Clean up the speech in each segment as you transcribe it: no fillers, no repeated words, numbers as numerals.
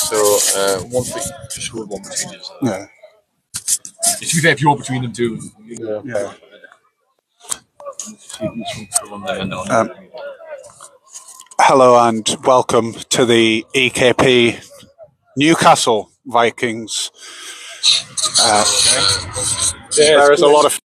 So one thing, just hold one between you. Yeah. To be fair, if you're between them two, Yeah. Hello and welcome to the Ekp Newcastle Vikings. There is a lot of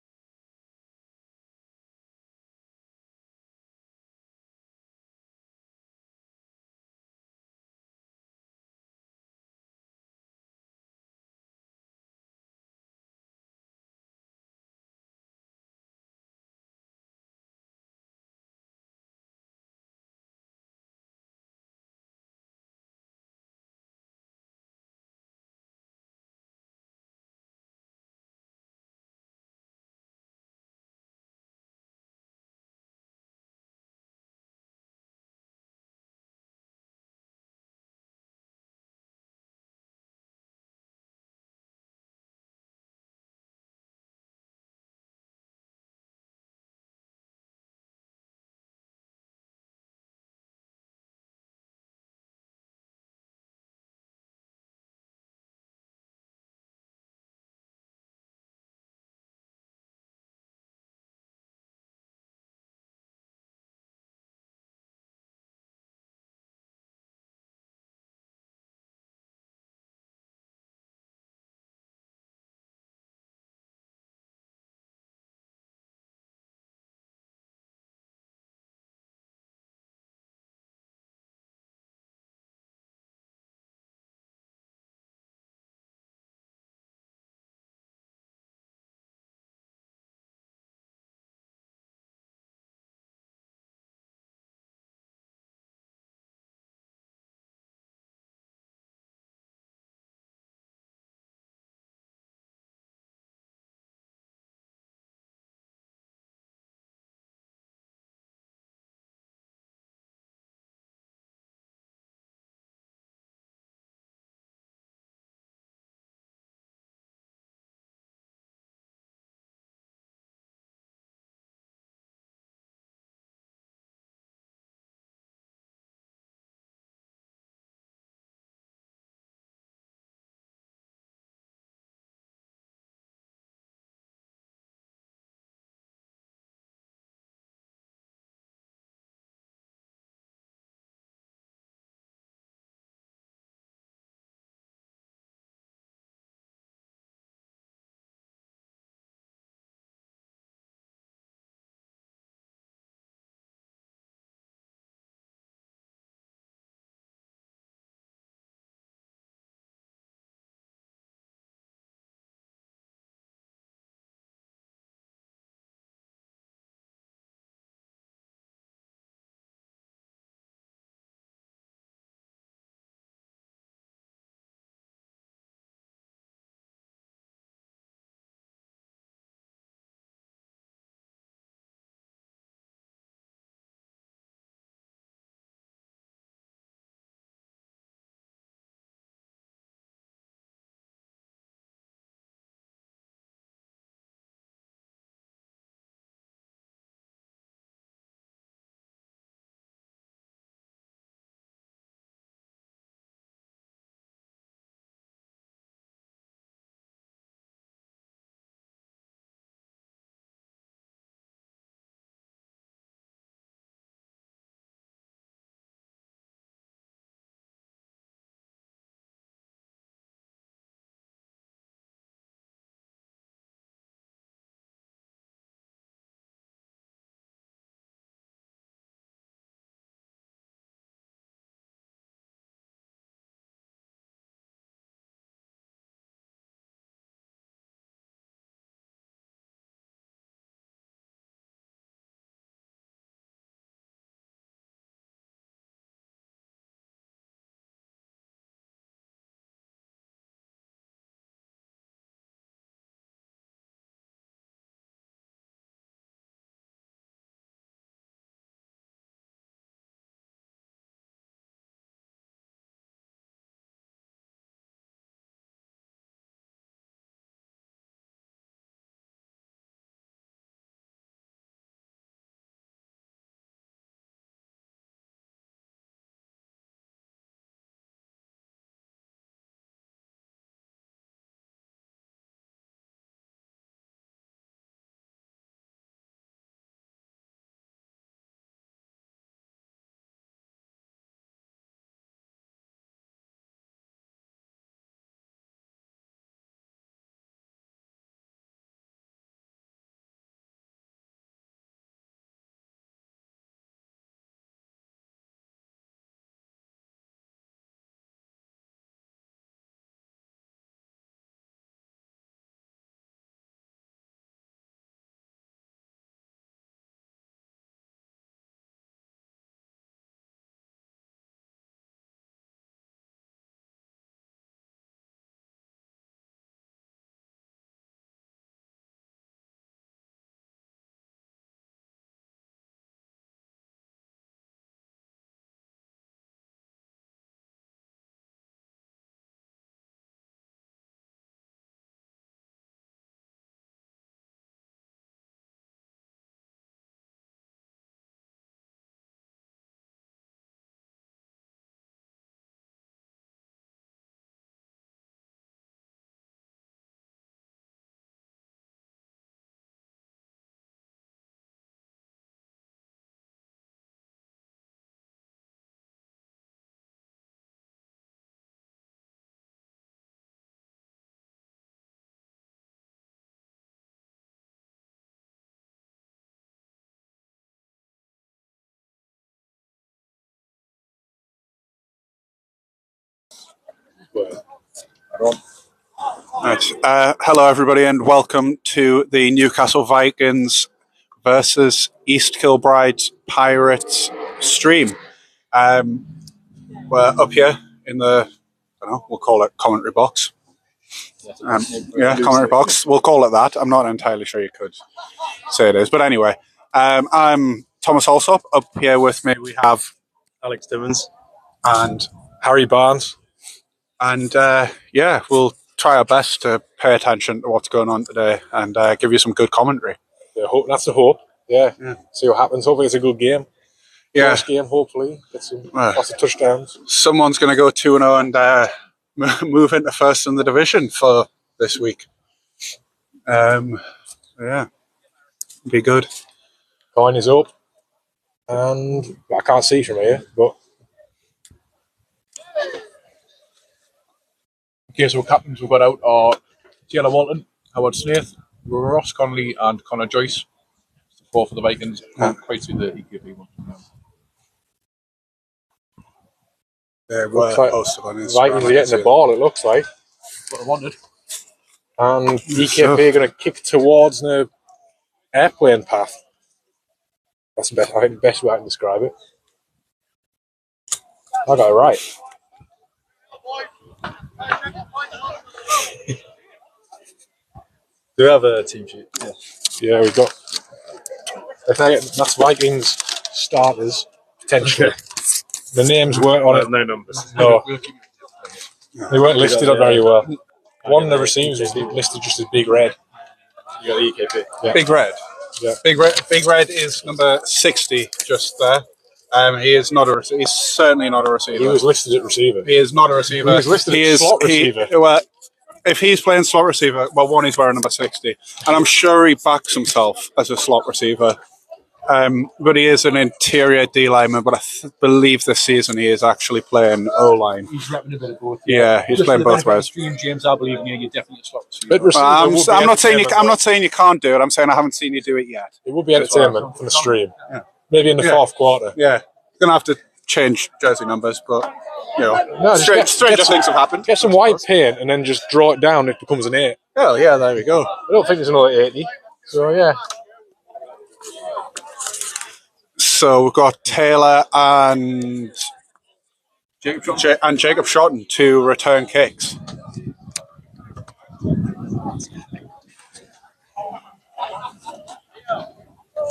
Right. Hello, everybody, and welcome to the Newcastle Vikings versus East Kilbride Pirates stream. We're up here in the, I don't know, we'll call it commentary box. Commentary box. We'll call it that. I'm not entirely sure you could say it is, but anyway, I'm Thomas Alsop. Up here with me, we have Alex Timmins and Harry Barnes. And we'll try our best to pay attention to what's going on today and give you some good commentary. That's the hope. Yeah. See what happens. Hopefully it's a good game. Yeah. First game, hopefully. Get some lots of touchdowns. Someone's going to go 2-0 and move into first in the division for this week. Be good. Coin is up. And I can't see from here, but Okay, so captains we've got out are Taylor Walton, Howard Snaith, Ross Connolly, and Connor Joyce. It's the four for the Vikings. Can't quite see the EKP one. They were looks like posted on Instagram. Vikings are getting the ball, it looks like. What I wanted. And EKP are going to kick towards the airplane path. That's the best, I think the best way I can describe it. I got it right. Do we have a team sheet? Yeah, we've got. That's Vikings starters, potentially. The names weren't on it. No numbers. No. They weren't listed up very well. One of the receivers was listed just as Big Red. You got the EKP. Yeah. Big Red. Yeah. Big Red is number 60 just there. He is not a receiver. He's certainly not a receiver. He was listed at receiver. He is not a receiver. He was listed as slot receiver. If he's playing slot receiver, well, one, he's wearing number 60. And I'm sure he backs himself as a slot receiver. But he is an interior D lineman, but I believe this season he is actually playing O-line. He's repping a bit of both. Yeah, he's playing both ways. James, I believe in you. You're definitely a slot receiver. I'm not saying you can't do it. I'm saying I haven't seen you do it yet. It would be entertainment from the stream. Yeah. Maybe in the fourth quarter. Yeah. Gonna have to change jersey numbers, but stranger things have happened. Get some white paint and then just draw it down. It becomes an 8. Oh yeah, there we go. I don't think there's another 80. So yeah. So we've got Taylor and Jacob Shotton to return kicks.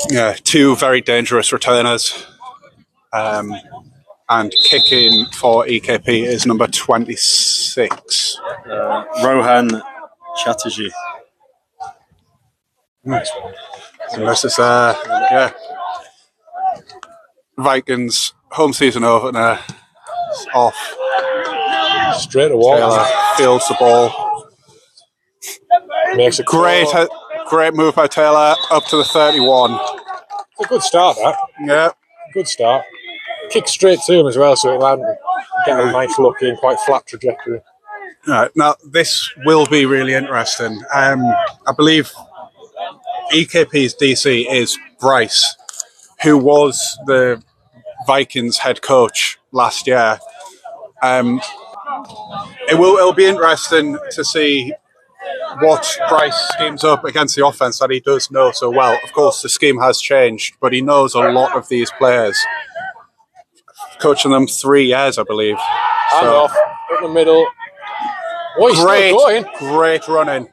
Yeah, two very dangerous returners. And kicking for EKP is number 26. Rohan Chatterjee. Nice. So this is Vikings home season opener. It's off. Straight to wall. Taylor fields the ball. Makes a great move by Taylor up to the 31. It's a good start, that. Yeah. Good start. Kick straight to him as well, so it'll get a nice look in, quite flat trajectory. All right, now this will be really interesting. I believe EKP's DC is Bryce, who was the Vikings head coach last year. It'll be interesting to see what Bryce schemes up against the offense that he does know so well. Of course, the scheme has changed, but he knows a lot of these players. Coaching them 3 years, I believe. Hand off, in the middle. Oh, he's still going. Great running.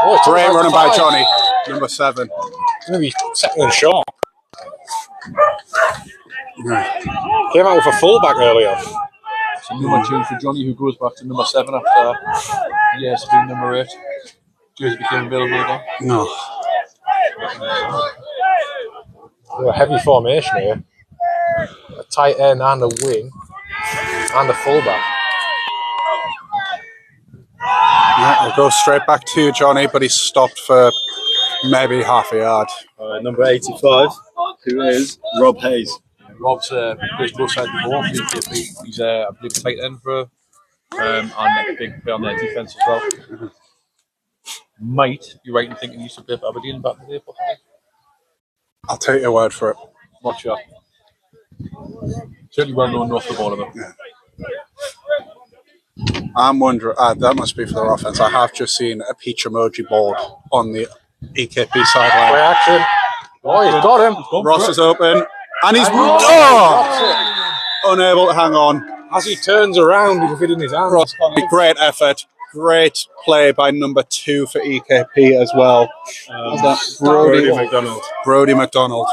Oh, great running by Johnny, number 7. He's going to be second and short. Came out with a fullback earlier. So number 2 for Johnny, who goes back to number 7 after years being number 8. Jersey became available again. No. A heavy formation here. A tight end and a wing and a fullback. Yeah, we'll go straight back to Johnny, but he's stopped for maybe half a yard. Number 85, who is Rob Hayes. Rob's plays both sides before. He's I believe tight end for and a big player on their defence as well. Might be right in thinking he used to play for Aberdeen back in the day, possibly. I'll take your word for it. Not sure. Certainly well known north of all of them. Yeah. I'm wondering, that must be for their offense. I have just seen a peach emoji board on the EKP sideline. Reaction. Oh, he's got him. Ross is open, and he's unable to hang on. As he turns around, he's in his hands. Ross, great effort. Great play by number 2 for EKP as well. Brody McDonald.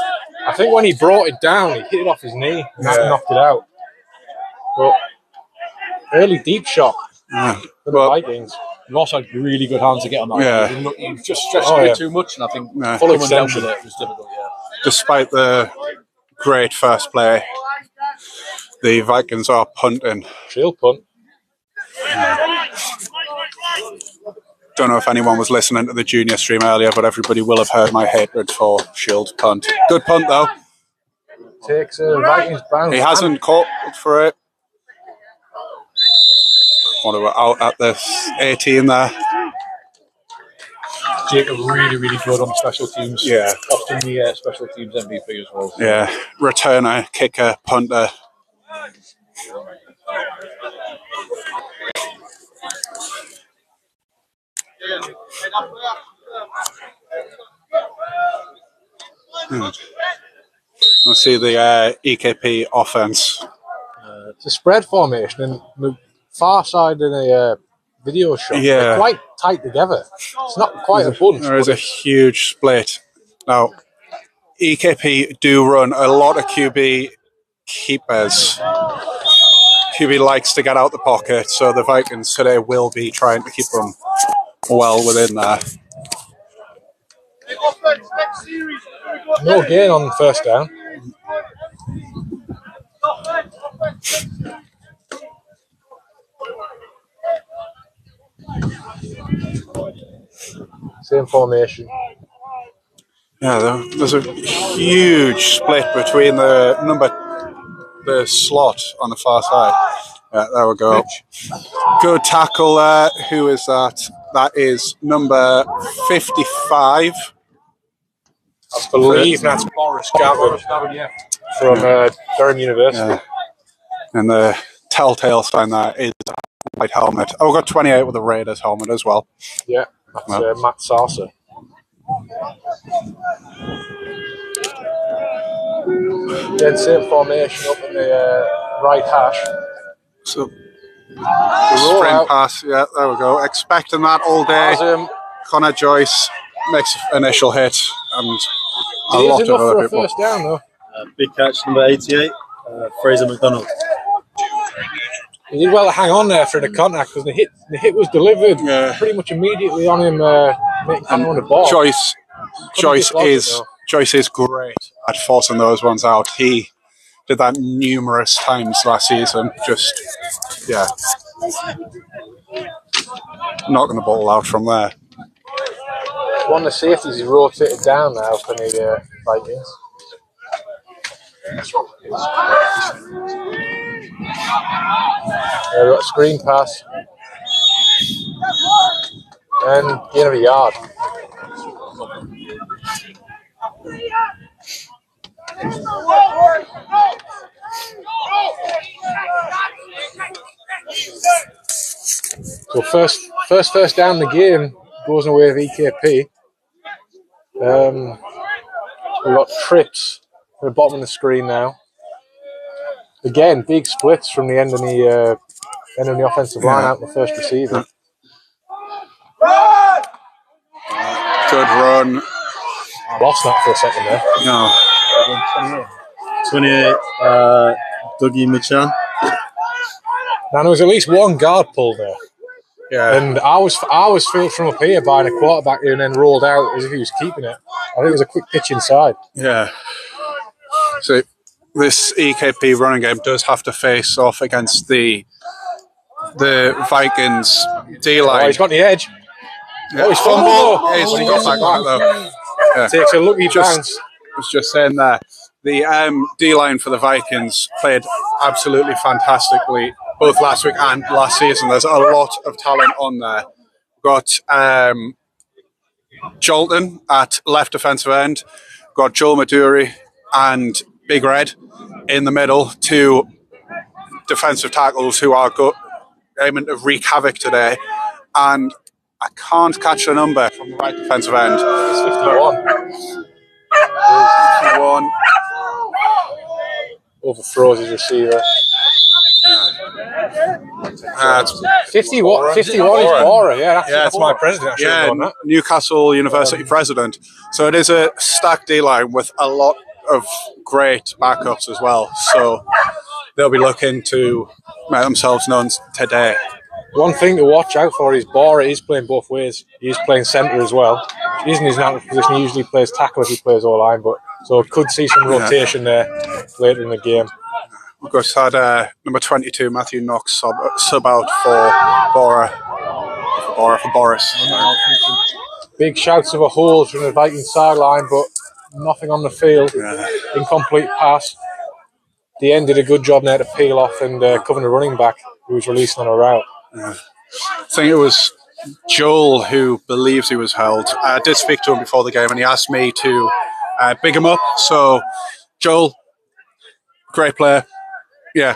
I think when he brought it down, he hit it off his knee and knocked it out. But early deep shot for the Vikings. Ross had really good hands to get on that. Yeah. He just stretched a bit too much, and I think full extension it was difficult. Yeah. Despite the great first play, the Vikings are punting. Shield punt. Don't know if anyone was listening to the junior stream earlier, but everybody will have heard my hatred for shield punt. Good punt though. Takes a Vikings bounce. He hasn't caught for it. What we're out at the 18 there. Jacob really, really good on special teams. Yeah. Often the special teams MVP as well. Yeah. Returner, kicker, punter. We'll see the EKP offense. It's a spread formation, and the far side in a video shot, they're quite tight together. It's not quite a bunch. There is a huge split. Now, EKP do run a lot of QB keepers. QB likes to get out the pocket, so the Vikings today will be trying to keep them well within there. No gain on first down. Same formation. Yeah, there's a huge split between the slot on the far side. Yeah, there we go. Good tackle there. Who is that? That is number 55. I believe that's Boris Gavin from Durham University. Yeah. And the telltale sign there is a white helmet. Oh, we've got 28 with the Raiders helmet as well. Yeah, that's Matt Sarser. Then same formation up in the right hash. So, sprint pass. Yeah, there we go. Expecting that all day. Connor Joyce makes initial hit, and a lot of other people. First down, though. Big catch, number 88, Fraser McDonald. He did well to hang on there for the contact because the hit was delivered pretty much immediately on him making contact on the ball. Joyce is great at forcing those ones out. He did that numerous times last season. Just, not going to ball out from there. One of the safeties is rotated down now for the Vikings. We've got a screen pass and gain of a yard. So first down the game goes in the way of EKP. We've got trips at the bottom of the screen now. Again, big splits from the end of the offensive line out the first receiver. Good run. I lost that for a second there. No. 28, Dougie Michan. Now there was at least one guard pulled there. Yeah. And I was filled from up here by the quarterback and then rolled out as if he was keeping it. I think it was a quick pitch inside. Yeah. So this EKP running game does have to face off against the Vikings D-line. Oh, he's got the edge. Yeah. Oh, he's fumbled. He got back though. Yeah. Takes a lucky bounce. I was just saying there, the D-line for the Vikings played absolutely fantastically both last week and last season. There's a lot of talent on there. Got Jolton at left defensive end. Got Joel Maduri and Big Red in the middle. Two defensive tackles who are good. aiming to wreak havoc today, and I can't catch the number from the right defensive end. It's 51. 51. Overthrows his receiver. It's 51 is Bora. Yeah, that's my president. I should have known that. Newcastle University president. So it is a stacked D-line with a lot of great backups as well. So they'll be looking to make themselves known today. One thing to watch out for is Bora is playing both ways. He's playing centre as well. He isn't his natural position. He usually plays tackle if he plays O-line, but so could see some rotation there later in the game. We've just had number 22, Matthew Knox, sub out for Boris. Big shouts of a hold from the Vikings sideline, but nothing on the field. Incomplete pass. The end did a good job there to peel off and cover the running back who was released on a route. I think it was Joel who believes he was held. I did speak to him before the game and he asked me to big him up. So, Joel, great player. Yeah,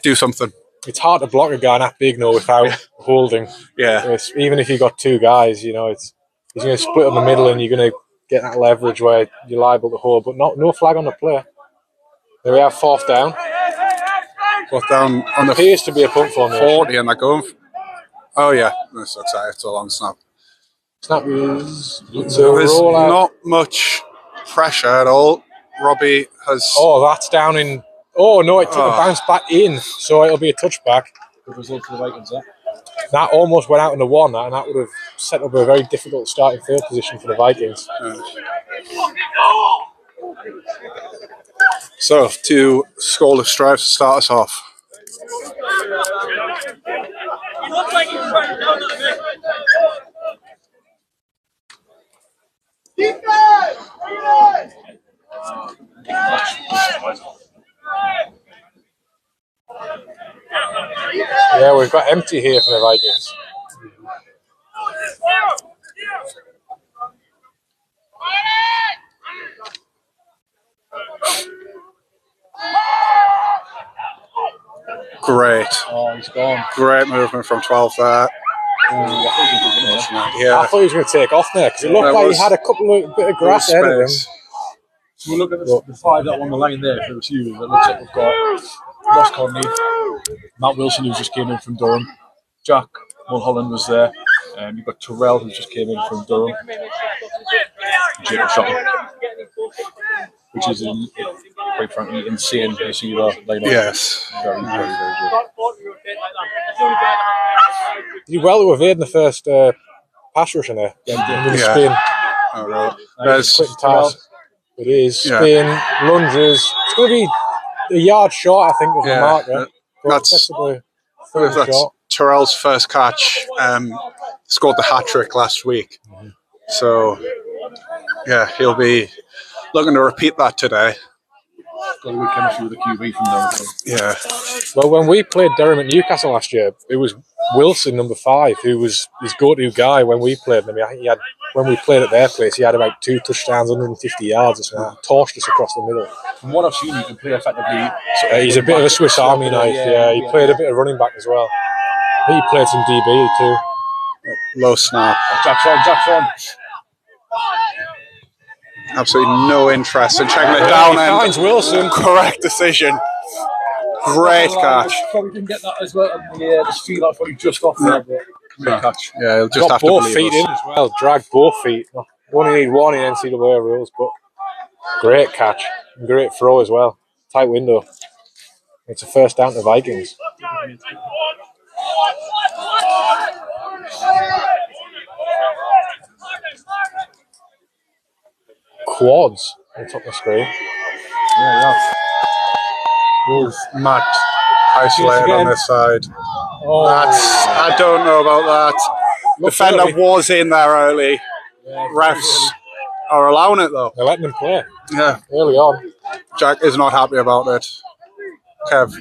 do something. It's hard to block a guy that big, though, without holding. Yeah. Even if you got two guys, you know, he's going to split on the middle and you're going to get that leverage where you're liable to hold. But no flag on the play. There we have fourth down. Fourth down on the appears to be a punt formation. 40 and they're going. Oh, yeah. That's exciting. It's a long snap. Snap is... So there's not much pressure at all. Robbie has... Oh, that's down in... Oh, no, it took a bounce back in, so it'll be a touchback. Good result for the Vikings there. That almost went out in the one, and that would have set up a very difficult starting field position for the Vikings. So, two scoreless drives to start us off. Yeah, we've got empty here for the Vikings. Great. Oh, he's gone. Great movement from 12 there. I thought he was going to take off there because it looked like he had a bit of grass ahead of him. So we look at the five that won the line there for the receivers. It looks like we've got Ross Conley, Matt Wilson, who just came in from Durham, Jack Mulholland was there, you've got Terrell, who just came in from Durham, Jacob Shotton, which is quite frankly insane to see that lineup. Yes. Very, very, very good. He did well to evade in the first pass rush in there. Spin. All right. There's quick pass. It is spin, lunges. It's going to be a yard short, I think, of the marker. That's Terrell's first catch. Scored the hat trick last week. So, yeah, he'll be looking to repeat that today. Got a good chemistry with the QB from there. Yeah. Well, when we played Durham at Newcastle last year, it was Wilson, number 5, who was his go-to guy when we played them. I mean, when we played at their place, he had about 2 touchdowns, 150 yards or something. Torched us across the middle. From what I've seen, he can play effectively. He's a bit of a Swiss Army knife. Yeah, he played a bit of running back as well. I think he played some DB too. Low snap. Jackson. Absolutely no interest in checking it down. He finds Wilson. Correct decision. Great catch. Probably didn't get that as well. The speed that's probably just off there, but great catch. Yeah, he'll just have to both believe feet us. in as well. Dragged both feet. Only need one in NCAA rules, but great catch. And great throw as well. Tight window. It's a first down to Vikings. Quads on top of the screen. Yeah. With Matt isolated on this side. Oh. I don't know about that. Defender was in there early. Refs are allowing it though. They're letting him play. Yeah. Early on. Jack is not happy about it. Kev.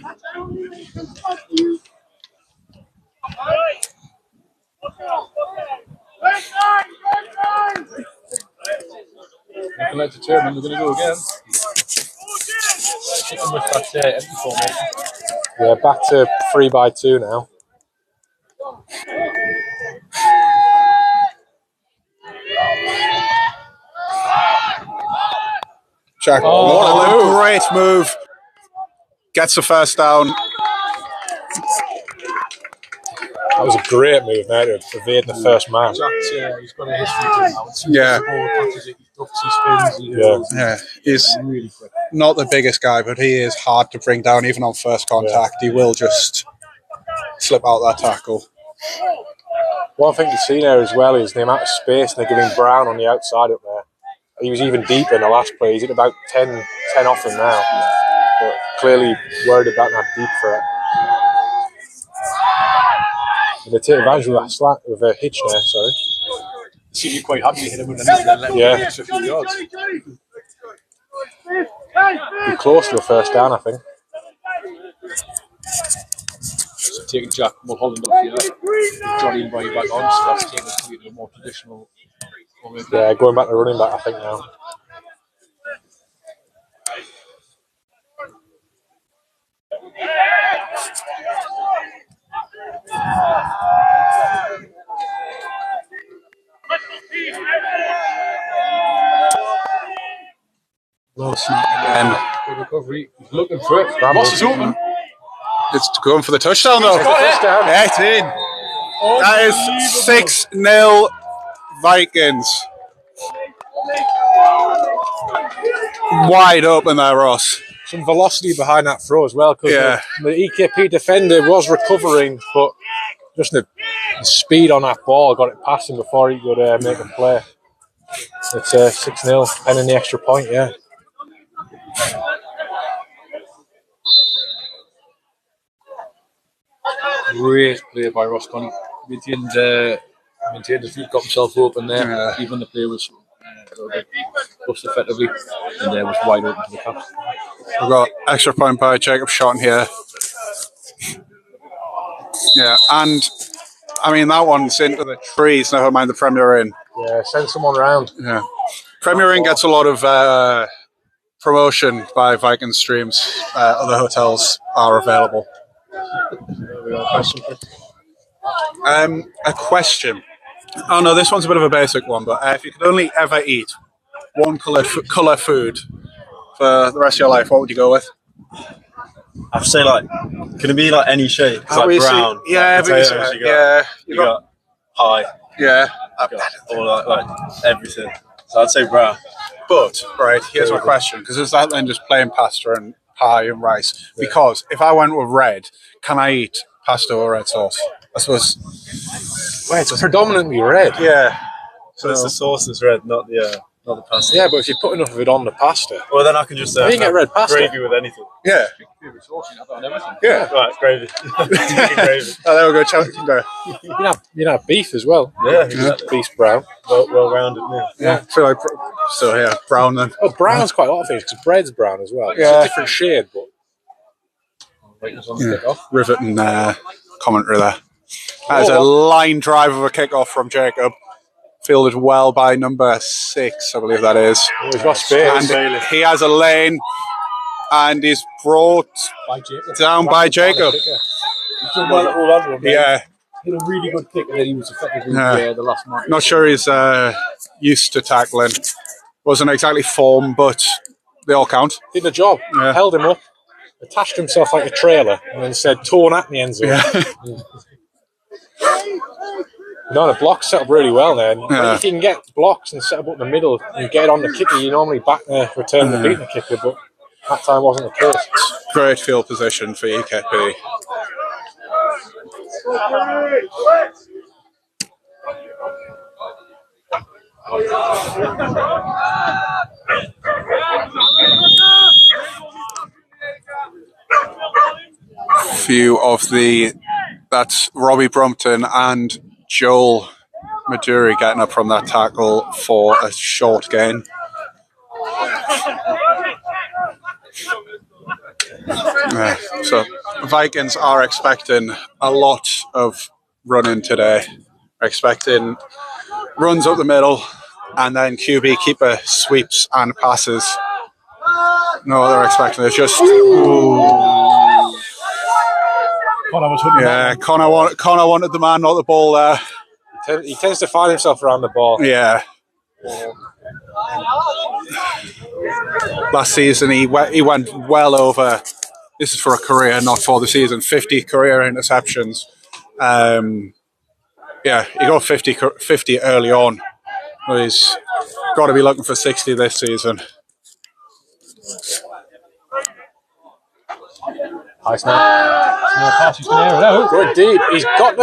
Looking like determined, we're going to go again. Sticking with that empty formation. Yeah, back to 3-by-2 now. Jack, what a great move. Gets the first down. That was a great move, mate, to evade the first man. Jack's, he's got a history to him. Yeah. He spins, Yeah, he's really quick. not the biggest guy, but he is hard to bring down, even on first contact. He will just slip out that tackle. One thing to see there as well is the amount of space they're giving Brown on the outside up there. He was even deeper in the last play. He's at about 10 off him now. But clearly worried about that deep threat. And they take advantage of that slack with a hitch there, sorry. See, you're quite happy to hit him with an let him extra few yards. Be close to a first down, I think. So taking Jack Mulholland off here, Johnny and Brian back on, so that's taking us to a more traditional. Yeah, going back to running back, I think now. Low snap again. Good recovery. He's looking for it. Ross is open. It's going for the touchdown though. Yeah, it's in. That is 6-0 Vikings. Wide open there, Ross. Some velocity behind that throw as well, because the EKP defender was recovering, but just the speed on that ball got it past him before he could make a play. It's 6-0, and in the extra point, yeah. Great play by Ross Connie. Maintained his feet, got himself open there. Even the play was a little bit pushed effectively, and there was wide open to the cap. We've got extra point by Jacob Shotton here. Yeah, and I mean that one's into the trees, never mind the Premier Inn. Yeah, send someone round. Yeah. Premier Inn gets a lot of promotion by Viking streams. Other hotels are available. A question. Oh no, this one's a bit of a basic one, but if you could only ever eat one colour food for the rest of your life, what would you go with? I'd say can it be any shape? It's like brown. Yeah, potatoes, you got pie. Yeah. Or everything. So I'd say brown. But, right, here's my question, because is that then just plain pasta and pie and rice? Yeah. Because if I went with red, can I eat pasta or red sauce? I suppose. Wait, it's predominantly red. Yeah. So it's the sauce that's red, not the pasta. Yeah, but if you put enough of it on the pasta, well, then I can just you can get red pasta. Gravy with anything. Yeah. Yeah. Right, gravy. Gravy. Oh, there we go. You can have beef as well. Yeah, exactly. Beef's brown. Well rounded. Yeah. I feel like brown then. Oh, brown's quite a lot of things because bread's brown as well. Yeah. It's a different shade, but. Riveting commentary there. That is a line drive of a kickoff from Jacob. Fielded well by number 6, I believe that is. Oh, he's got space. And he has a lane, and he's brought down by Jacob. He's done well at all over him. Yeah. He had a really good kick, and then he was effectively the last man. Not sure he's used to tackling. Wasn't exactly form, but they all count. Did the job. Yeah. Held him up, attached himself like a trailer, and then said, torn at the end zone. Yeah. No, the block's set up really well there. If you can get blocks and set up in the middle and get it on the kicker, you normally return the beat the kicker, but that time wasn't the case. Great field position for Ekp. Few of that's Robbie Brumpton and Joel Maduri getting up from that tackle for a short gain. So Vikings are expecting a lot of running today. They're expecting runs up the middle and then QB keeper sweeps and passes. No, they're expecting it's just Connor was hunting. Yeah, Connor wanted the man, not the ball there. He tends to find himself around the ball. Yeah. Last season, he went well over. This is for a career, not for the season. 50 career interceptions. Yeah, he got 50 early on. But he's got to be looking for 60 this season. High snap. Good deep. He's got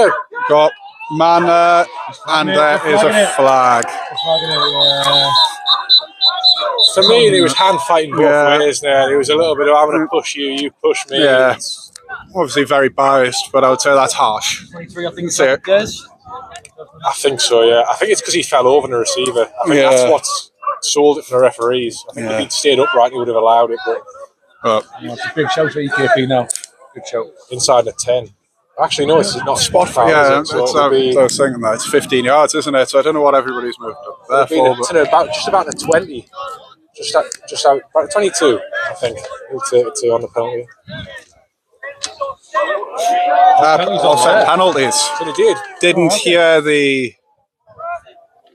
man there, and there is a flag. To me, there was hand fighting both ways there. There was a little bit of, I'm going to push you, you push me. Yeah. Obviously very biased, but I would say that's harsh. 23, I think it is. I think so, yeah. I think it's because he fell over the receiver. I think that's what's sold it for the referees. I think if he'd stayed upright, he would have allowed it. But it's a big shout for EKP now. Good shout. Inside the 10. Actually, no, it's not a spot foul. Yeah, is it? So I was thinking that. It's 15 yards, isn't it? So I don't know what everybody's moved up there for. It's just about the 20. Just out, about 22, I think. It's on the penalty. Offset penalties. So they didn't hear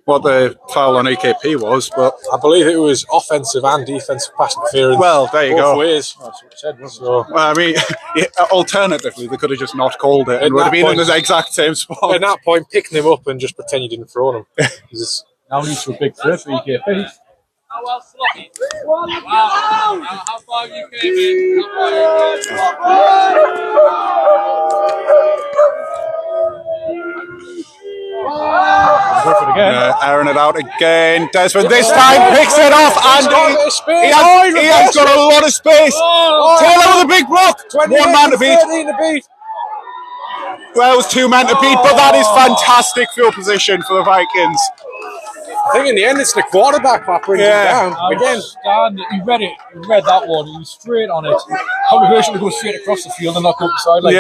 what the foul on EKP was, but I believe it was offensive and defensive pass interference. Well, there you go. Both ways. That's what it said, wasn't it? Well, I mean, alternatively, they could have just not called it and would have been in the exact same spot. At that point, picking him up and just pretend you didn't throw him. Now leads to a big third for EKP. Wow. How far have you came in? Airing it out again. Desmond this time picks it off, and he has got a lot of space. Taylor with a big block. 1 man to beat. Well, it was 2 men to beat, but that is fantastic field position for the Vikings. I think in the end it's the quarterback that brings him down. Again, he read it. He read that one. He was straight on it. Controversial to go straight across the field and not go up the sideline.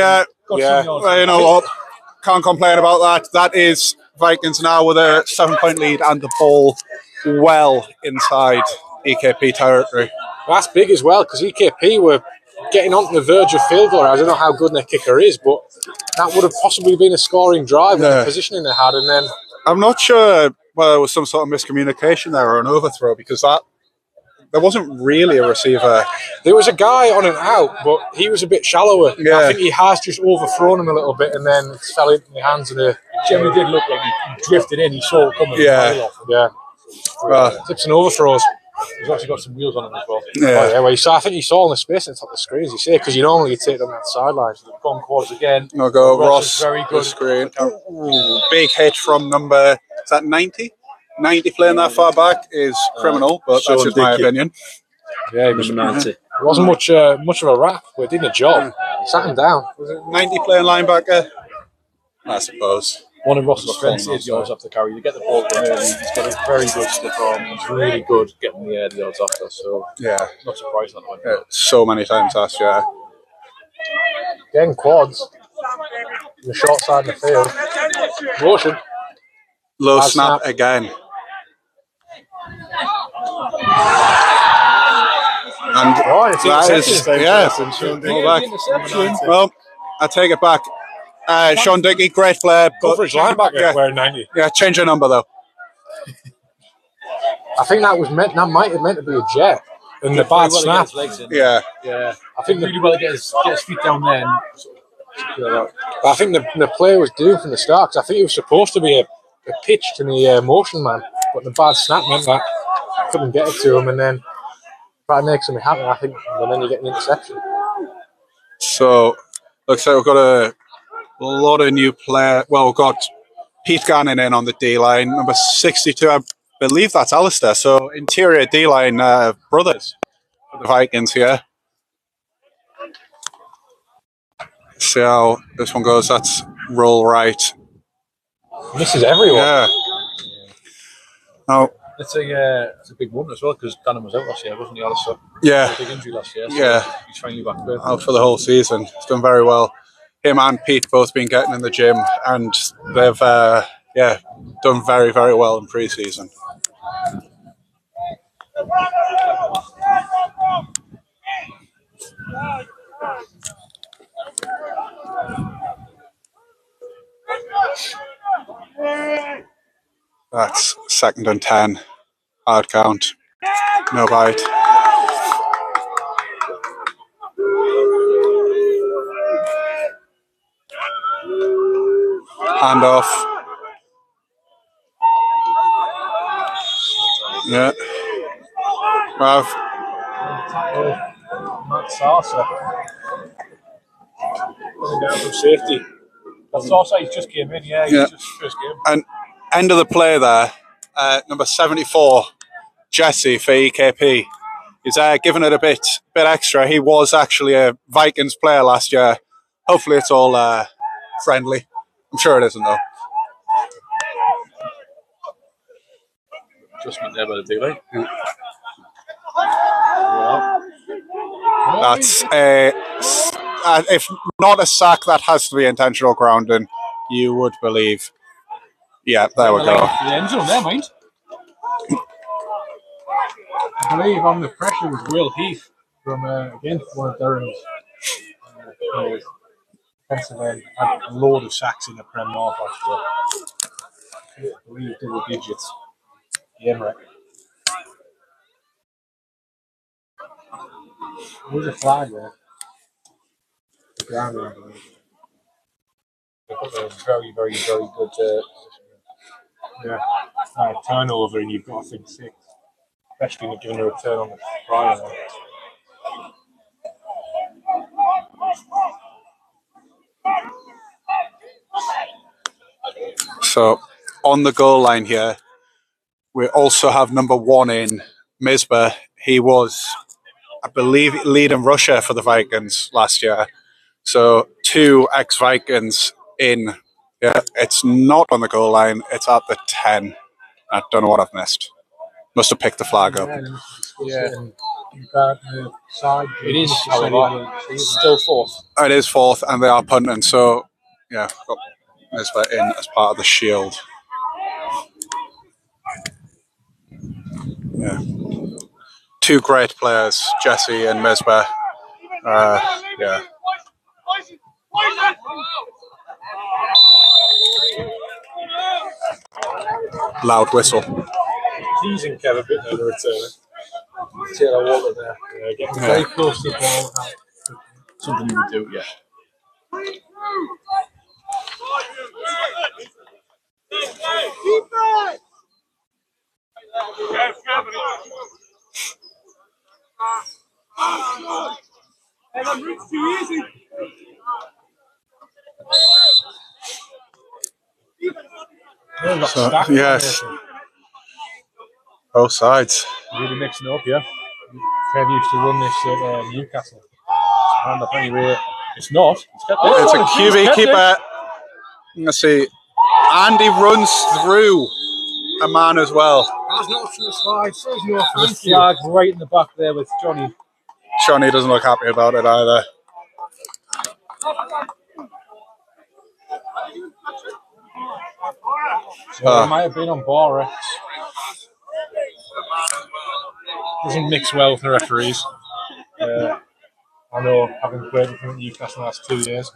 Well, you know what? Can't complain about that. That is Vikings now with a 7-point lead and the ball well inside EKP territory. That's big as well because EKP were getting onto the verge of field goal. I don't know how good their kicker is, but that would have possibly been a scoring drive with the positioning they had. And then I'm not sure whether there was some sort of miscommunication there or an overthrow because there wasn't really a receiver. There was a guy on and out, but he was a bit shallower. Yeah. I think he has just overthrown him a little bit and then it fell into the hands of the... Generally did look like he drifted in. He saw it coming. Tips and overthrows. He's actually got some wheels on him as well. I think he saw on the space on top of the screen, as you say, because you normally take them on that sideline. So they've gone quarters again. I'll go Ross. Very good. Screen. Big hit from number, is that 90? 90 playing that far back is criminal, but that's just my opinion. Yeah, he was 90. It wasn't much of a rap, but it did a job. Sat him down. Was it 90 playing linebacker? I suppose. One of Ross's strengths is yards off the carry. You get the ball from early. He's got a very good stick arm. He's really good getting the yards off there. So not surprised on that one. So many times last year. Getting quads. The short side of the field. Motion. Low snap again. And that is well, I take it back. Sean Dickey, great player. Coverage linebacker wearing 90. Yeah, change your number though. I think that might have meant to be a jet. And the bad snap. Yeah. I think really well to get his feet down there. I think the play was doomed from the start because I think it was supposed to be a pitch to the motion man, but the bad snap meant that I couldn't get it to him, and then try to make something happen. I think, and then you get an interception. So looks like we've got a lot of new players. Well, we've got Pete Gannon in on the D line, number 62. I believe that's Alistair. So interior D line brothers for the Vikings here. See how this one goes. That's roll right. Misses everyone. Yeah. Now it's a big one as well because Gannon was out last year, wasn't he, Alistair? Yeah. Big injury last year. So he's finally back there. Out for the whole season. He's done very well. Him and Pete both been getting in the gym, and they've done very, very well in pre-season. That's 2nd and 10. Hard count. No bite. Hand off. Yeah. Rav. Matt Sarsa. Coming down from safety. Sarsa, he just came in, he's just first game. And end of the play there, number 74, Jesse for EKP. He's giving it a bit extra. He was actually a Vikings player last year. Hopefully it's all friendly. I'm sure it isn't though. Adjustment there by the D-line. That's if not a sack, that has to be intentional grounding. You would believe. Yeah, there we go. The end zone there, mind. I believe on the pressure was Will Heath from again one of Durham's defensive end. Had a load of sacks in the Prem North last year. I believe double digits. Game record. There's a flag there. The ground, I believe. They put a very, very, very good position. Yeah, turnover, and you've got to think 6, especially when you're giving a return on the prior one. So on the goal line here, we also have number 1 in Misbah. He was, I believe, leading rusher for the Vikings last year. So 2 ex-Vikings in. Yeah, it's not on the goal line. It's at the 10. I don't know what I've missed. Must have picked the flag up. Yeah. Side. It is, however, still 4th. It is 4th, and they are punting. So, yeah, got Misbah in as part of the shield. Yeah. 2 great players, Jesse and Misbah. Yeah. Loud whistle. Teasing Kevin a bit on the return. Taylor Walter there. Yeah, getting very close to the ball. Something you would do, yeah. So, yes. Both sides. Really mixing up, yeah. Kev used to run this at Newcastle. And anyway, it's not. It's a QB keeper. Let's see. And he runs through a man as well. That's not from the slide. There's no There's a flag right in the back there with Johnny. Johnny doesn't look happy about it either. So it might have been on Bora. Doesn't mix well with the referees. I know, having played with him at Newcastle the last 2 years.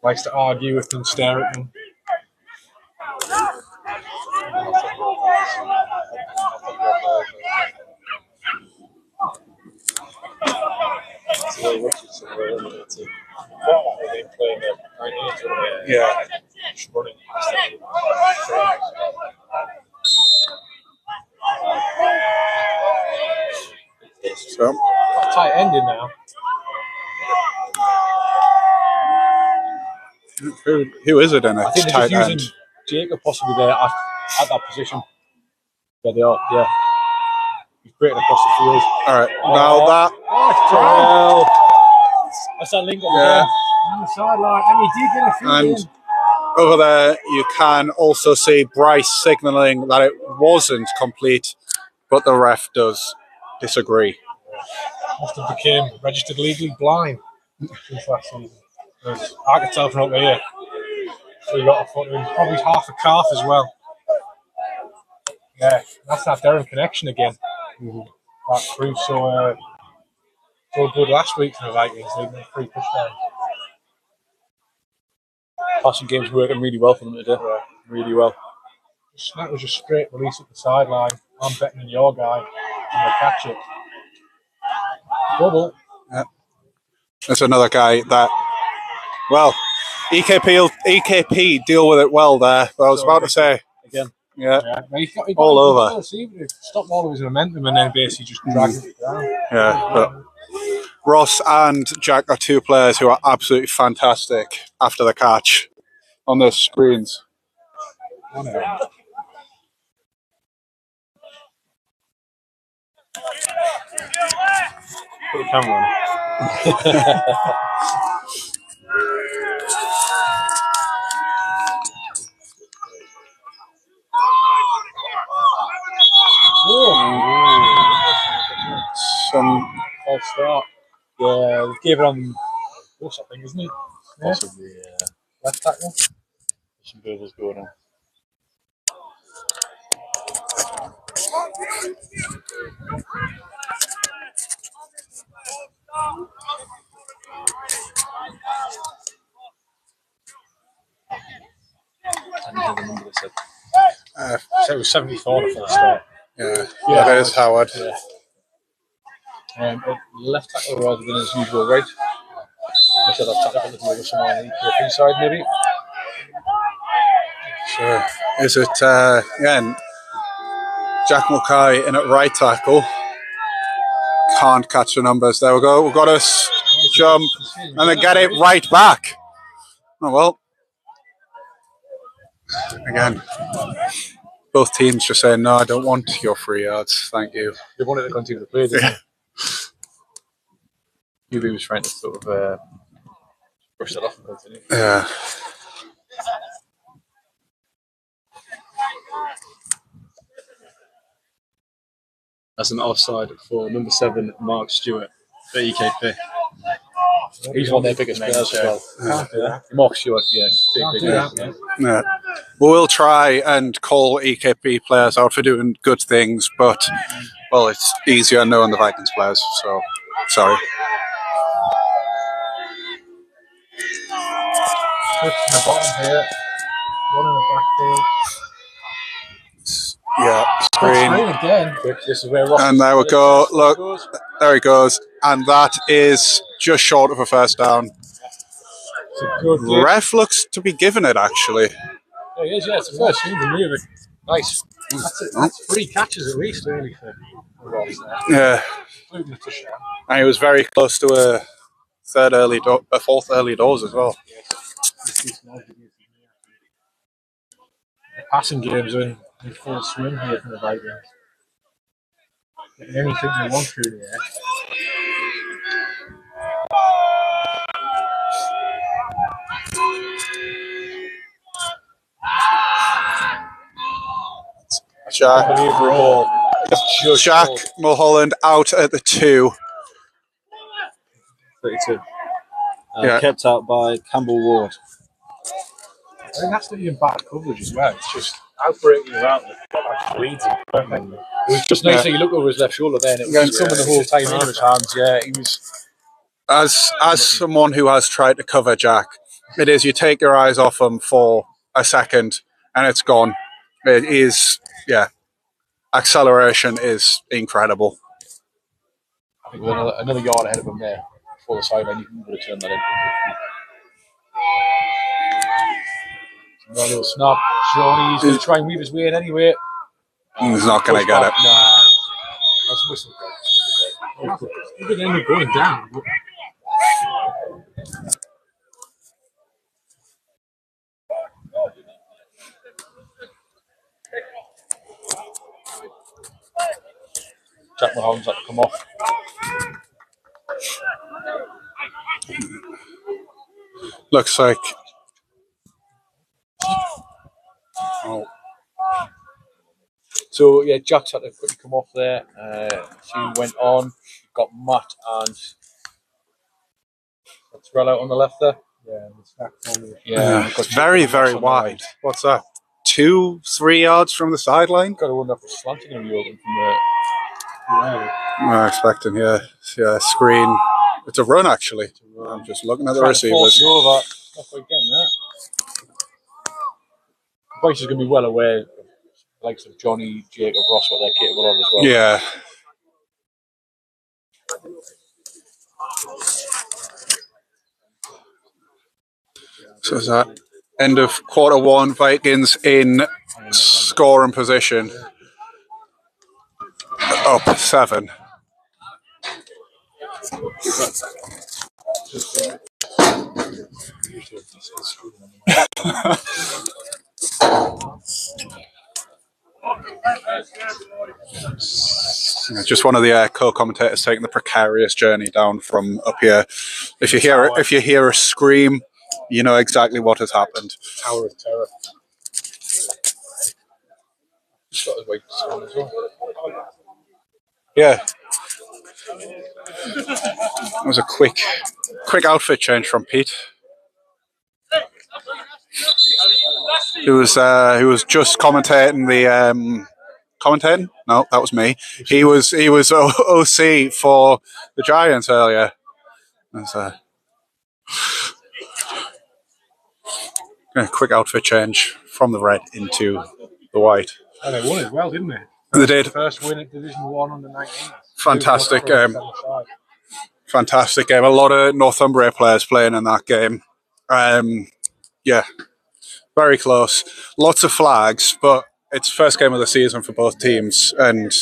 Likes to argue with them, stare at them. Yeah. So, Tight ending now. who is it in it? I think they're Tight just end. using Jacob possibly there at that position. Yeah, they are. Yeah, he's breaking across the field. All right. Now that. Well, that's that link up Yeah. there. On the sideline, and he did get a few And in. over there, you can also see Bryce signalling that it wasn't complete, but the ref does disagree. Must have became registered legally blind since last season. I can tell from up here. So you got a foot in, probably half a calf as well. Yeah, that's that Derham connection again. That proved so good last week for the Vikings, leading 3 touchdowns. Passing game's working really well for them today. Really well. That was just straight release at the sideline. I'm betting on your guy. I'm going to catch it. Double. Yeah. There's another guy that, well, EKP deal with it well there. But I was about to say, again. Yeah. He got all over. He stopped all of his momentum and then basically just dragged it down. Yeah, but Ross and Jack are two players who are absolutely fantastic after the catch on their screens. I know. Put the camera on. Some False start. Yeah, we gave it on Bush, I think, isn't it? Possibly, Left tackle. some bubbles going on. So it was 74 on the full start. yeah, that is Howard. Left tackle rather than his usual right. I said I've tackle the other someone on the Ekp side, maybe. So is it again? Jack Mulcahy in at right tackle. Can't catch the numbers. There we go. We've got us jump and then get it right back. Oh well. Again, both teams just saying, no, I don't want your 3 yards. Thank you. They wanted to continue the play, didn't UV was trying to sort of brush that off a bit, didn't he? Yeah. That's an offside for number 7, Mark Stewart for EKP. He's one of their biggest players as well. Mark Stewart, big guy. Yeah. We'll try and call EKP players out for doing good things, but, well, it's easier knowing the Vikings players, so sorry. Switch in the bottom here. One in the backfield. Yeah, Screen screen. again. This is where Ross And there we go. Look, there he goes. And that is just short of a first down. It's a good game. Ref looks to be giving it, actually. Oh, he is, it's the first thing to move it. Nice. That's it. That's 3 catches at least, really, for Ross there. Yeah. Including the touchdown. And he was very close to a fourth early doors as well. The passing games are in full swing here from the Vikings. Getting anything they want through the air. Jack Mulholland out at the 2. 32. Yeah. Kept out by Campbell Ward. I think that's not even bad coverage as well. It's just outbreaking around the leads him perfectly. It was just nice that you look over his left shoulder there and it was coming the whole time into his hands. Yeah, he was. As someone who has tried to cover Jack, it is you take your eyes off him for a second and it's gone. It is, acceleration is incredible. I think we're another yard ahead of him there before the sideline. You would have turned that in. Another little snap. Johnny's going to try and weave his way in anyway. He's not going to get it. Nah. That's whistle. He could end up going down. Jack Mahomes had to come off. Looks like. Oh. So yeah, Jack's had to quickly come off there. She went on. Got Matt and Terrell out on the left there. Yeah, very, very wide. What's that? 2-3 yards from the sideline? Got to wonder if it's slanting going to be open from there. I'm expecting, screen. It's a run, actually. I'm just looking at the receivers. Over. Not quite getting that. Bryce is going to be well aware of likes of Johnny, Jacob, Ross, what they're capable of as well. Yeah. So is that end of quarter one, Vikings in scoring position. Up 7. Just one of the co-commentators taking the precarious journey down from up here. If you hear a scream, you know exactly what has happened. Tower of Terror. Yeah. That was a quick outfit change from Pete. Who was just commentating the commentating? No, that was me. He was OC for the Giants earlier. A quick outfit change from the red into the white. And they won as well, didn't they? They did. First win at Division 1 under 19. Fantastic game. Fantastic game. A lot of Northumbria players playing in that game. Yeah, very close. Lots of flags, but it's first game of the season for both teams, and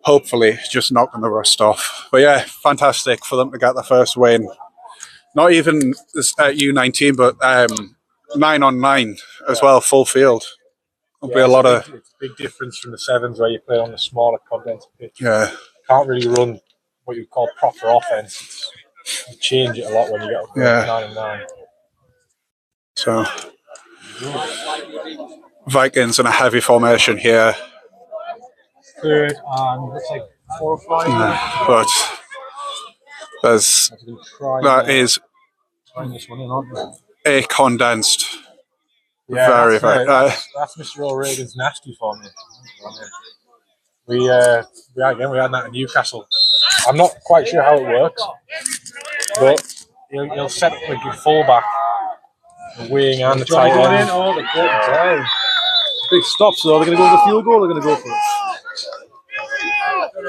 hopefully just knocking the rust off. But yeah, fantastic for them to get the first win. Not even at U19, but 9-on-9 as well, full field. It'll be a lot of. It's a big difference from the sevens where you play on the smaller condensed pitch. Yeah. Can't really run what you would call proper offense. You change it a lot when you get up to 9-on-9. So, Vikings in a heavy formation here. Third and looks like 4 or 5. But that is a condensed. Yeah, very. That's Mr. O'Regan's nasty form. We had that in Newcastle. I'm not quite sure how it works, but he'll set up like your fullback, the wing and the tight end. Oh, the time. Big stop, so they're going to go for the field goal or they're going to go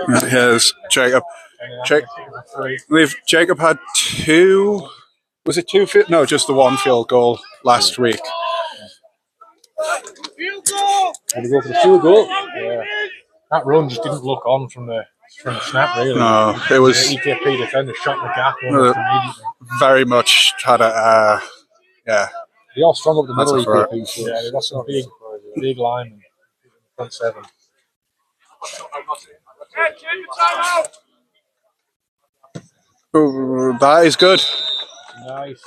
for it? Here's Jacob. Jacob had 2. Was it 2? No, just the 1 field goal last week. Field goal! Going to go for the field goal. Yeah. That run just didn't look on from the snap, really. No, it was. The Ekp defender shot the gap very much had a. Yeah. They all strung up the middle Ekp. So yeah, they got some big linemen in the front 7. Ooh, that is good. Nice.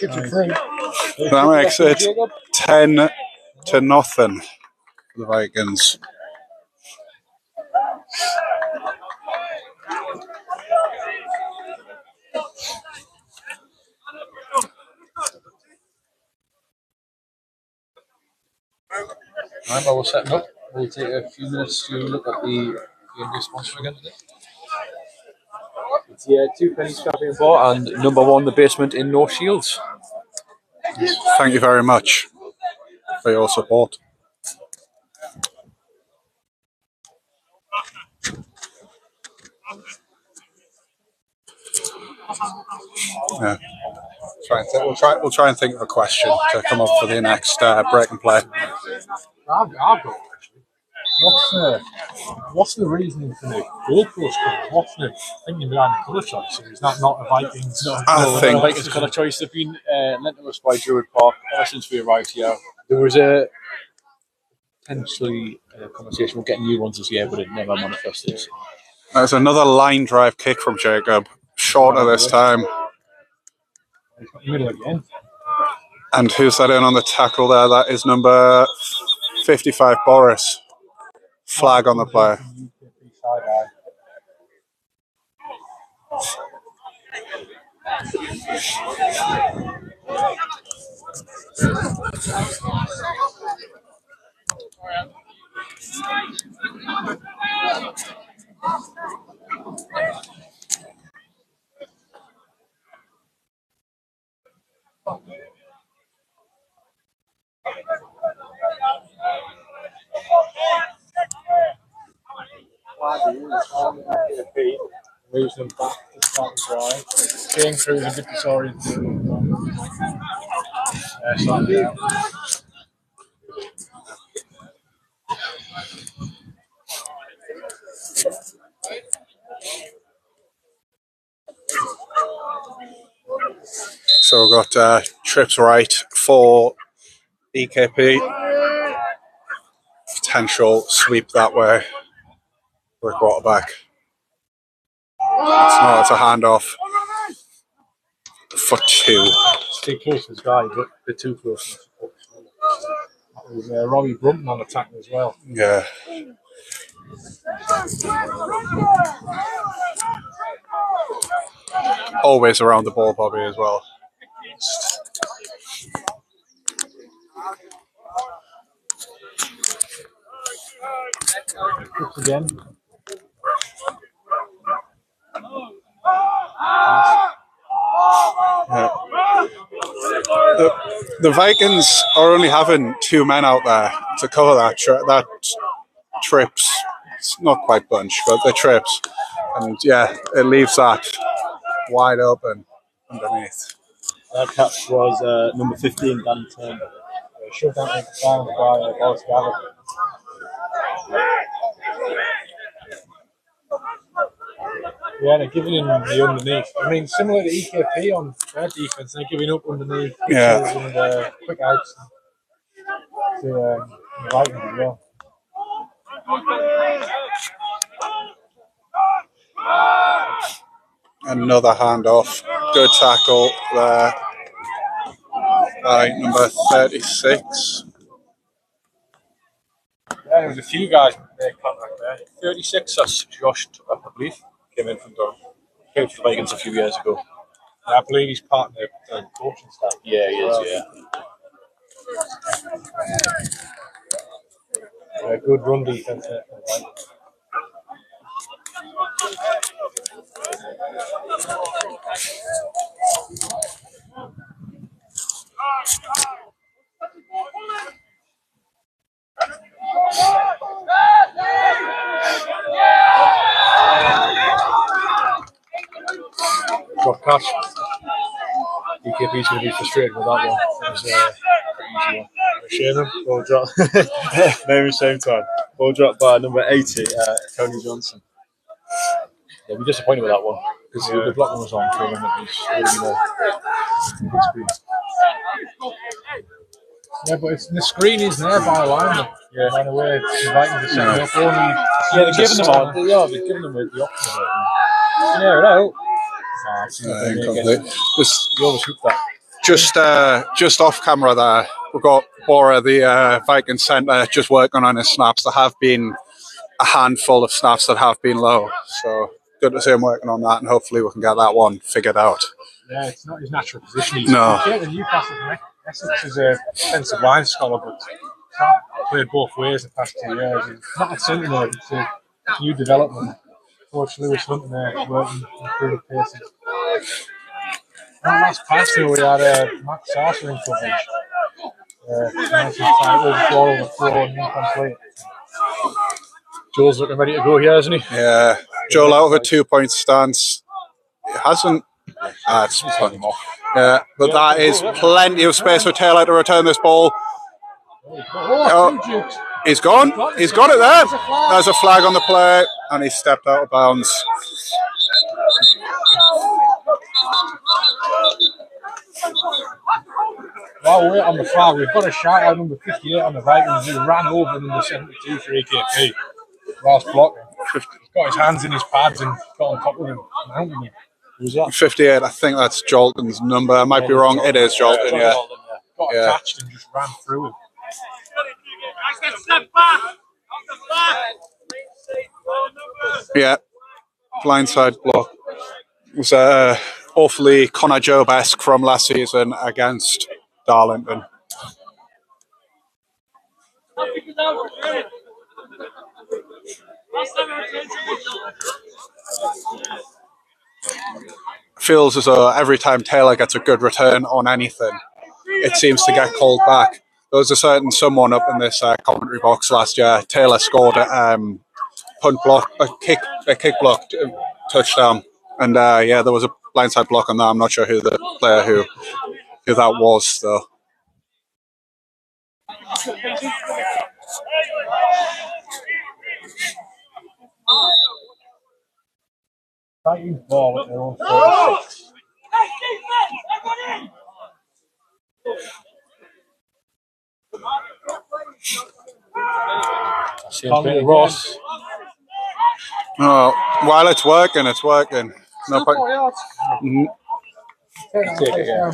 That makes it 10-0 for the Vikings. Right, while we're setting up, we'll take a few minutes to look at the sponsor again today. It's the 2 pennies cafe bar and number 1, the basement in North Shields. Thank you very much for your support. Yeah. We'll try and think of a question to come up for the next break and play. I've got one, actually. What's the reasoning for the goalpost colour? What's the thinking behind the colour choice? Is that not a Vikings? I think a Vikings colour choice. They've been lent to us by Druid Park ever since we arrived here. There was a potentially conversation about getting new ones this year, but it never manifested. There's another line drive kick from Jacob, shorter this time. Middle again. And who's that in on the tackle there? That is number 55, Boris. Flag on the play. EKP, moves them back to start and drive. Came through is a bit disoriented. So we've got trips right for EKP. Potential sweep that way for a quarterback. It's not, it's a handoff for 2. Stay close to this guy, but they're too close. There's Robbie Brunton on attack as well. Yeah. Always around the ball, Bobby, as well. Again. Yeah. The Vikings are only having 2 men out there to cover that trips. It's not quite bunch, but the trips. And yeah, it leaves that wide open underneath. That catch was number 15, Dan Turner. Shoved that thing down by Boris Gallagher. Yeah, they're giving in the underneath. I mean, similar to EKP on their defense, they're giving up underneath. Yeah. And quick outs to the Vikings as well. Another handoff. Good tackle there by number 36. Yeah, there's a few guys there, contact there. 36, that's Josh, I believe, came in from Durham. Came to the Vikings a few years ago. And I believe he's part of the coaching staff. Yeah, he is, yeah. Good run defense there. Drop catch. EKP's going to be frustrated with that one. It was pretty easy one. Shame them. Ball drop. Name and shame time. Ball drop by number 80, Tony Johnson. Yeah, we're disappointed with that one because the block was on for him and he's really big speed. Yeah, but the screen is there by alignment. Yeah, by the way, the Vikings are setting up only. Yeah, they're giving them the option of it. Yeah, right. Incomplete. Just off camera there, we've got Bora, the Vikings centre, just working on his snaps. There have been a handful of snaps that have been low, so good to see him working on that, and hopefully we can get that one figured out. Yeah, it's not his natural position. He's the Newcastle from Essex is a defensive line scholar, but played both ways the past 2 years. It's not a centre though, it's a new development. Coach Lewis Hunter there working through the paces. That last pass here, we had Matt Sarser in coverage. Nice and tight, overflow and incomplete. Joel's looking ready to go here, isn't he? Yeah, Joel out of a 2-point stance. It hasn't. It's fun. Yeah, but that is plenty of space for Taylor to return this ball. He's gone. He's got it there. There's a flag on the play, and he stepped out of bounds. While we're on the flag, we've got a shout out number 58 on the Vikings who ran over number 72 for EKP. Last block. He's got his hands in his pads and got on top of him. Who's that? 58, I think that's Jolton's number. I might be wrong. It is Jolton, yeah. Got attached and just ran through him. Yeah, blindside block. It was awfully Connor Jobe-esque from last season against Darlington. Feels as though every time Taylor gets a good return on anything, it seems to get called back. There was a certain someone up in this commentary box last year. Taylor scored punt block, a kick block touchdown, and yeah, there was a blindside block on that. I'm not sure who the player who that was though. Vikings ball at their own 46. Conley Ross. Oh, while it's working, it's working. No point. Take it, yeah.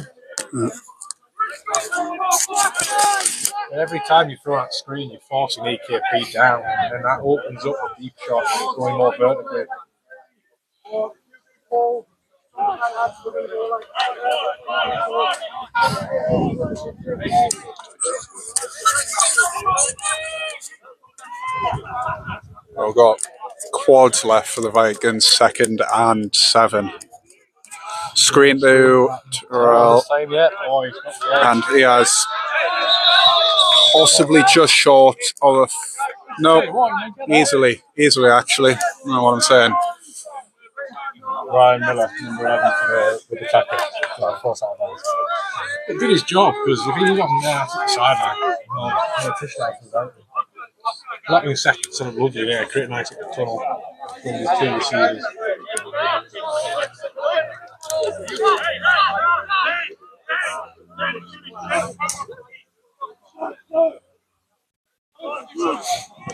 And every time you throw that screen, you're forcing EKP down, and then that opens up a deep shot, going more vertically. We've got quads left for the Vikings, 2nd and 7. Screen to Terrell, and he has possibly just short of no, easily actually. I don't know what I'm saying. Ryan Miller, number 11 with the tackle. He did his job, because if he wasn't there at the sideline, no touchdown for the Vikings. Blocking second, sort of lovely, yeah, creating nice at the tunnel from the 2 receivers.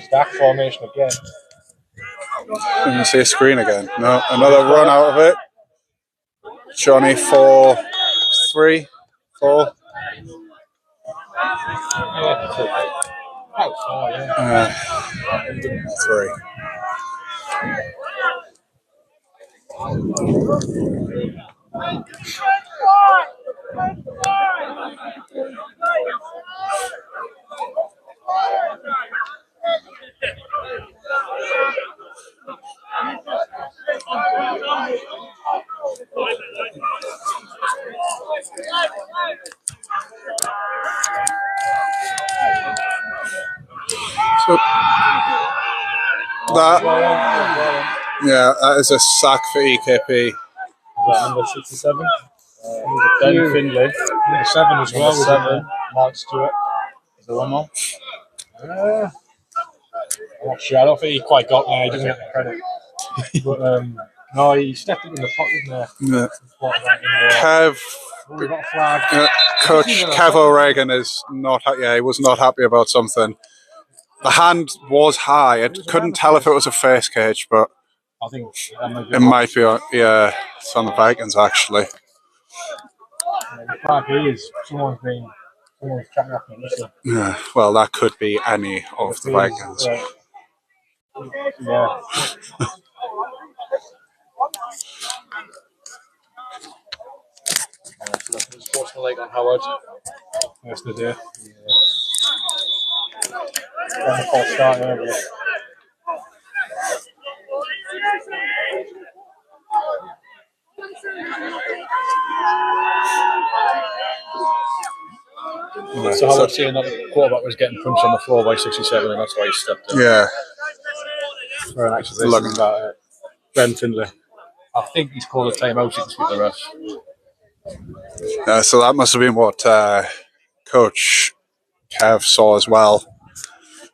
Stack formation again. Let me see a screen again. No, another run out of it. Johnny 4, 3, 4. Yeah. 3. So that is a sack for EKP. Number 67. Ben Finley. Number 7 as well. Number 7. Mark Stewart. Is there one more? I'm not sure. I don't think he quite got there. He doesn't get the credit. But no, he stepped up in the pocket there. Kev, We got a flag. Coach Kev O'Regan is not. Yeah, he was not happy about something. The hand was high. I couldn't tell if it was a face cage, but I think it might be. Yeah, it's on the Vikings actually. The fact is, someone's chatting up and listening. Yeah, well, that could be any of the Vikings. Yeah. Sportsmanlike on Howard. Yes, they do. Yeah. False start earlier. So Howard saying that the quarterback was getting punched on the floor by 67, and that's why he stepped in. Yeah. For an accusation about it. Ben Finley. I think he's called a timeout. You can speak to the refs. So that must have been what Coach Kev saw as well.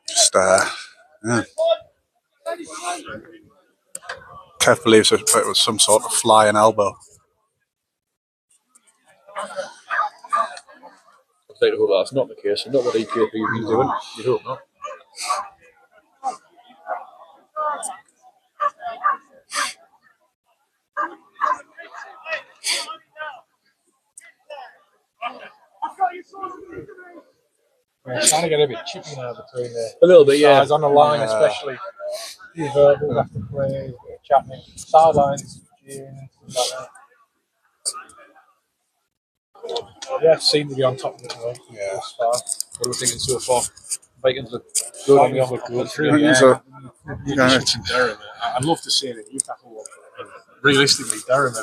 Just yeah. Kev believes it was some sort of flying elbow. I'd like to hope that's not the case, and not what EKP has been doing. You'd hope not. Yeah, it's trying to get a bit chippy now between the A little bit, yeah. on the line, especially. Verbal after play, chatting, sidelines, cheering, stuff like that. Yeah, seem to be on top of it though. Yeah. What are we thinking so far? Vikings look good on the other good. I'd love to see it in Newcastle one. Realistically, Durham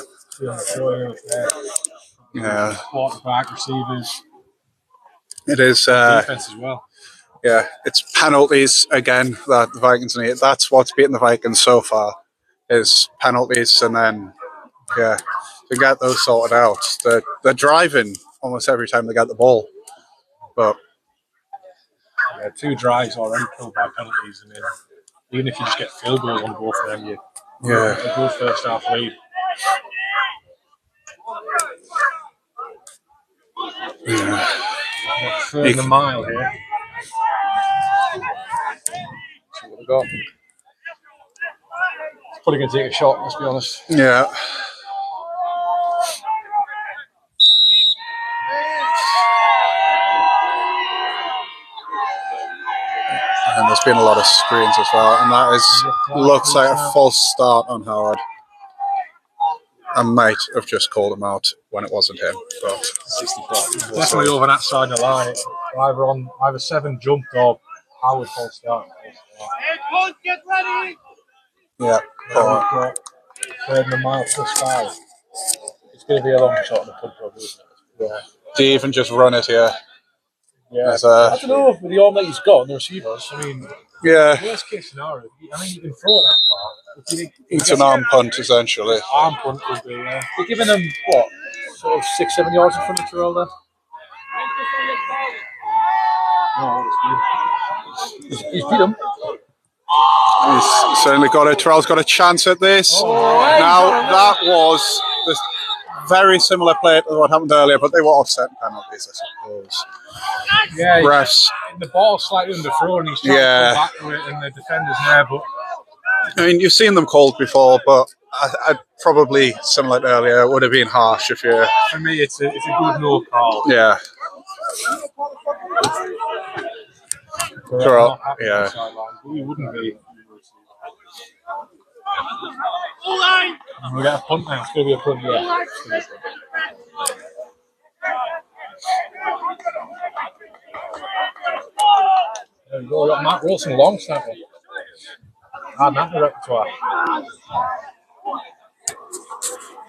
Yeah. quarterback, receivers. It is defense as well. Yeah, it's penalties again that the Vikings need. That's what's beaten the Vikings so far, is penalties, and then to get those sorted out. They're driving almost every time they get the ball, but 2 drives already killed by penalties, and then even if you just get field goals on both of them, you a good first half lead. Third and a mile here. See what we got. Probably going to take a shot, let's be honest. Yeah. And there's been a lot of screens as well, and looks like a false start on Howard. I might have just called him out when it wasn't him, but 65. Definitely over that side of the line. Either 7 jumped or Howard false start. Get ready! Yeah. Third and a mile +5. It's going to be a long shot on the punt, probably, isn't it? Yeah. Do you even just run it here? Yeah. I don't know if with the arm that he's got and the receivers. I mean, worst case scenario, I mean, you can throw it that far. It's an arm punt, essentially. Arm punt would be, They're giving him, what, sort of 6-7 yards in front of Terrell there? He's beat him. He's certainly got it. Terrell's got a chance at this. Now, that was the very similar play to what happened earlier, but they were offset penalties, I suppose. Yeah, refs. The ball's slightly underthrown, and he's trying to come back to it, and the defender's there, but... I mean, you've seen them called before, but I'd probably, similar to earlier, it would have been harsh if you... For me, it's a good no call. Yeah. Terrell, yeah. We wouldn't be. We got a punt now. It's going to be a punt, yeah. There we go. We got Matt Wilson long snapper. Hard not the repertoire.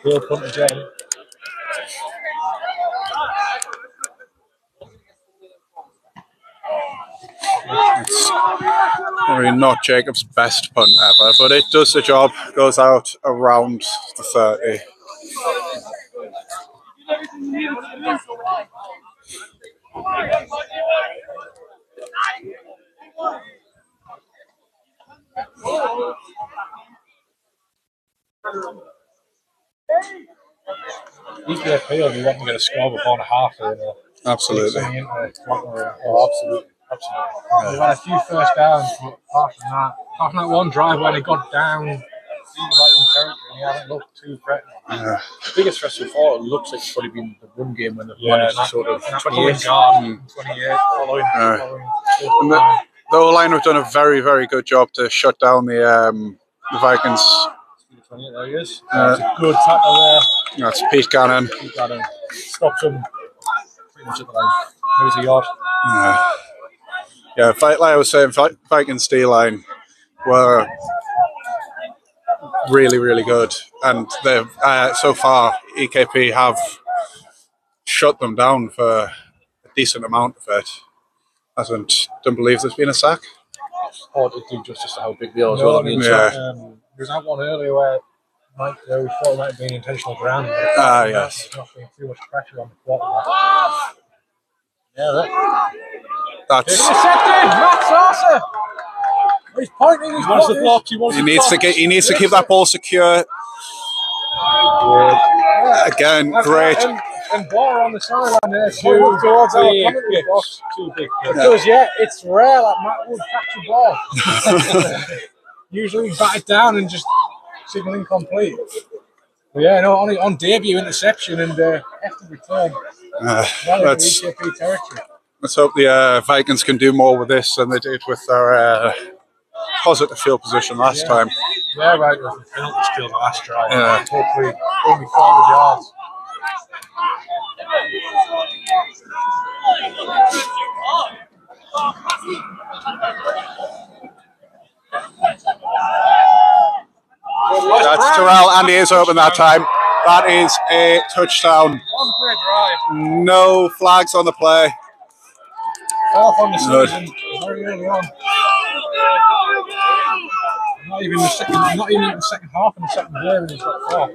Field punt again. It's probably not Jacob's best punt ever, but it does the job. Goes out around the 30. Ekp will be wanting to get a score before and a half. Absolutely. Absolutely. We've had a few first downs, but apart from that one drive where they got down in Viking territory, they haven't looked too threatening. The biggest threat so far, it looks like it's probably been the run game when they've managed to sort of 28 following. The O-line have done a very, very good job to shut down the Vikings. 28, there he is. That's a good tackle there. That's Pete Gannon. Stops him Pretty much at the line. There's a yard. Like I was saying, Vikings D-line were really, really good. And they've so far, EKP have shut them down for a decent amount of it. Don't believe there's been a sack. Hard to do justice to how big they are as No, well. I mean, there was that one earlier where we thought it might have been intentional ground. Yes. There's not been too much pressure on the quarterback. That's. Intercepted! Matt Saucer! He's pointing. He wants the block. He needs to keep that ball secure. Again, great. And Bar on the sideline there. Towards our commentary box. Too big. Because it's rare that Matt would catch a ball. Usually batted down and just signal incomplete. But only on debut interception and hefty return. Let's hope the Vikings can do more with this than they did with their positive field position last time. Yeah, right. It was a penalty still the last drive. Yeah. Hopefully, only 400 yards. That's Terrell, and he is open that time. That is a touchdown. One great drive. No flags on the play. Fourth on the season, very early on. Not even in the second half in the second year, and he's got four.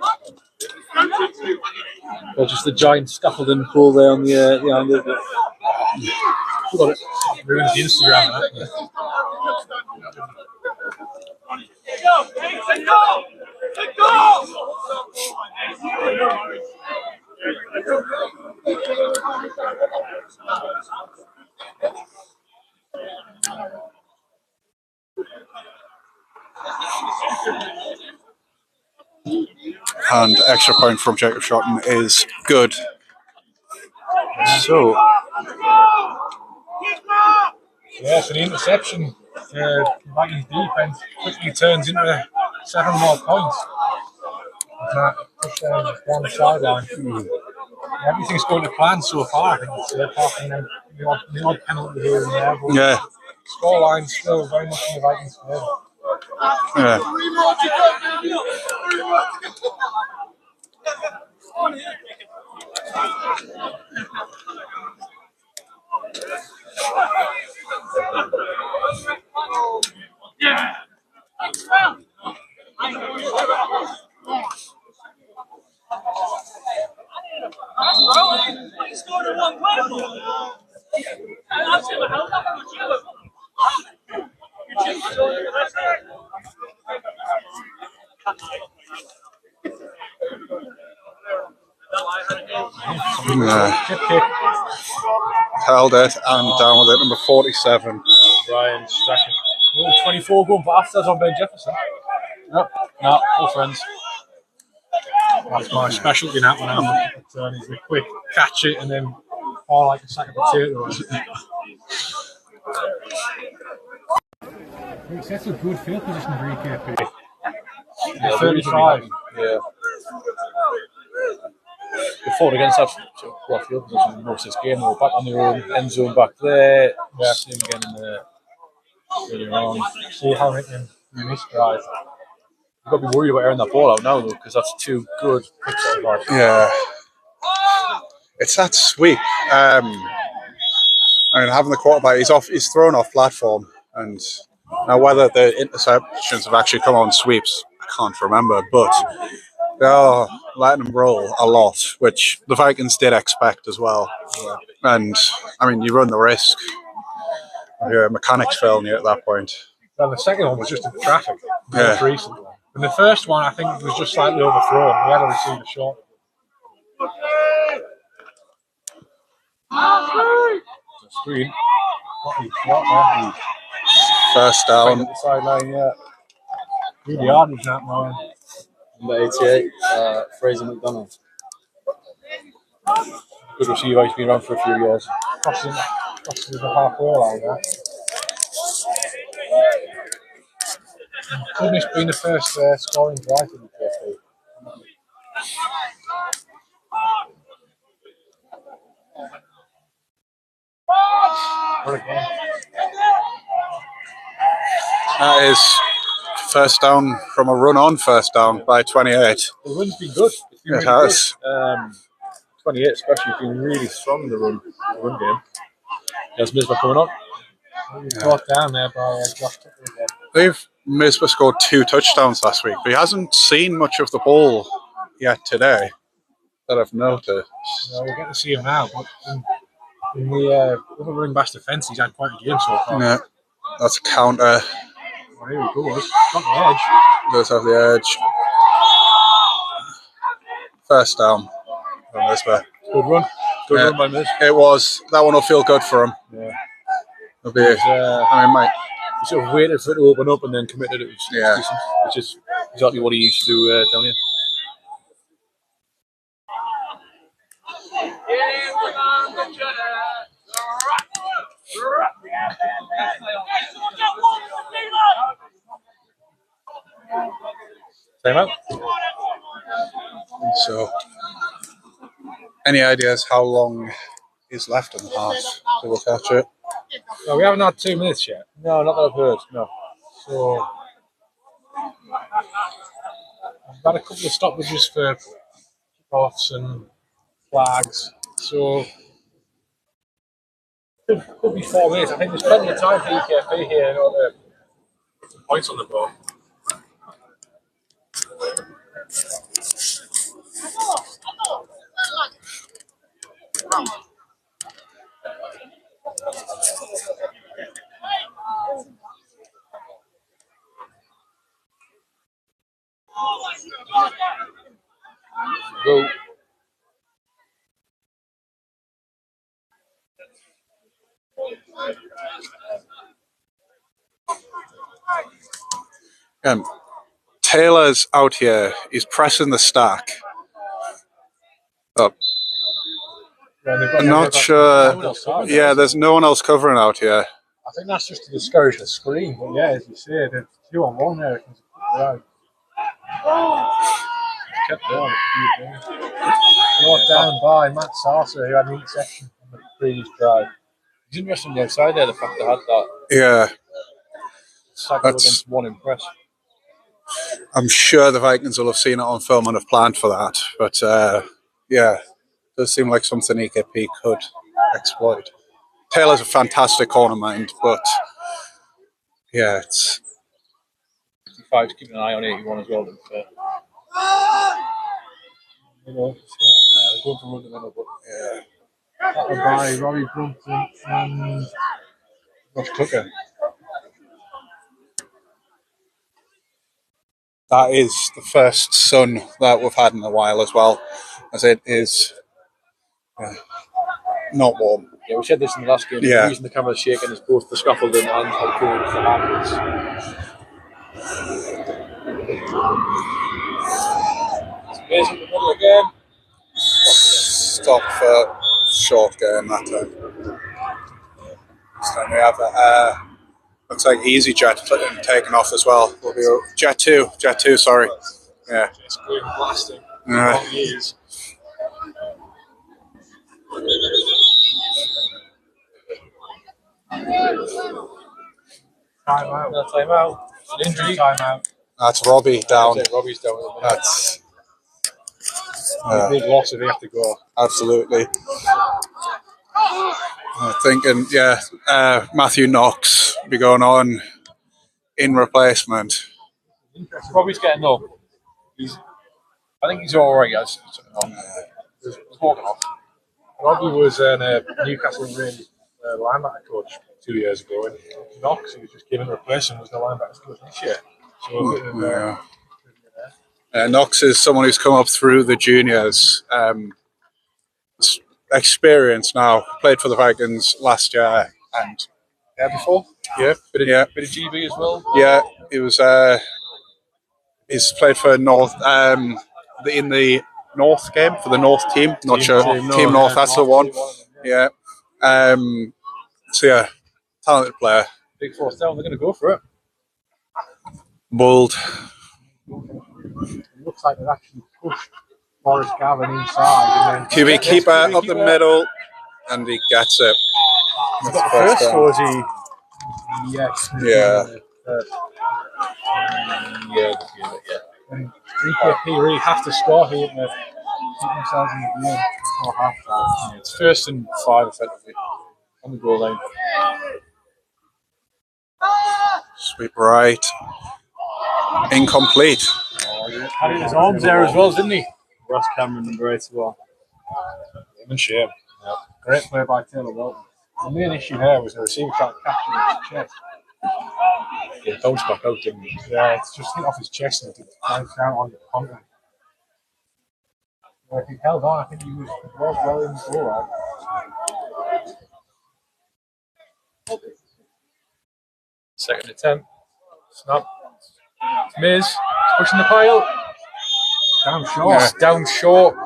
Well, just the giant scaffolding pool there on the end of it. Got it. Ruined the Instagram, that. And extra point from Jacob Shotton is good. So, Yeah, so the interception, Vikings defense quickly turns into 7 more points. Touchdown down the sideline. Everything's going to plan so far. I think it's apart from the odd penalty here and there. But yeah. scoreline still very much in the Vikings' favour. Yeah. Held it and down with it, number 47. Ryan Strachan. Oh, 24 going for afters on Ben Jefferson. No, all friends. That's my specialty now. It's a quick catch it and then fall like a sack of potatoes. That's a good field position for Ekp. 35. Yeah. We fought against that sort of field position most of this game. We were back on their own end zone back there. Yeah, same again in the earlier on. See how it can miss drive. You've got to be worried about airing that ball out now, though, because that's too good. Yeah. It's that sweep. I mean, having the quarterback, he's thrown off platform. And now whether the interceptions have actually come on sweeps, I can't remember. But they are letting him roll a lot, which the Vikings did expect as well. Yeah. And, I mean, you run the risk of your mechanics failing you at that point. Well, the second one was just in traffic. Yeah. Recently. And the first one, I think, was just slightly overthrown. We had a receiver short. Screen. First down. The sideline, yeah. Really hard is that, man. Number 88, Fraser McDonald. Good receiver, he's been around for a few years. Crossing the halfway line there. Couldn't have been the first scoring drive in the PFP. That is first down from a run-on first down by 28. The run's been good. It's been It has. Good. 28 especially has been really strong in the run game. There's Misbah coming on. Brought down there by Josh Tucker again. They've Misbah scored 2 touchdowns last week, but he hasn't seen much of the ball yet today that I've noticed. We'll get to see him now, but in the other running back defence, he's had quite a game so far. Yeah, that's a counter. Well, here he goes. Got the edge. Does have the edge. First down from Misbah. Good run. Good run by Miz. It was. That one will feel good for him. Yeah. It'll be, I mean, he sort of waited for it to open up and then committed it. Yeah. Decent, which is exactly what he used to do down here. Time out. So, any ideas how long is left in the half? So we'll catch it. No, we haven't had 2 minutes yet. No, not that I've heard. No. So, I've got a couple of stoppages for kickoffs and flags. So, Could be 4 minutes. I think there's plenty of time for EKP here in order to put points on the board. Go. Taylor's out here. He's pressing the stack. Up. I'm not sure. Yeah, there's no one else covering out here. I think that's just to discourage the screen. But yeah, as you see, there's 2-on-1 there. Kept going a few games. Brought down by Matt Sarser, who had an interception on the previous drive. It's interesting on the outside there, the fact they had that. Yeah. Tackle against one impress. I'm sure the Vikings will have seen it on film and have planned for that. But yeah, it does seem like something EKP could exploit. Taylor's a fantastic corner mind, but yeah, it's 55's keeping an eye on 81 as well. They're going to run the middle, but yeah. By Robbie Brunton and Josh Tucker. that is the first sun that we've had in a while as well, as it is not warm. Yeah, we said this in the last game. Yeah. The reason the camera's shaking is both the scaffolding and how cold the hand is. It's in the middle again. Stop for short game that time. This time we have looks like EasyJet taken off as well. We'll be Jet 2, sorry. Yeah. It's going blasting. Yeah. Years. Timeout. No, timeout. An injury. Timeout. That's Robbie down. Robbie's down. That's Big loss if they have to go. absolutely. I'm thinking, Matthew Knox be going on in replacement. Robbie's getting up. I think he's all right. He's walking off. Robbie was a Newcastle Rangers linebacker coach 2 years ago, and Knox, who was just given a replacement, was the linebacker coach this year. So Knox is someone who's come up through the juniors. Experience now. Played for the Vikings last year and Before? yeah, Bit of GB as well. yeah. He was. He's played for North. In the North game for the North team. Not sure. Team North. That's the one. Yeah. So yeah, talented player. Big fourth down. They're going to go for it. Bold. it looks like they've actually pushed Boris Gavin inside. And then QB keeper up the middle, and he gets it. That's the first down. Or is he? Yes. Yeah. Yeah. And EKP really have to score here to keep themselves in the game before half time. Yeah, it's 1st and 5 effectively on the goal line. Sweep right. Incomplete. Had his arms there as well, didn't he? Ross Cameron, number 8 as well. Him and Shane. Yep. Great play by Taylor Walton. The main issue there was the receiver trying to catch him in his chest. Yeah, bounced back out, didn't he? Yeah, it's just hit off his chest and it bounced down on the contact. Well, if he held on, I think he was well in the goal, right? Second attempt. Snap. Miz. Pushing the pile. Down short. Yeah. Down short.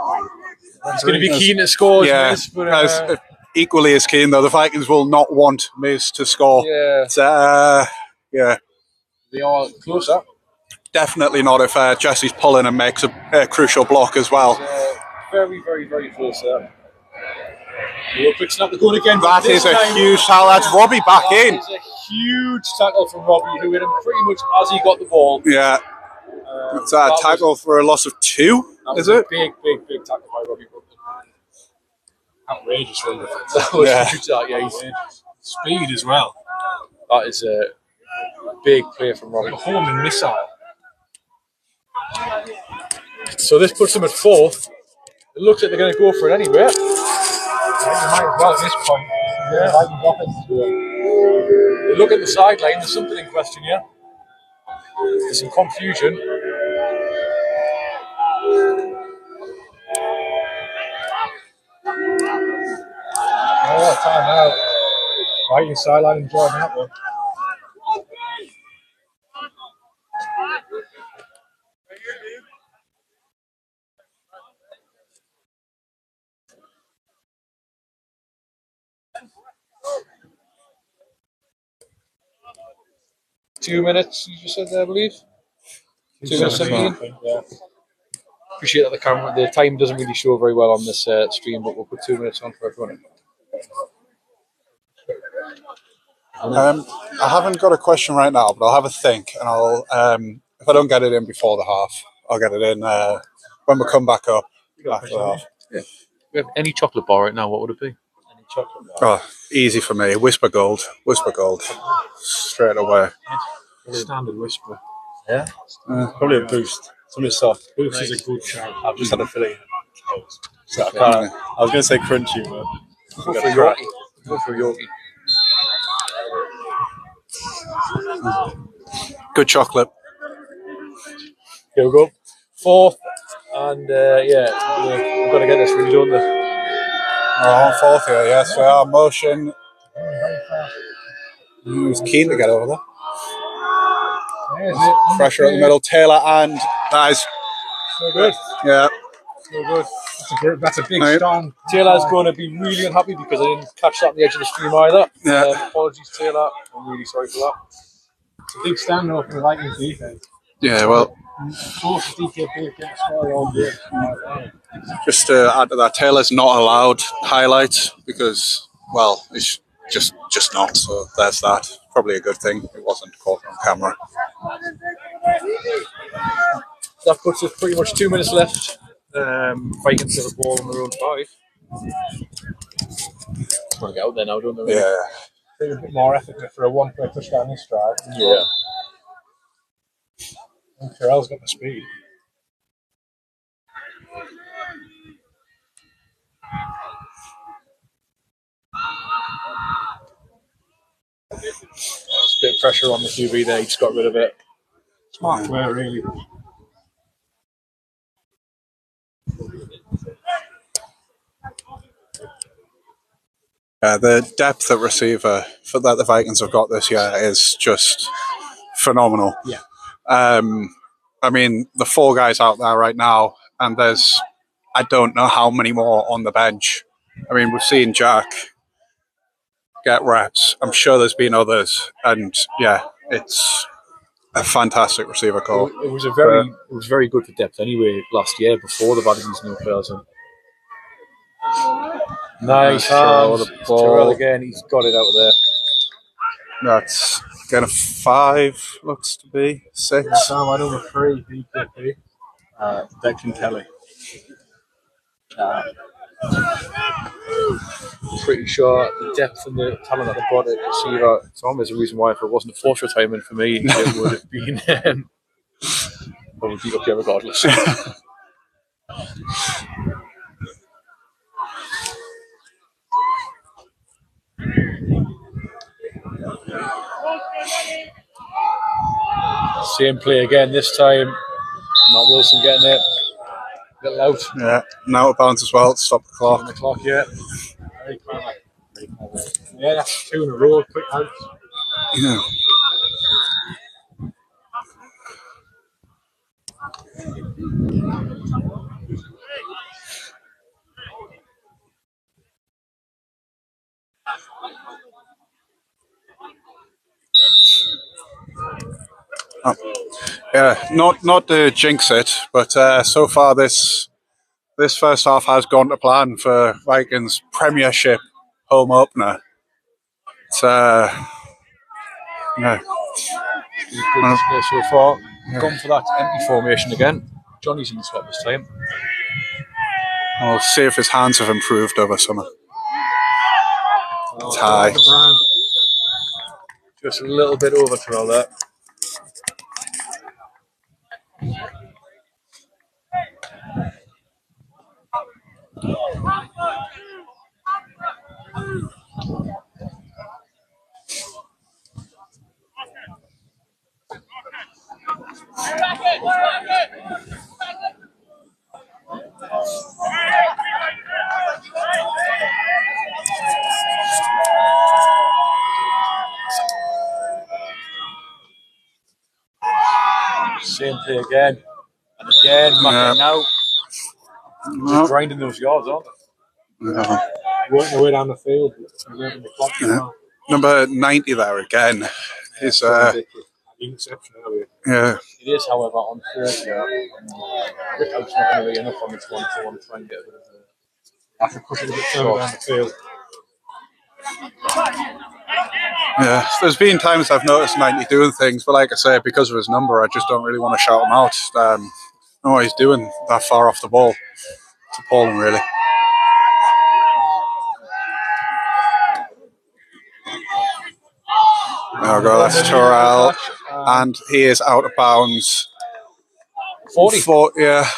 He's going to be keen to score. Yeah, Miz, but, equally as keen though. The Vikings will not want Miz to score. Yeah. It's, yeah. They are closer. Definitely not if Jesse's pulling and makes a crucial block as well. Very, very, very close there. Real quick snap, the goal again. That is a huge tackle. That's Robbie back in. That is a huge tackle from Robbie, who hit him pretty much as he got the ball. Yeah. It's a tackle for a loss of 2, is it? Big tackle by Robbie. outrageous run defense. That was Yeah. huge, that, yeah, he's- Speed as well. that is a big play from Robbie. A homing missile. So this puts them at 4th. It looks like they're going to go for it anyway. I think they might as well at this point. Yeah. Vikings offense is doing. They look at the sideline. There's something in question here. There's some confusion. Oh, time out. Vikings sideline enjoying that one. Two minutes, you just said there, I believe. 2 minutes 17. Yeah. Appreciate that the time doesn't really show very well on this stream, but we'll put 2 minutes on for everyone. I haven't got a question right now, but I'll have a think, and I'll if I don't get it in before the half, I'll get it in when we come back up after the half. Yeah. We have any chocolate bar right now, what would it be? Any chocolate bar? Oh, easy for me. Whisper Gold, straight away. Standard whisper. Yeah? Probably a boost. Something soft. Boost is a good shout. I've just had a filling. So I was going to say crunchy, but Go for Yorkie. Go for Yorkie. Good chocolate. Here we go. 4th, and yeah, we've got to get this really done. Oh, 4th here, yes, we are. Motion. He was keen to get over there. Pressure at the middle. Taylor, and that is No good. yeah. No good. That's a big Right. strong. Taylor's going to be really unhappy because I didn't catch that on the edge of the stream either. Yeah. Apologies, Taylor. I'm really sorry for that. It's a big stand up for the Vikings defense. Yeah, well, Forces DKP to score all day. just to add to that, Taylor's not allowed highlights because, well, it's just not. So there's that. Probably a good thing. It wasn't caught on camera. That puts us pretty much 2 minutes left. Vikings have a ball on their own 5. Just want to get out there now, don't they? Yeah. Take a bit more effort for a one-play touchdown this drive. Yeah. And Terrell's got the speed. There's a bit of pressure on the QB there. He just got rid of it. Smart play, really. The depth at receiver that the Vikings have got this year is just phenomenal. Yeah. I mean, the 4 guys out there right now, and there's I don't know how many more on the bench. I mean, we've seen Jack get reps. I'm sure there's been others, and yeah, it's a fantastic receiver core. It was very good for depth anyway last year before the Vikings new players in. Nice throw hands. the ball. Terrell again. He's got it out of there. That's kind of 5, looks to be 6. Sam, I number 3, DKP. Declan Kelly. Pretty sure the depth and the talent that they brought at receiver, Tom, there's a reason why if it wasn't a forced retirement for me, it would have been but we'll beat up here regardless. Same play again this time. Matt Wilson getting it. A little out. Yeah, now out of bounds as well. Stop the On clock. the clock, yeah. Very clever. Very clever. Yeah, that's 2 in a row. Quick out. Yeah. Yeah, not to jinx it, but so far this first half has gone to plan for Vikings Premiership home opener. It's yeah, Good display so far. Gone for that empty formation again. Johnny's in the slot this time. we'll see if his hands have improved over summer. tie. Just a little bit over throw there. Same play again. And again, Mac out. Just grinding those yards, aren't they? Working their way down the field. Number 90 there again. Is interception. yeah. It is, however, on third year. It's not going to be enough on this one, so I want to try and get a bit of a. I can push it a bit further down the field. Yeah, there's been times I've noticed 90 doing things, but like I say, because of his number, I just don't really want to shout him out. Know what he's doing that far off the ball. It's appalling, really. There we go, that's Terrell, and he is out of bounds. 40. Yeah.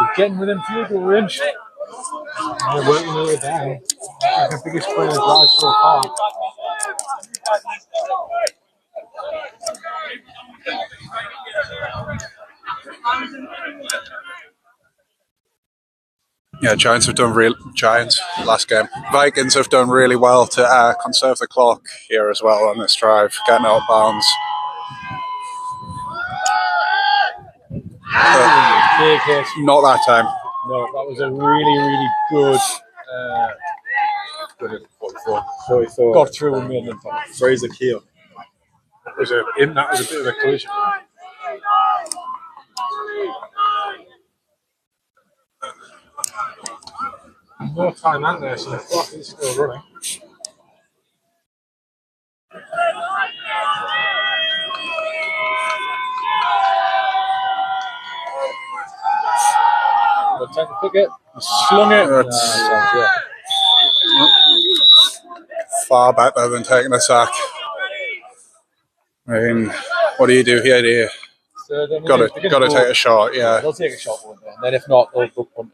We're getting within field goal range. They're working their way down. The biggest play of the drive so far. Yeah, Giants last game. Vikings have done really well to conserve the clock here as well on this drive, getting out of bounds. Not that time. No, that was a really, really good. 44. Got through and made them. Fraser Keel. That was a bit of a collision. No time out there, so the clock is still running. Time to pick it. He slung it. Far better than taking a sack. I mean, what do you do here? Got to take a shot, yeah. They'll take a shot, won't they? And then if not, they'll book punt.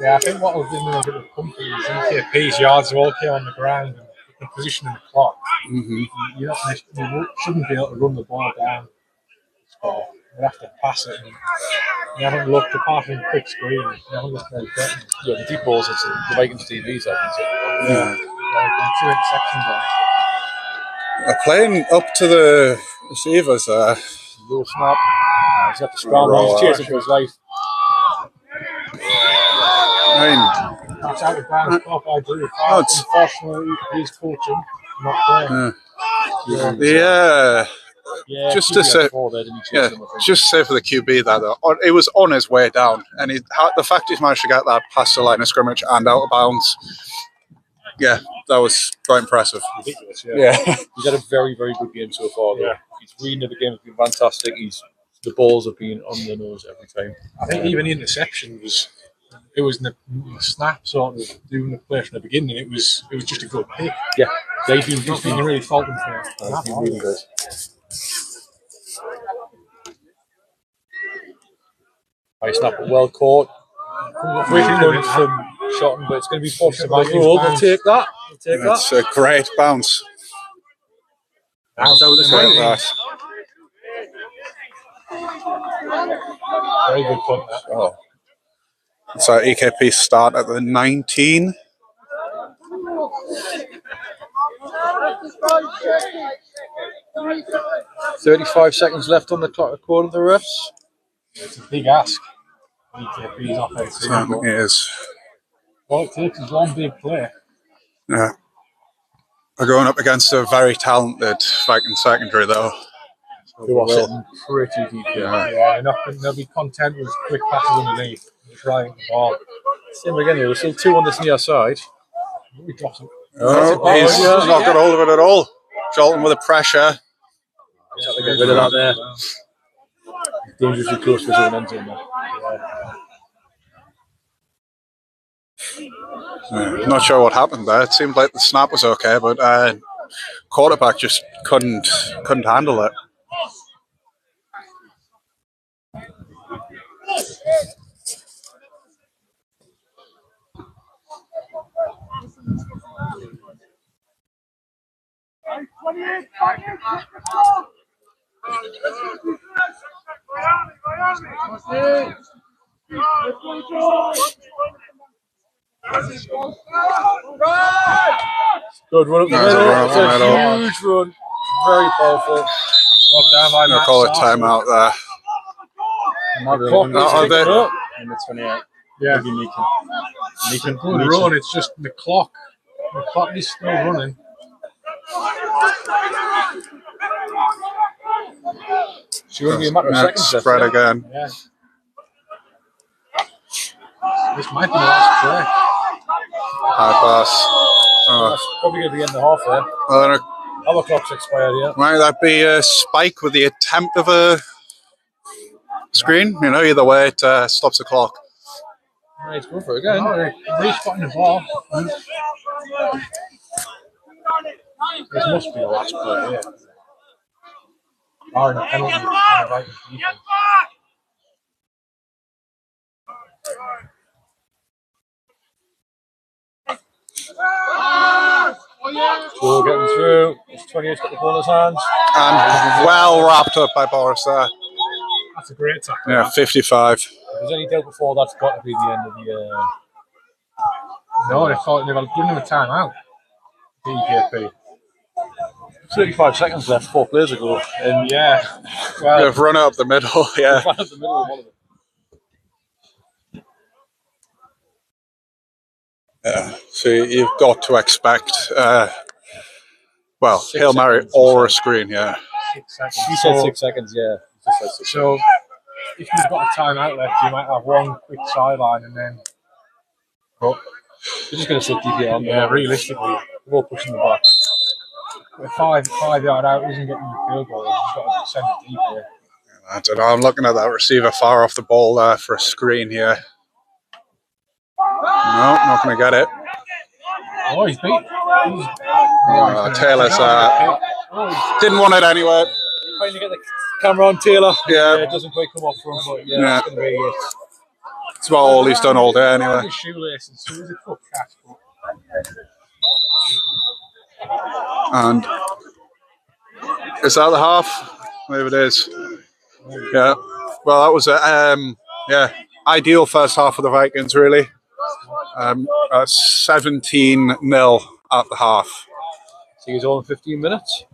Yeah, I think what will do a bit of pumping is EKP's yards are okay on the ground and the position in the clock. Mm-hmm. You shouldn't be able to run the ball down. So you have to pass it. And you haven't looked apart from quick screen. You haven't looked very good. Yeah, the deep balls, it's the Vikings TVs, I think. Yeah. Two interceptions there. They're playing up to the receivers there. Little snap. He's got the scramble. He's chasing for his life. That's out of bounds. Unfortunately, he's coaching, not playing. Yeah. Just to say, just say for the QB that though, it was on his way down, and the fact he's managed to get that past the line of scrimmage and out of bounds, yeah, that was quite impressive. Ridiculous, yeah. He's had a very, very good game so far. Though. Yeah. His reading of the game has been fantastic. The balls have been on the nose every time. I think even the interception was in the snap sort of doing the play from the beginning. It was just a good pick. Yeah, they've been really faulting for it. They've been really good. High snap, well caught. From Shotton, but it's going to be forced by rule. We'll take that. It's a great bounce. That's over the screen. Very good punt. Oh. So EKP start at the 19. $35 seconds left on the clock according to the refs. It's a big ask. EKP's offense. Certainly is. All it takes is one big play. Yeah. We're going up against a very talented Viking secondary, though. Who are sitting pretty deep. Yeah, they'll be content with quick passes underneath. Trying the ball. Same again, there were still two on this near side. We dropped it. Oh, he's not got hold of it at all. Jolton with the pressure. Get rid of that there. dangerously close to his own end zone. Not sure what happened there. It seemed like the snap was okay, but quarterback just couldn't handle it. Good run up the middle. It's a huge run. Very powerful. I'm going to call it timeout there. Number 28. Yeah. Meekin. Good run. It's just the clock. The clock is still running. She won't be a matter of seconds. Spread again. Yeah. This might be the last play. High pass. That's probably going to be in the half there. Our clock's expired, yeah. Might that be a spike with the attempt of a screen? You know, either way, it stops the clock. Right, let's go for it again. Respotting the ball. This must be the last play, yeah. Barring a penalty. So getting through. It's 28's got the ball in his hands. And well wrapped up by Boris there. That's a great tackle. Yeah, 55. If there's any doubt before, that's got to be the end of the. No, they thought they were giving him a timeout. EKP. 35 seconds left, 4 plays ago. And Yeah. Well, They've run up the middle, yeah. right up the middle of one of them. Yeah, so you've got to expect, 6 Hail Mary seconds, or a screen, yeah. 6 seconds. He said 6 seconds, yeah. He just said 6 So, if you've got a timeout left, you might have one quick sideline and then. But they're just going to sit DP on. Yeah, realistically, We're all pushing the back. a 5 yard out isn't getting the field goal. You've got to send it deep here. I don't know, I'm looking at that receiver far off the ball there for a screen here. No, not going to get it. Oh, he's beat. Taylor's didn't want it anyway. Trying to get the camera on Taylor. Yeah. It doesn't quite come off from, but Yeah. it's going to be it. It's about all he's done all day anyway. His shoelaces, so he's a quick catch. And is that the half? Maybe it is. Yeah. Well, that was ideal first half for the Vikings, really. 17-0 at the half. See you all in 15 minutes.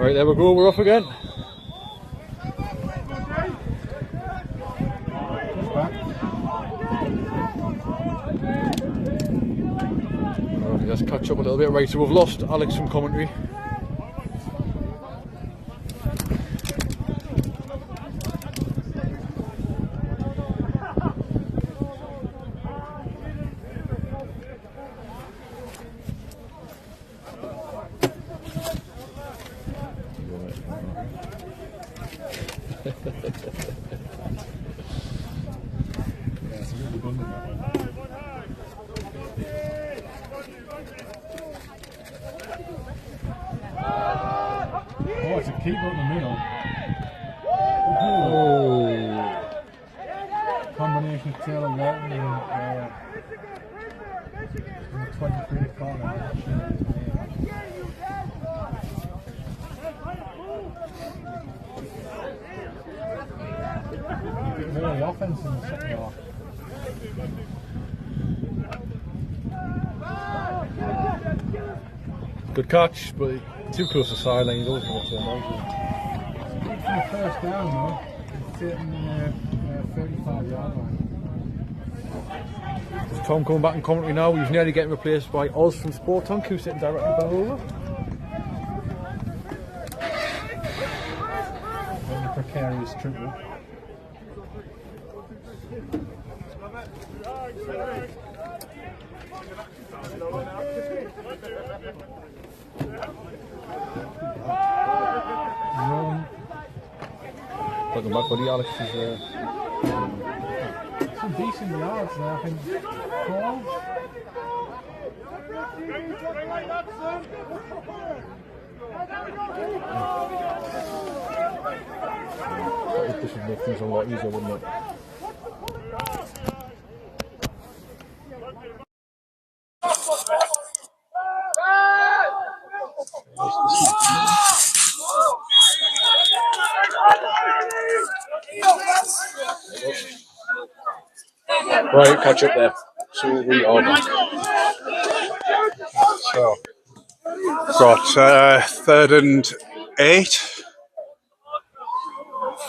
Right, there we go, we're off again. Right, let's catch up a little bit. Right, so we've lost Alex from commentary. Oh, it's a keeper up the middle. Oh. Combination of tail and that and the 23 corner. Really offense in the second half. Good catch, but too close to the sideline. He's always going to turn out. For the first down though, it's sitting 35-yard line. Tom coming back in commentary now. He's nearly getting replaced by Oz from Sport Tank, who's sitting directly below. And the precarious triple. Welcome back, buddy. Alex is some decent yards there, I think. 12. this would make things a lot easier, wouldn't it? Right, catch up there. So we are back. So, got 3rd and 8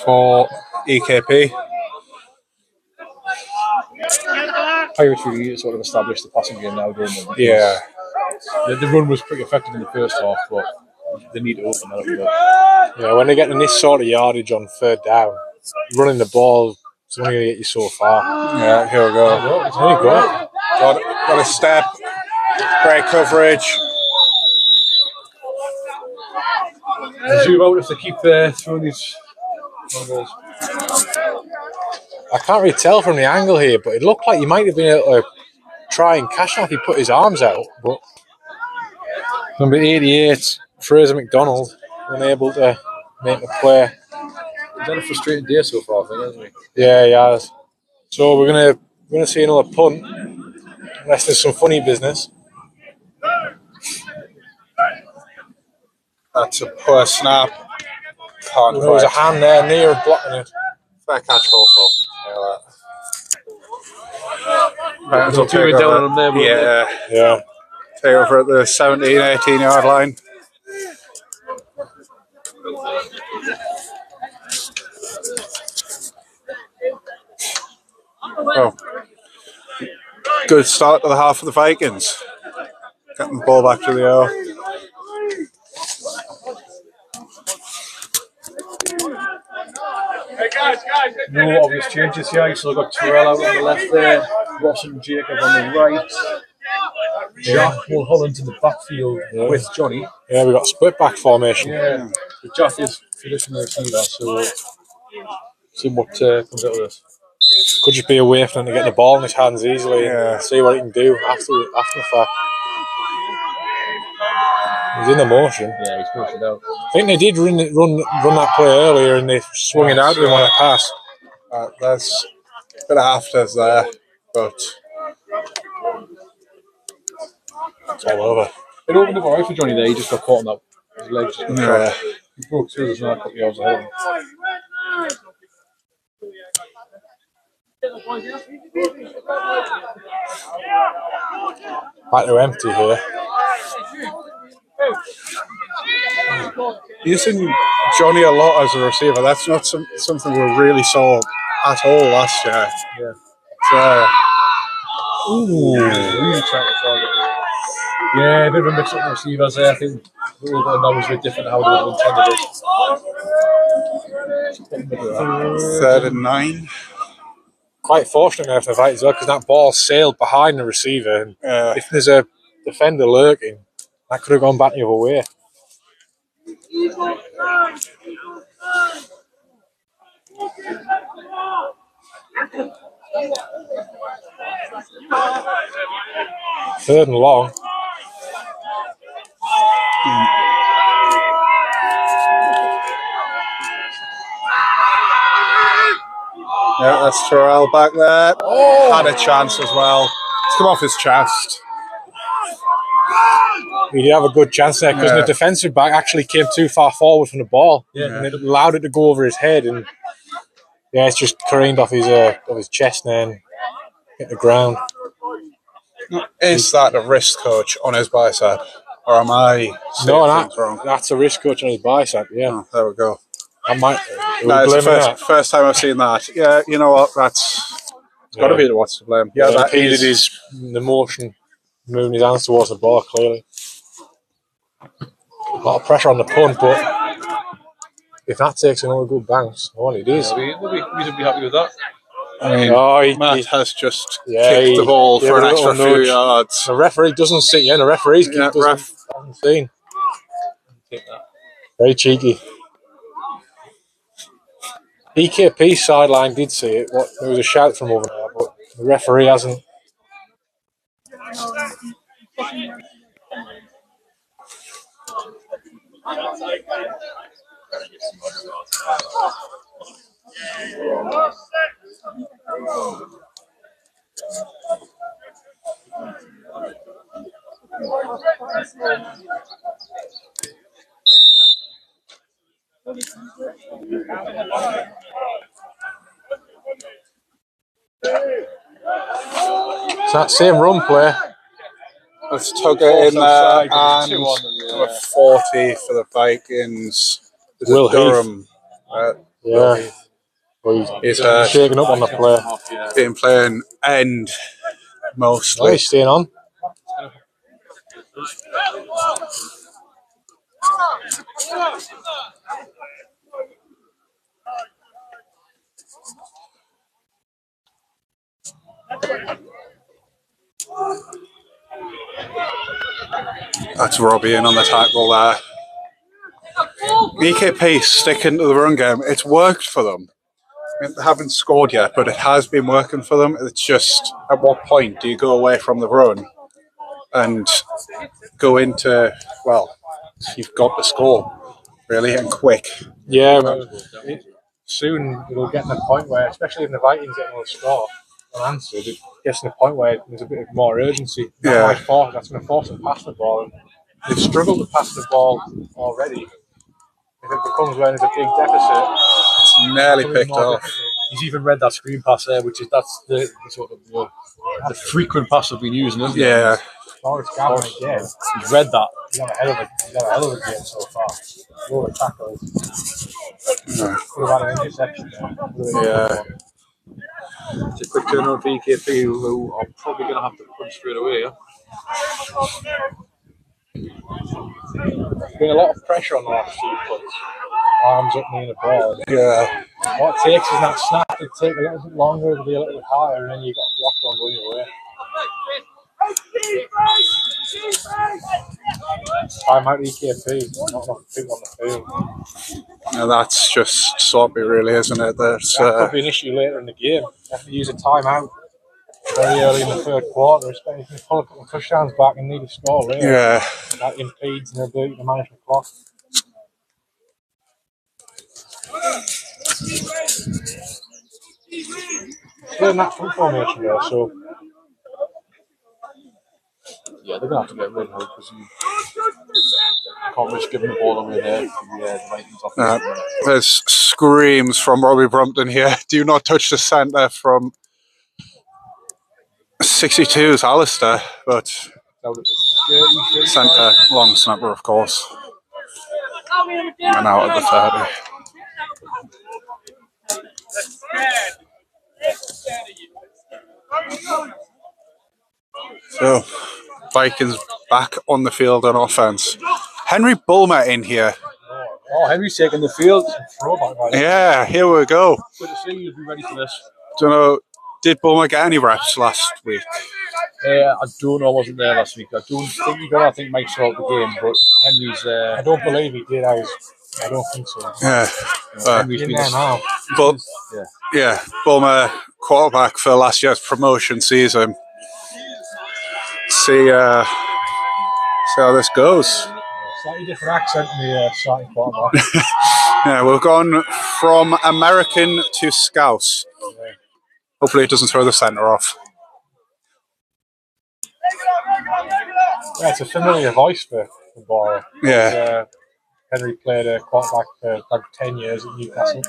for EKP. Pirates really sort of established the passing game now, don't they? Yeah. The run was pretty effective in the first half, but they need to open that up a bit. Yeah, when they're getting this sort of yardage on 3rd down, running the ball is only going to get you so far. Yeah, here we go. There you go. Got a step. Great coverage. Zoom out if they keep throwing these balls. I can't really tell from the angle here, but it looked like he might have been able to try and cash off. He put his arms out, but number 88, Fraser McDonald, unable to make the play. He's had a frustrating day so far, I think, hasn't he? Yeah, he has. So we're gonna see another punt, unless there's some funny business. That's a poor snap. Can't There was a hand there near blocking it. Fair catch, also. Right, We'll take it down on them there. Yeah. Take over at the 17, 18-yard line. Oh. Good start to the half for the Vikings. Getting the ball back to the air. No obvious changes here. You still got Terrell out on the left there, Ross and Jacob on the right. Jack will hull into the backfield with Johnny. Yeah, we got split back formation. Yeah, but Jack is traditional receiver, so see what comes out of this. Could just be a way for him to get the ball in his hands easily and see what he can do after the fact. He's in the motion. Yeah, he's pushed it out. I think they did run that play earlier and they swung it out to him on a pass. There's a bit of afters there, but it's all over. It opened up alright for Johnny there. He just got caught on that. His legs just got caught. He broke through. There's another couple of yards ahead of him. Back to empty here. Using Johnny a lot as a receiver, that's not something we really saw at all last year. Yeah. So, Really trying to target. Yeah, a bit of a mix up of receivers there. I think that was a bit different how they would have intended it. 3rd and 9. Quite fortunate now for the Vikings because that ball sailed behind the receiver. And if there's a defender lurking, that could have gone back the other way. Third and long. Yeah, that's Terrell back there. Had a chance as well. It's come off his chest. He did have a good chance there because the defensive back actually came too far forward from the ball. And it allowed it to go over his head. And it's just careened off his chest now and hit the ground. Is that a wrist coach on his bicep? Or am I saying things wrong? That's a wrist coach on his bicep, yeah. Oh, there we go. It's the first time I've seen that. Yeah, you know what? It's got to be the what's to blame. Yeah, that impeded the motion, moving his hands towards the ball, clearly. A lot of pressure on the punt, but if that takes another good bounce, well, it is. We'll be reasonably happy with that. I mean, Matt has just kicked the ball for an extra few yards. The referee doesn't see you, and the referee's hasn't seen. Very cheeky. EKP sideline did see it. There was a shout from over there, but the referee hasn't. It's that same run play. Let's tug it in there, and number 40 for the Vikings. Will Durham. He's shaking up on the play. Been playing end mostly. He's staying on. That's Robbie in on the tackle there. EKP sticking to the run game. It's worked for them. I mean, they haven't scored yet, but it has been working for them. It's just, at what point do you go away from the run and go into, well, you've got to score, really, and quick. Yeah, soon it'll get to the point where, especially if the Vikings get another score unanswered, it gets to the point where there's a bit more urgency. That's going to force them to pass the ball. And they've struggled to pass the ball already. If it becomes when there's a big deficit, it's nearly picked off. He's even read that screen pass there, that's the sort of the frequent pass they've been using, isn't it? Yeah. He's read that. He's got a hell of a game so far. All the tackles. Could have had an interception there. Yeah. It's a quick turn on VKP, who are probably going to have to punch straight away. There's been a lot of pressure on the last few punts. Arms up near the ball. Yeah. What it takes is that snap to take a little bit longer, to be a little bit higher, and then you've got a block one going your way. Time out EKP, not big on the field. And that's just sloppy, really, isn't it? That could be an issue later in the game. You have to use a timeout very early in the third quarter, especially if you pull a couple of touchdowns back and need a score later. Yeah. That impedes their ability to manage the clock. Still in that front formation though, so yeah, they're going to have to get rid of her because you can't risk giving the ball away there. The Vikings off. There's screams from Robbie Brumpton here. Do not touch the centre from 62's Alistair, but Centre, long snapper, of course. And out at the 30. So, Vikings back on the field on offense. Henry Bulmer in here. Oh, Henry's taking the field. Yeah, here we go. Good to see you. Be ready for this. Don't know, did Bulmer get any reps last week? I don't know. I wasn't there last week. I don't think he got. I think Mike saw the game, but Henry's. I don't believe he did. I don't think so. Yeah. Henry's been there now. But yeah, Bulmer quarterback for last year's promotion season. See how this goes. Slightly different accent in the starting quarterback. Yeah, we've gone from American to Scouse. Yeah. Hopefully it doesn't throw the centre off. Yeah, it's a familiar voice for Bora. Yeah. Henry played a quarterback for like 10 years at Newcastle.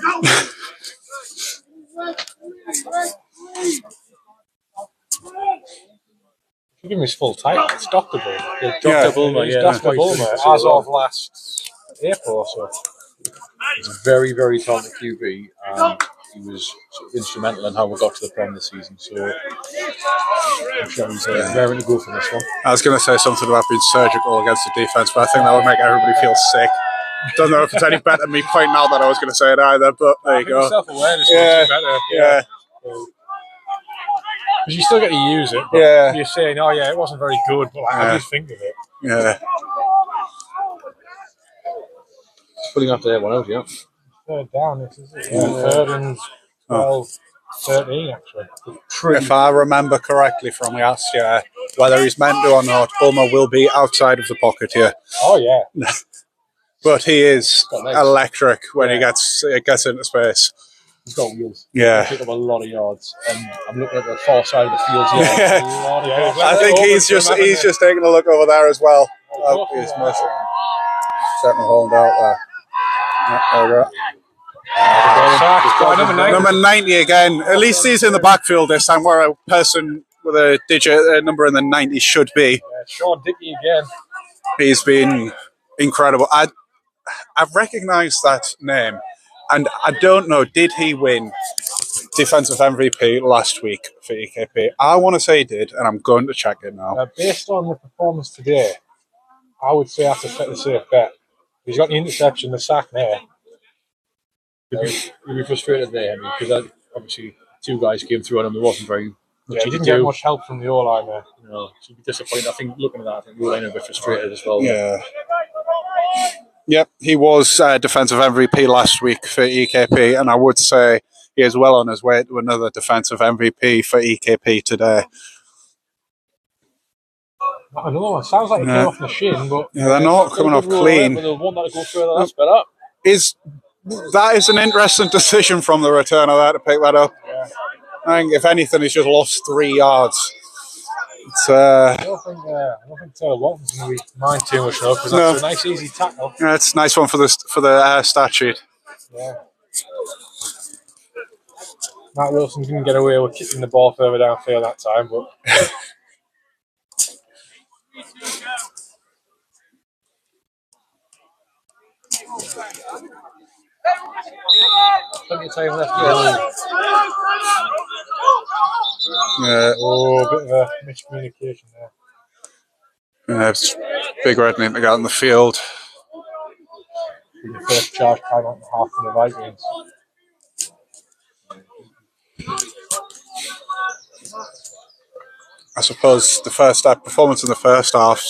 Give him his full title. It's Dr. Bulmer. Dr. Bulmer, He's yeah. Dr. Bulmer as of last April or so. He's a very, very talented QB, and he was sort of instrumental in how we got to the Prem this season. So I'm sure he's raring to go for this one. I was going to say something about being surgical against the defence, but I think that would make everybody feel sick. Don't know if it's any better than me pointing out that I was going to say it either, but there you go. Self-awareness Yeah. makes it better. Yeah. Because you still get to use it. But Yeah. you're saying, oh yeah, it wasn't very good, but like, how do you think of it? Yeah. Pulling after that one out, yeah. Third down, this is it. Third and 12, 13 actually. If I remember correctly from last year, whether he's meant to or not, Bulmer will be outside of the pocket here. Oh yeah. But he is electric when he gets into space. He's got wheels. Yeah. He'll pick up a lot of yards. And I'm looking at the far side of the field here. Yeah. I think he's just taking a look over there as well. Oh, he's missing. Certainly holding out there. Yeah, there we go. Number 90 again. At least he's in the backfield this time, where a person with a number in the 90s should be. Sean Dickey again. He's been incredible. I've recognised that name, and I don't know, did he win Defensive MVP last week for EKP? I want to say he did, and I'm going to check it now. Based on the performance today, I would say that's a safe bet. He's got the interception, the sack there. You'd be frustrated there, Henry, because obviously two guys came through on him. There wasn't very much he didn't get much help from the O-line there. No, she'd be disappointed. I think looking at that, I think the O-line would be frustrated as well. Yeah. Yep, he was defensive MVP last week for EKP, and I would say he is well on his way to another defensive MVP for EKP today. Not another one. Sounds like it came off the shin, but they're not coming off clean. The one that go further, that's better. That is an interesting decision from the returner there to pick that up. Yeah. I think if anything, he's just lost 3 yards. It's, I don't think Taylor Walton's going to be mind too much now, because that's a nice easy tackle. Yeah, it's a nice one for the stat sheet. Yeah. Matt Wilson didn't get away with kicking the ball further downfield that time, but Plenty of time left. Yeah. a bit of a miscommunication there. Yeah, it's Big Red needing to get on the field. The first charge time on half for the Vikings. I suppose the first half performance in the first half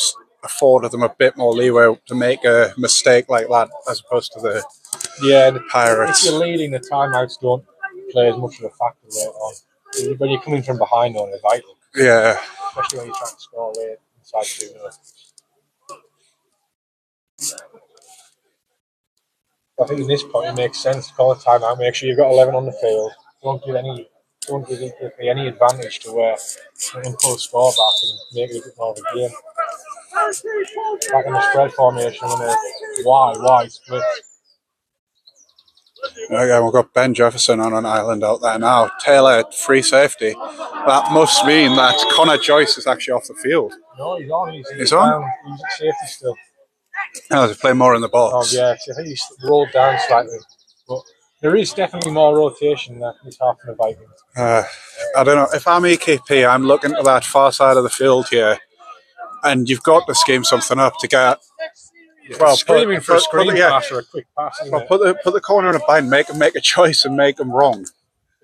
afforded them a bit more leeway to make a mistake like that, as opposed to the Pirates. If you're leading, the timeouts don't play as much of a factor later on. When you're coming from behind on a vital. Yeah. Especially when you're trying to score late inside 2-0. I think at this point it makes sense to call a timeout. Make sure you've got 11 on the field. Don't give EKP any advantage to pull the score back and make it a bit more of a game. Back in the spread formation when they're wide split. Again, we've got Ben Jefferson on an island out there now. Taylor, free safety. That must mean that Connor Joyce is actually off the field. No, he's on. He's on? Down. He's at safety still. Oh, he's playing more in the box. Oh, yeah, I think he's rolled down slightly. But there is definitely more rotation this half in the Vikings. I don't know. If I'm EKP, I'm looking to that far side of the field here. And you've got to scheme something up to get... Well, screaming for a screen pass or a quick pass. Well, put the corner in a bind, make them make a choice and make them wrong.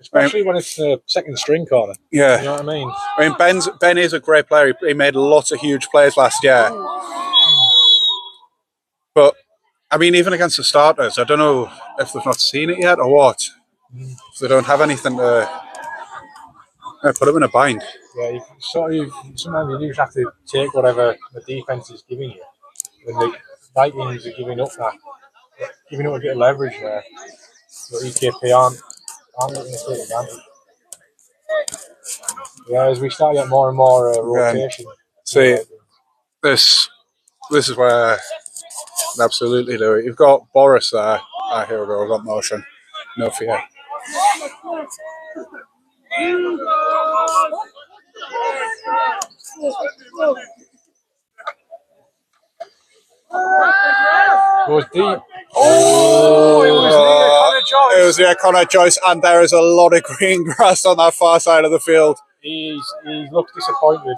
Especially when it's the second string corner. Yeah. You know what I mean? I mean, Ben is a great player. He made lots of huge plays last year. But, I mean, even against the starters, I don't know if they've not seen it yet or what. If they don't have anything to put them in a bind. Yeah, sometimes you just have to take whatever the defence is giving you. When the Vikings are giving up a bit of leverage there. But EKP aren't looking to take advantage. Yeah, as we start to get more and more rotation. See, this is where they absolutely do it. You've got Boris there. Here we go, we've got motion. No fear. Goes deep. It was Connor Joyce, and there is a lot of green grass on that far side of the field. He looked disappointed.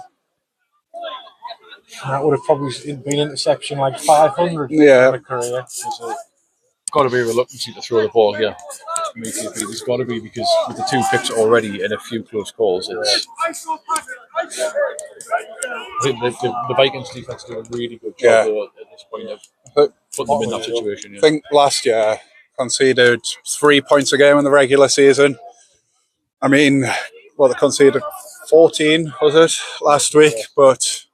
That would have probably been interception like 500 in the career. Got to be a reluctancy to throw the ball here. There's got to be, because with the 2 picks already and a few close calls, it's. I think the Vikings defense do a really good job though, at this point of putting them in that situation. Yeah. I think last year conceded 3 points a game in the regular season. I mean, they conceded 14, was it, last week? But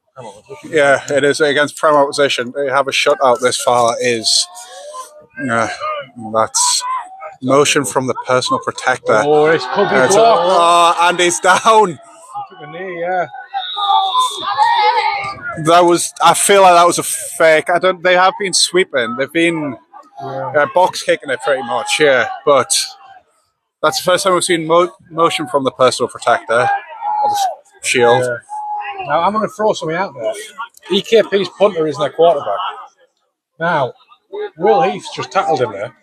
yeah, it is against Prem opposition. They have a shutout this far that's motion from the personal protector. Oh, this could be blocked. And he's down. He took a knee, yeah. I feel like that was a fake. They have been sweeping. They've been box kicking it pretty much, yeah. But that's the first time we've seen motion from the personal protector or the shield. Yeah. Now, I'm going to throw something out there. EKP's punter isn't their quarterback. Now, Will Heath's just tackled him there.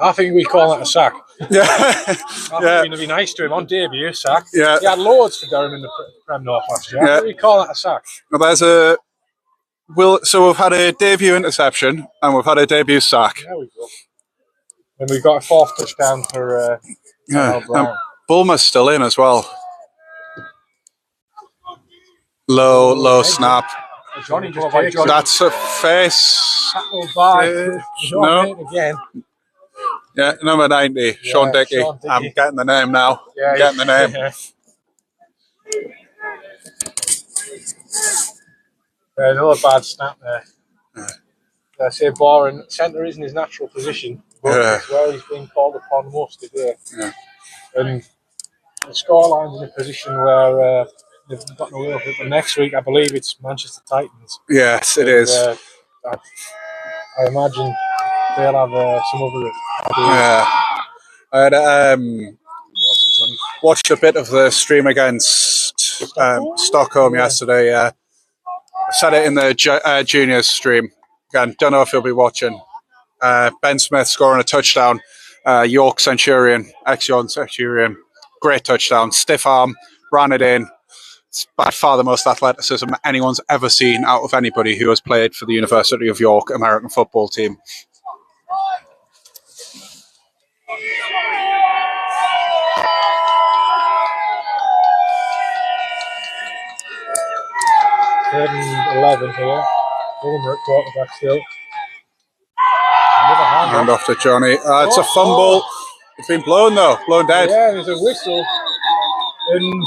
I think we call that a sack. Yeah. I think we're going to be nice to him on debut, sack. Yeah. He had loads for Durham in the Prem North last year. I think we call that a sack. Well, so we've had a debut interception and we've had a debut sack. There we go. And we've got a 4th touchdown for Brown. Bulmer's still in as well. Low snap. Johnny That's a face. Tackled by Sean again. Yeah, number 90, Sean Dickey. I'm getting the name now. Yeah, getting the name. Yeah. Another bad snap there. I say Boren, centre isn't his natural position, but it's where he's been called upon most today. Yeah. And the scoreline's in a position where they've got no way of it. But next week, I believe it's Manchester Titans. Yes, it is. I imagine they'll have some other ideas. Yeah. I had watched a bit of the stream against Stockholm yesterday. Said it in the juniors stream. Again, don't know if he'll be watching. Ben Smith scoring a touchdown. York Centurion, ex-York Centurion. Great touchdown. Stiff arm, ran it in. It's by far the most athleticism anyone's ever seen out of anybody who has played for the University of York American football team. Third and 11 here. Fulham at quarterback still. Hand off to Johnny. It's a fumble. It's been blown though. Blown dead. Yeah, there's a whistle. And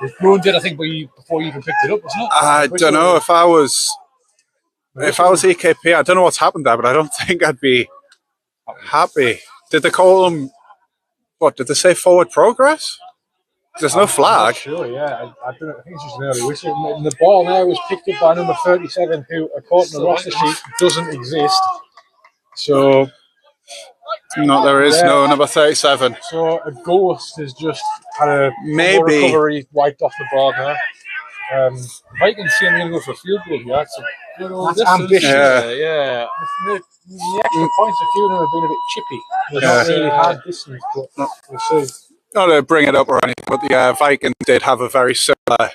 it's blown dead, I think, before you even picked it up, wasn't it? I don't know. If I was EKP, I don't know what's happened there, but I don't think I'd be happy. Did they call them? What did they say? Forward progress? There's no flag. Sure, yeah. I don't know. I think it's just an early whistle. And the ball now was picked up by number 37, who, according to the roster sheet, doesn't exist. So No, there is no number 37. So a ghost has just had a Maybe. recovery wiped off the board now. Vikings see him going to go for a field goal here. That's a good old ambitious. Yeah. The extra points, a few of them have been a bit chippy. They've not really had distance, but we'll see. Not to bring it up or anything, but the Vikings did have a very similar.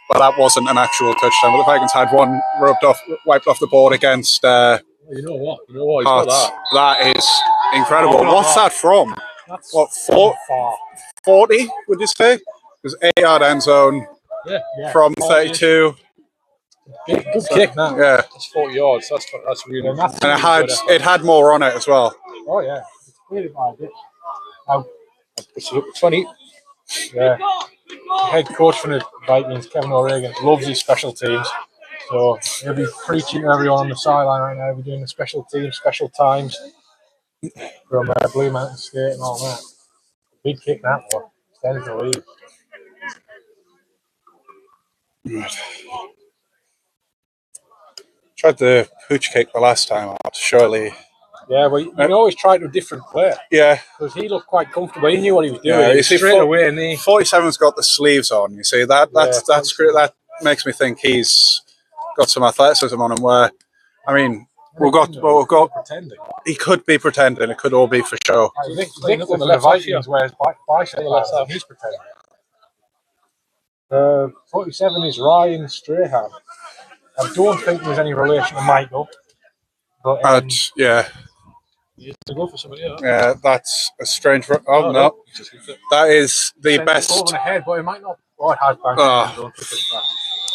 Well, that wasn't an actual touchdown, but the Vikings had one wiped off the board against. You know what? He's got that. That is incredible. What's that from? That's what, 40, would you say? Because 8-yard end zone from 32. Good kick now. Yeah. That's 40 yards. That's really nice. And it had more on it as well. Oh, yeah. It's really bad. It's 20. Yeah. Head coach for the Vikings, Kevin O'Regan, loves his special teams. So he'll be preaching to everyone on the sideline right now. He'll be doing the special teams, special times from Blue Mountain State and all that. Big kick that one. Extends the lead. Tried the pooch kick the last time out, surely. Yeah, well, you can always try to a different player. Yeah. Because he looked quite comfortable. He knew what he was doing. Yeah, you see, straight away. And 47's got the sleeves on. You see, that's great. That makes me think he's got some athleticism on him where, I mean, we've got pretending. He could be pretending. It could all be for show. Vic on the left Vikings wears bicep pads and he's pretending. 47 is Ryan Strahan. I don't think there's any relation to Michael. But yeah. You have to go for somebody else. Yeah, that's a strange. Oh no. That is the best. Over the head, but it might not. Oh, it has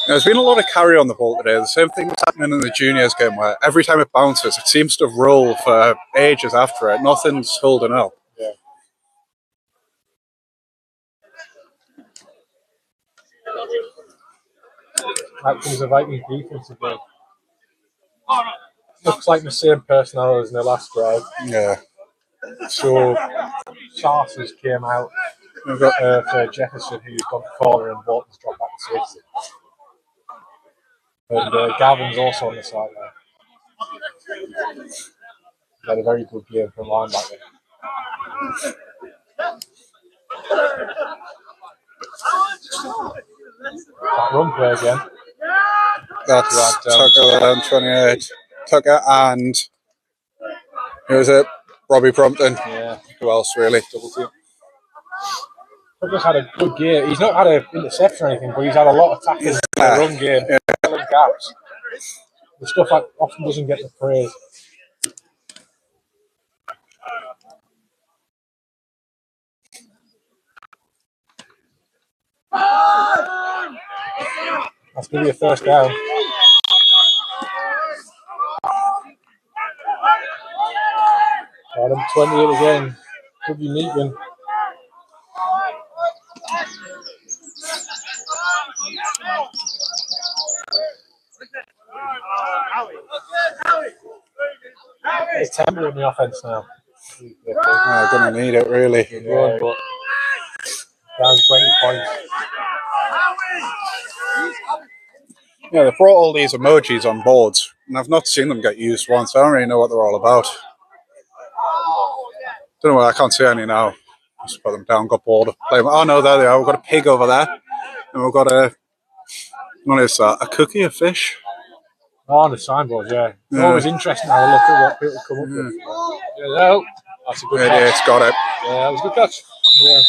There's been a lot of carry on the ball today. The same thing was happening in the juniors game where every time it bounces, it seems to roll for ages after it. Nothing's holding up. Yeah. That comes the Vikings defense again. Looks like the same personnel as in the last drive. Yeah. So, Saucers came out for Jefferson, who's gone to corner, and Bolton's dropped back to safety. And Gavin's also on the sideline. He had a very good game from linebacker. That run play again. That's Tucker down 28. Tucker and who was it? Robbie Brompton. Yeah. Who else really? Double team. Tucker's had a good game. He's not had an interception or anything, but he's had a lot of tackles in the run game. Yeah. Filling gaps. The stuff that often doesn't get the praise. That's going to be a first down. Adam 28 again. Could be Meakin. There's tempo in the offense now. I'm going to need it really. Yeah, but down 20 points. Yeah, they brought all these emojis on boards, and I've not seen them get used once. I don't really know what they're all about. Don't know why I can't see any now. Just put them down, got bored of playing. Oh no, there they are. We've got a pig over there, and we've got what is that? A cookie, a fish? Oh, on the signboard, yeah. It's always interesting to have a look at what people come up with. Yeah, that's a good catch. It's got it. Yeah, that was a good catch. Yeah.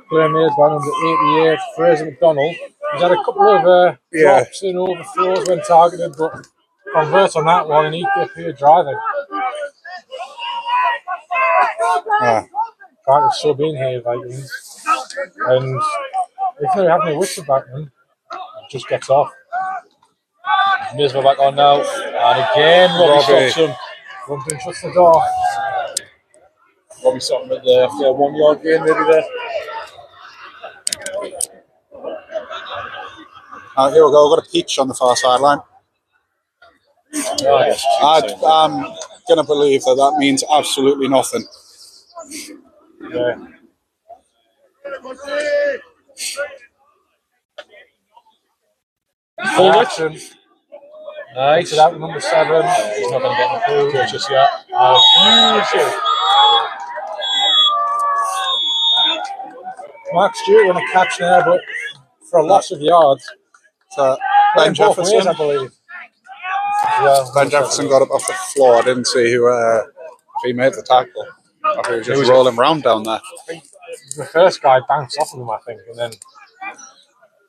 Play made by number 88, Fraser McDonald. He's had a couple of drops and overthrows when targeted, but converts on that one and Ekp driving. Trying to sub in here, Vikings. And if they have any wits about him, it just gets off. Miserable back on now. And again, Robbie stops him. Rumpin shuts the door. Robbie stopped him at the 1 yard gain, maybe there. Here we go. We've got a peach on the far sideline. I'm going to believe that means absolutely nothing. Yeah. Full action. Nice. It's out to number 7. He's not going to get the pool just yet. Mark Stewart won a catch there, but for a loss of yards. So Ben Jefferson, ways, I believe. Ben Jefferson got up off the floor. I didn't see who if he made the tackle. Or if he was just rolling around down there. I think the first guy bounced off of him, I think, and then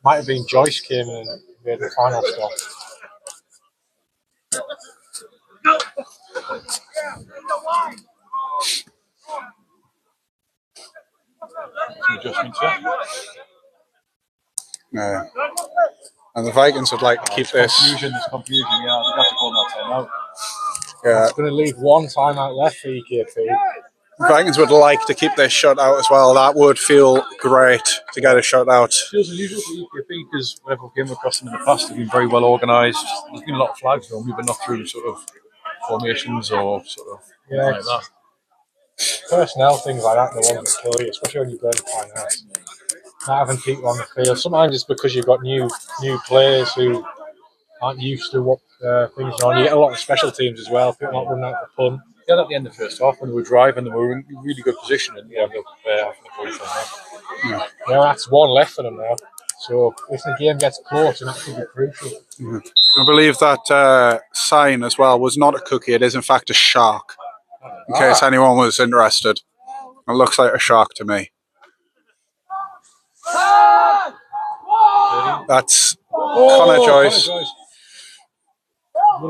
might have been Joyce came in and made the final stop. Some adjustments, Yeah. And the Vikings would like to keep this. There's confusion, yeah. They'd have to call that time out. Yeah. It's going to leave one timeout left for EKP. The Vikings would like to keep this shutout as well. That would feel great to get a shutout. It feels unusual for EKP because whenever we came across them in the past, they've been very well organised. There's been a lot of flags normally, but not through sort of formations or sort of like that. Personnel things like that are the ones that kill you, especially when you burn finance. Not having people on the field. Sometimes it's because you've got new players who aren't used to what things are on. You get a lot of special teams as well. People not running out the punt. Yeah, at the end of the first half when they were driving, they were in really good position and they ended up having the point on that. Now that's one left for them now. So if the game gets close, then that could be crucial. I believe that sign as well was not a cookie. It is in fact a shark. In case anyone was interested. It looks like a shark to me. That's Connor Joyce.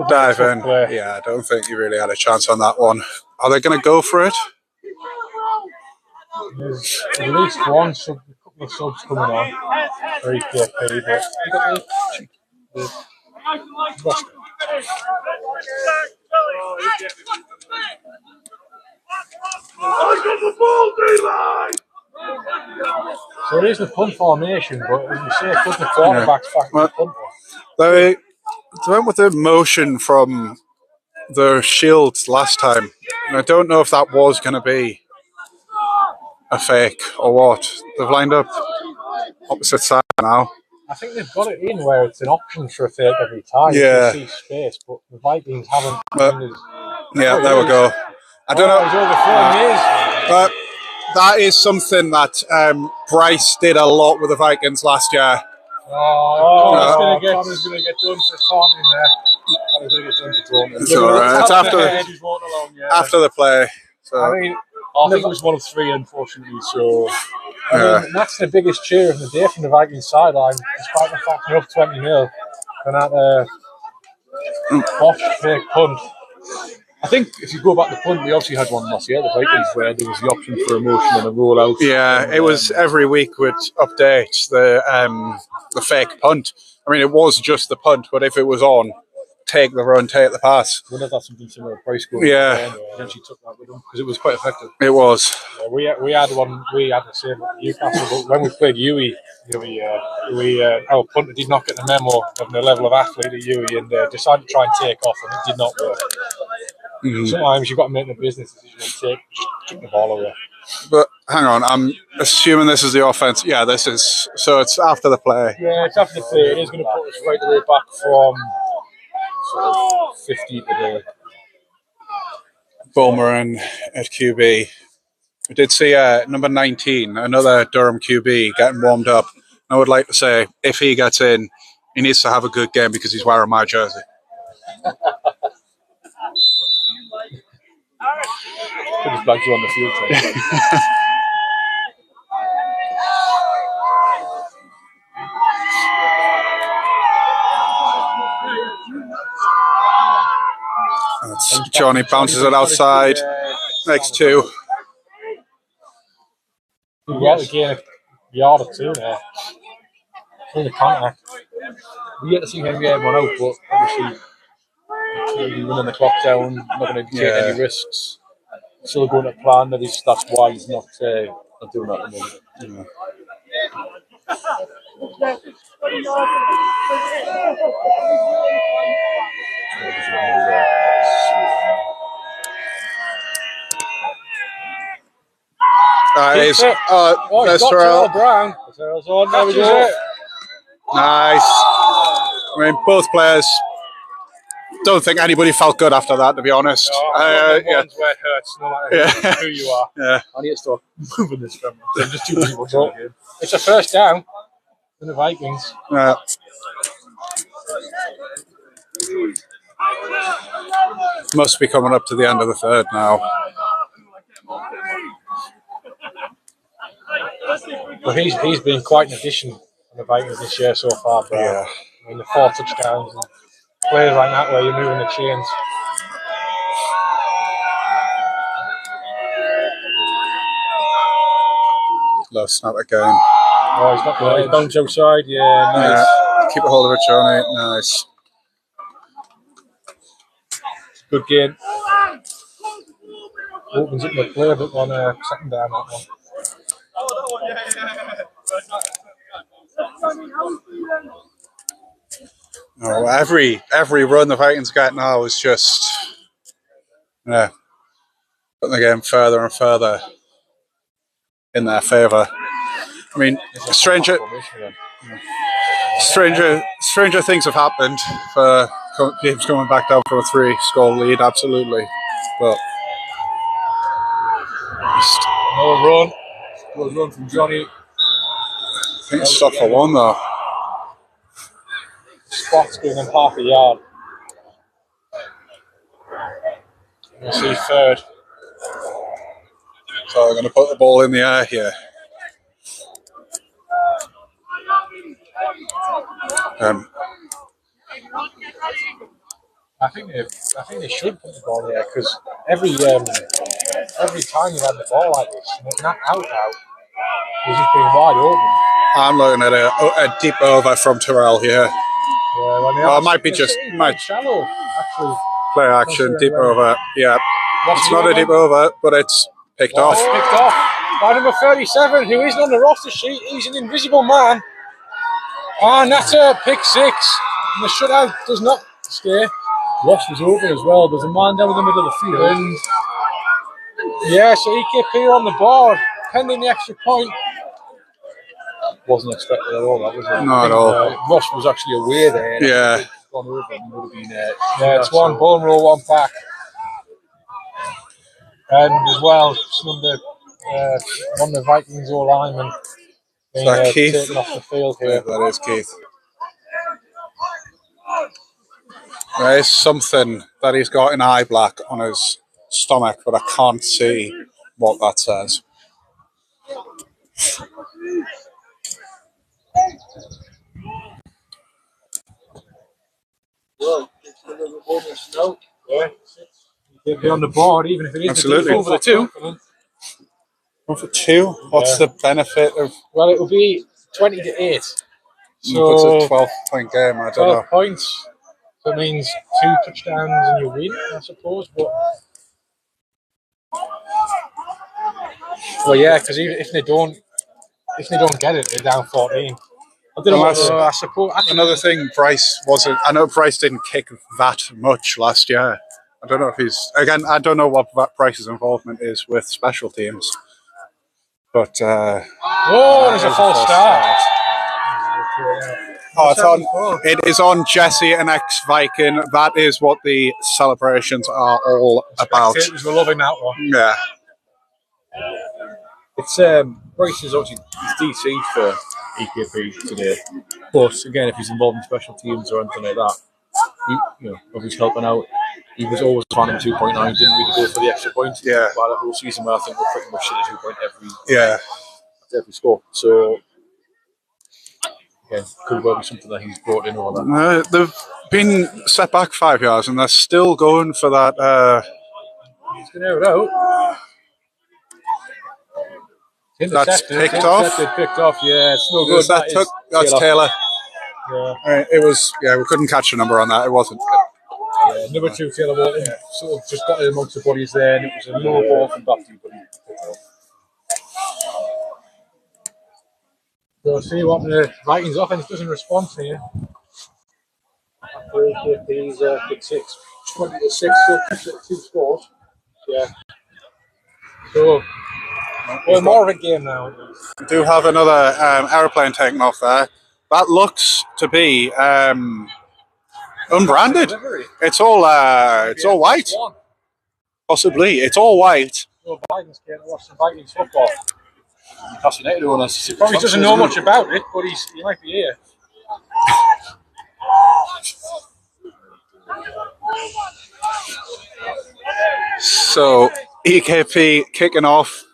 Dive in. Yeah, I don't think you really had a chance on that one. Are they going to go for it? There's at least one sub, a couple of subs coming on for EKP, but you got the so it is the punt formation, but as you say, put the quarterbacks back in the punt. They went with the motion from the Shields last time. And I don't know if that was going to be a fake or what. They've lined up opposite side now. I think they've got it in where it's an option for a fake every time. Yeah. You can see space, but the Vikings haven't. Yeah, there we go. I don't know. But that is something that Bryce did a lot with the Vikings last year. Connor's going to get done for taunting there. Connor's going to get done for taunting. It's all right. It's after the play. So. I think it was one of 3, unfortunately. So I mean, that's the biggest cheer of the day from the Vikings sideline, despite the fact they're up 20-0. And that botched fake punt. I think if you go back to the punt, we obviously had one last year, the Vikings, where there was the option for a motion and a rollout. Yeah, it was every week would update the fake punt. I mean, it was just the punt, but if it was on, take the run, take the pass. I wonder if that's something similar to Price going. Yeah. Potentially took that with them because it was quite effective. It was. Yeah, we had one. We had the same at Newcastle, but when we played Uwe the other year, our punter did not get the memo of the level of athlete at Uwe and decided to try and take off, and it did not work. Sometimes you've got to make the business decision and kick the ball away. But hang on, I'm assuming this is the offense. Yeah, this is. So it's after the play. Yeah, it's after the play. It is going to put us right the way back from sort of 50 to the Boomerang at QB. We did see number 19, another Durham QB, getting warmed up. I would like to say, if he gets in, he needs to have a good game because he's wearing my jersey. Put his flags on the field. Johnny bounces it outside. Next 2. Yeah, again, a yard or 2 there. In the contact. We get to see him get one out, but obviously running the clock down, not going to take any risks. Still going to plan. That's why he's not doing that at the moment. There's Terrell Brown. Terrell's on. There we go. Nice. I mean, both players don't think anybody felt good after that, to be honest. Where it hurts, no matter who you are. Yeah. I need to start moving this camera. I'm just too busy watching the game. It's a first down for the Vikings. Yeah. Must be coming up to the end of the third now. But he's been quite an addition on the Vikings this year so far. But Yeah. I mean, the 4 touchdowns and players like that where you're moving the chains. Low snap again. Oh, he's got Right, the bounce outside. Yeah, nice. Yeah. Keep a hold of it, Johnny. Nice. Good game. opens up the playbook on a second down. That one. Oh, every run the Vikings get now is just putting the game further and further in their favour. I mean, stranger things have happened for teams coming back down from a 3-score lead, absolutely. But No run from Johnny. I think it's stopped for one though. Spot's giving them half a yard. We'll see third. So they're going to put the ball in the air here. I think they should put the ball there because every time you have the ball like this, and it's not out, it's just being wide open. I'm looking at a deep over from Terrell here. It might be just shallow, actually. Play action, deep over. Yeah, it's not a deep over, but it's picked off. Picked off by number 37, who isn't on the roster sheet. He's an invisible man. And that's a pick 6. And the shutout does not stay. Ross was open as well. There's a man down in the middle of the field. And yeah, so Ekp on the board, pending the extra point. Wasn't expected at all, that was it? Not at all. Ross was actually away there. Yeah. Gone over and would have been Yeah, it's one ball and roll, one back. And as well, one of the Vikings O linemen being Keith? taken off the field here. Yeah, that is Keith. There is something that he's got in eye black on his stomach, but I can't see what that says. Yeah. He'll be on the board, even if it is Absolutely. over the 2. 1 for 2. What's the benefit of? Well, it will be 20-8. So It's a 12-point game. I don't 12 know. points. So it means 2 touchdowns and you win, I suppose. But well, yeah, because if they don't get it, they're down 14. I don't know. I suppose Another thing, Bryce wasn't. I know Bryce didn't kick that much last year. I don't know if he's again. I don't know what Bryce's involvement is with special teams, but there's a false start. Oh, it's on. It is on Jesse and ex-Viking. That is what the celebrations are all about. We're loving that one. Yeah. It's Bryce is obviously DC for Ekp today, but again, if he's involved in special teams or anything like that, if he's helping out, he was always finding 2.9. Didn't really go for the extra point. Yeah. By the whole season, where I think we're pretty much at a 2 point every score. So again, could well be something that he's brought in over that. They've been set back 5 yards, and they're still going for that. He's going to air it out. That's picked off. Picked off. Yeah, it's no good. That's Taylor. Yeah. It was. Yeah, we couldn't catch a number on that. It wasn't. Yeah, number 2, Taylor Walton, sort of just got in amongst the bodies there, and it was a low ball from Bafty, but he picked it off. We'll see what the Vikings offense doesn't respond to you. After Ekp's pick 6. 20-6, so 2 scores. Yeah. So we're more of a game now. We do have another aeroplane taking off there. That looks to be Unbranded. It's all white. Possibly. It's all white. So Vikings came to watch some Vikings football. Newcastle United owners. He probably doesn't know much about it, but he might be here. So EKP kicking off.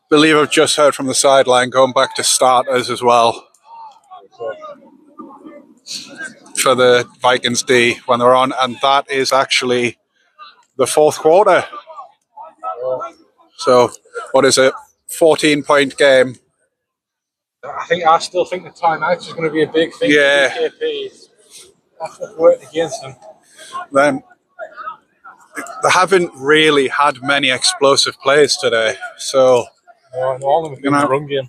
Believe I've just heard from the sideline going back to starters as well for the Vikings D when they're on, and that is actually the fourth quarter. So what is it? 14-point game. I still think the timeout is going to be a big thing for EKP. That's what's worked against them. Then they haven't really had many explosive plays today, so all of them have been in the run game.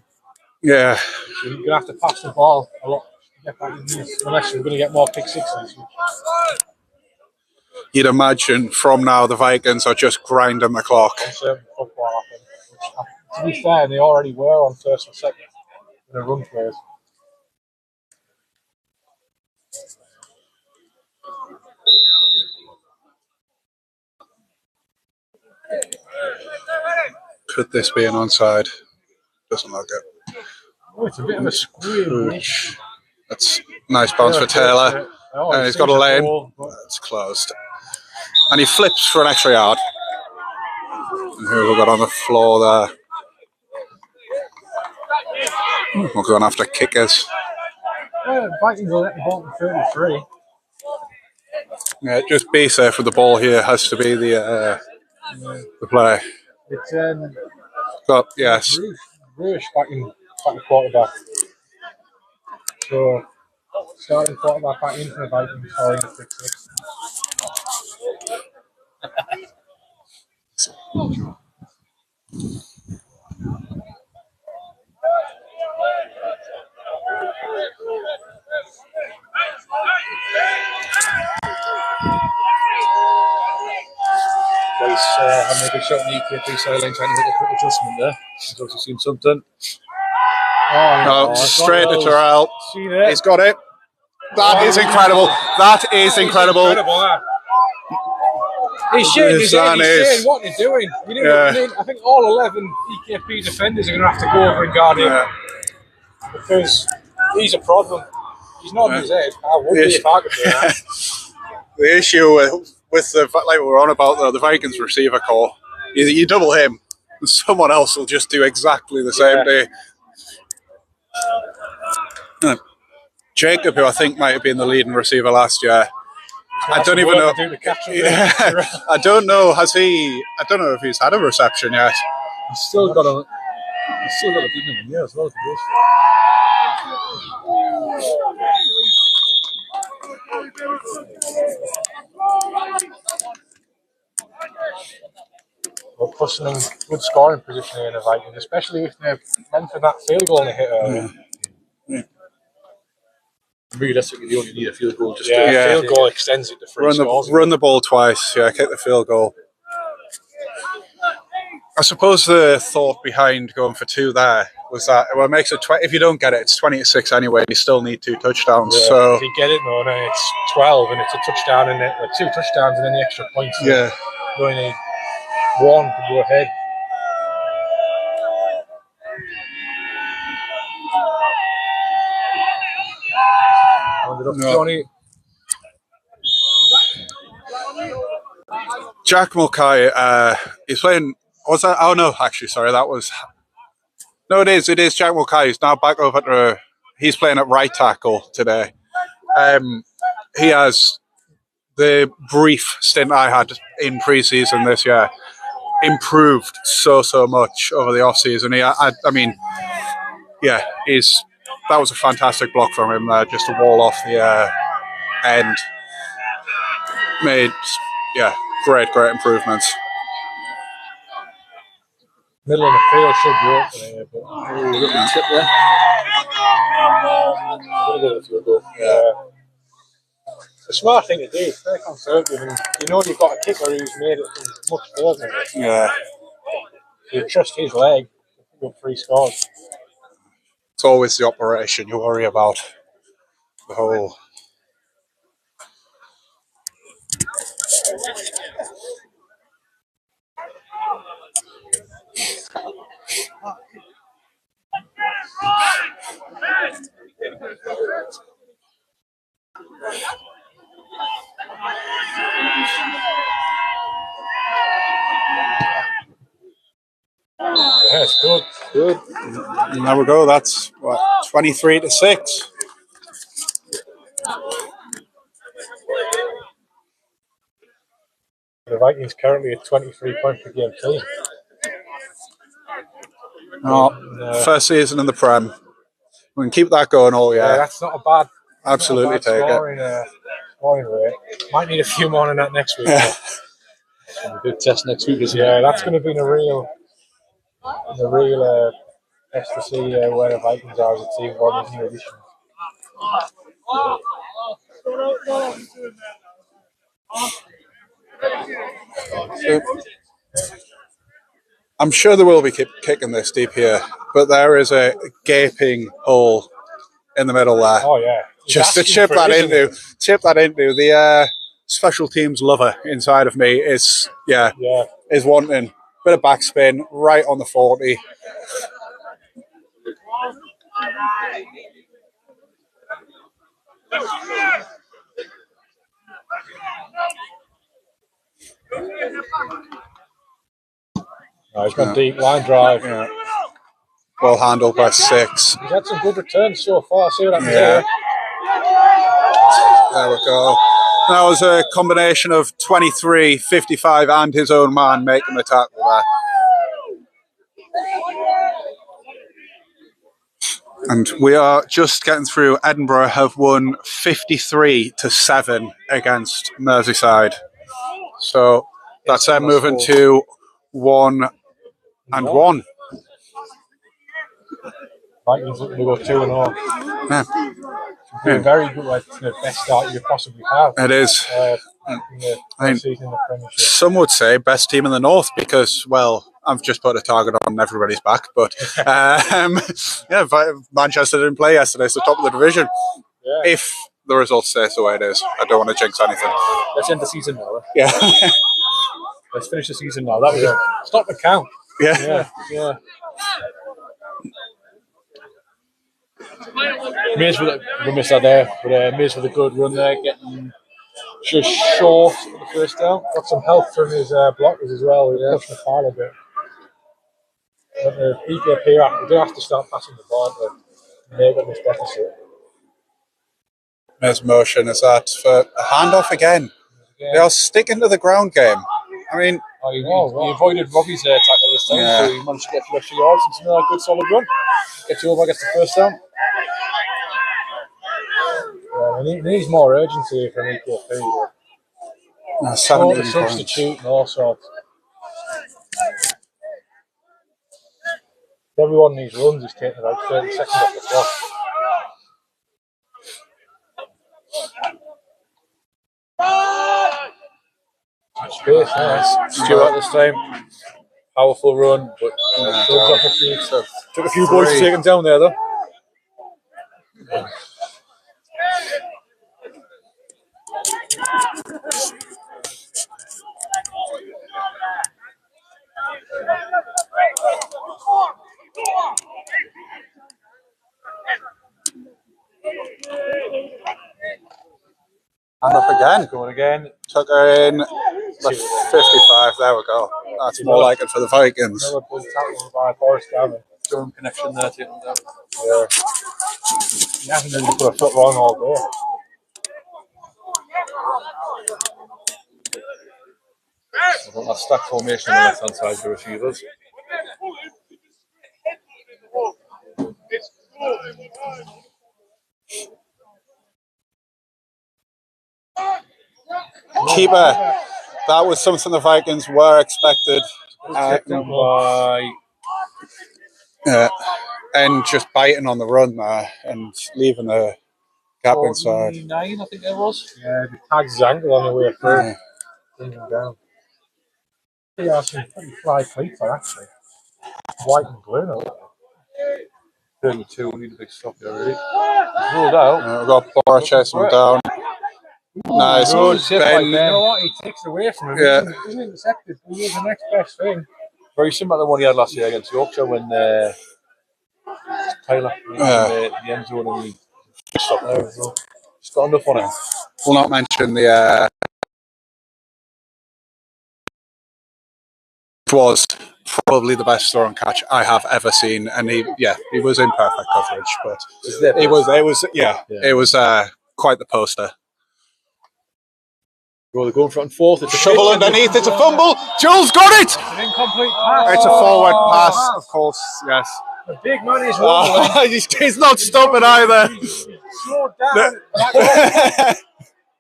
Yeah. So you're going to have to pass the ball a lot to get back in this, unless you're going to get more pick sixes. You'd imagine from now the Vikings are just grinding the clock. To be fair, they already were on first and second in the run plays. Could this be an onside? Doesn't look it. Oh, it's a bit of a squeeze. That's nice bounce for Taylor. And he's got a lane. It's closed. And he flips for an extra yard. And who have we got on the floor there? We're going after kickers. Yeah, Vikings will let the ball to 33. Yeah, just be safe with the ball here has to be the play. It's But yes. Rush back in quarterback. So starting quarterback back into the Vikings following the pick six. Having a good shot on the EKP sideline, trying to make a quick adjustment there. He's obviously seen something. Straight to Terrell. He's got it. That is incredible. That is incredible. He's shaking his head. He's saying, what are you doing? I think all 11 EKP defenders are going to have to go over and guard him. Because he's a problem. He's not in his head. I would be if I could do that. The issue with the, like we were on about the Vikings receiver core, you double him, and someone else will just do exactly the same day. Jacob, who I think might have been the leading receiver last year, I don't even know. I don't know. I don't know if he's had a reception yet. He's still got a beating in the year as well. Well, pushing in good scoring position here in the Vikings, especially if they're meant for that field goal to hit earlier. Realistically, you only need a field goal. Field goal extends it to free scores. Run the ball twice. Yeah, kick the field goal. I suppose the thought behind going for two there was that it makes it if you don't get it, it's 20-6 anyway. You still need 2 touchdowns. Yeah, so if you get it, no, it's 12, and it's a touchdown and 2 touchdowns and then the extra points. So you only need 1 to go ahead. Johnny. Jack Mulcahy, he's playing. Was that? Oh no, actually, sorry, that was. No, it is. It is Jack Mulcahy. He's now back over to. He's playing at right tackle today. He has the brief stint I had in preseason this year improved so much over the off season. I mean, that was a fantastic block from him there, just to wall off the end. Made great improvements. Middle of the field should be open here, but tip there. It's a smart thing to do. It's very conservative, and you've got a kicker who's made it much further than this. Yeah. You trust his leg. Got 3 scores. It's always the operation you worry about. The whole. Yeah, it's good. Good. And there we go. That's what, 23-6. The Vikings currently a 23 point per game team. First season in the Prem. We can keep that going all year. Yeah, that's not a bad. Absolutely take scoring, scoring rate. Might need a few more than that next week. Yeah. A good test next week, isn't Yeah, it? that's going to be a real test to see where the Vikings are as a team for these new additions. I'm sure they will be kicking this deep here, but there is a gaping hole in the middle there. Oh yeah, Just to chip that into the special teams lover inside of me is wanting a bit of backspin right on the 40. He's got deep line drive. Yeah. Well handled by 6. He's had some good returns so far. See what happens Yeah. here. There we go. That was a combination of 23, 55 and his own man making the tackle there. And we are just getting through. Edinburgh have won 53-7 against Merseyside. So that's them moving to 1-1. Vikings looking to go 2-0. Yeah. A very good, the best start you could possibly have. It is. In the first season in the Premiership. Some would say best team in the North because, well, I've just put a target on everybody's back. But Manchester didn't play yesterday, so top of the division. Yeah. If the results say so, it is. I don't want to jinx anything. Let's end the season now. Yeah. Let's finish the season now. That was it. Stop the count. Yeah. Mears for the, we missed that there, but Mears for the good run there, getting just short of the first down. Got some help from his blockers as well. He pushed the pile a bit. But the Ekp here, we do have to start passing the ball, but they got this deficit. Mears motion is that for a handoff again. They are sticking to the ground game. I mean, he avoided Robbie's tackle this time, so he managed to get to extra yards and some good solid run. Gets over, gets the first down. He needs more urgency from Ekp. 17 substitute and all sorts. Everyone needs runs. He's taking about 30 seconds off the clock. Space, nice. Stewart this time. Powerful run, but off a few. So took a few boys to take him down there, though. hand off again. Going again. Took her in the 55. There we go. That's more like it for the Vikings. Another good tackle by Boris Gavin. Durham connection there, taking him down. Yeah. He hasn't really put a foot wrong all day. I've got that stack formation on the left hand side for receivers. Keeper. That was something the Vikings were expected. And just biting on the run there and leaving a gap inside. 49, I think there was. Yeah, the tagged his ankle on the way through. Bring him down. He has some pretty fly cleats, actually. White and blue. No? 32, we need a big stop here already. He's ruled out. We've got Bora chasing him down. Nice. Good tip by Ben. You know what? He takes it away from him. Yeah. He doesn't intercept it. He is the next best thing. Very similar to the one he had last year against Yorkshire when Taylor in the end zone and he stopped there as well. He's got enough on him. We'll not mention the. It was probably the best throw and catch I have ever seen, and he was in perfect coverage, but it was quite the poster. Well, they're going front and forth. It's a shovel underneath. It's a fumble. Jules got it. It's an incomplete pass. It's a forward pass, of course. Yes. The big man is wobbling. He's not stopping either. He's slowed down.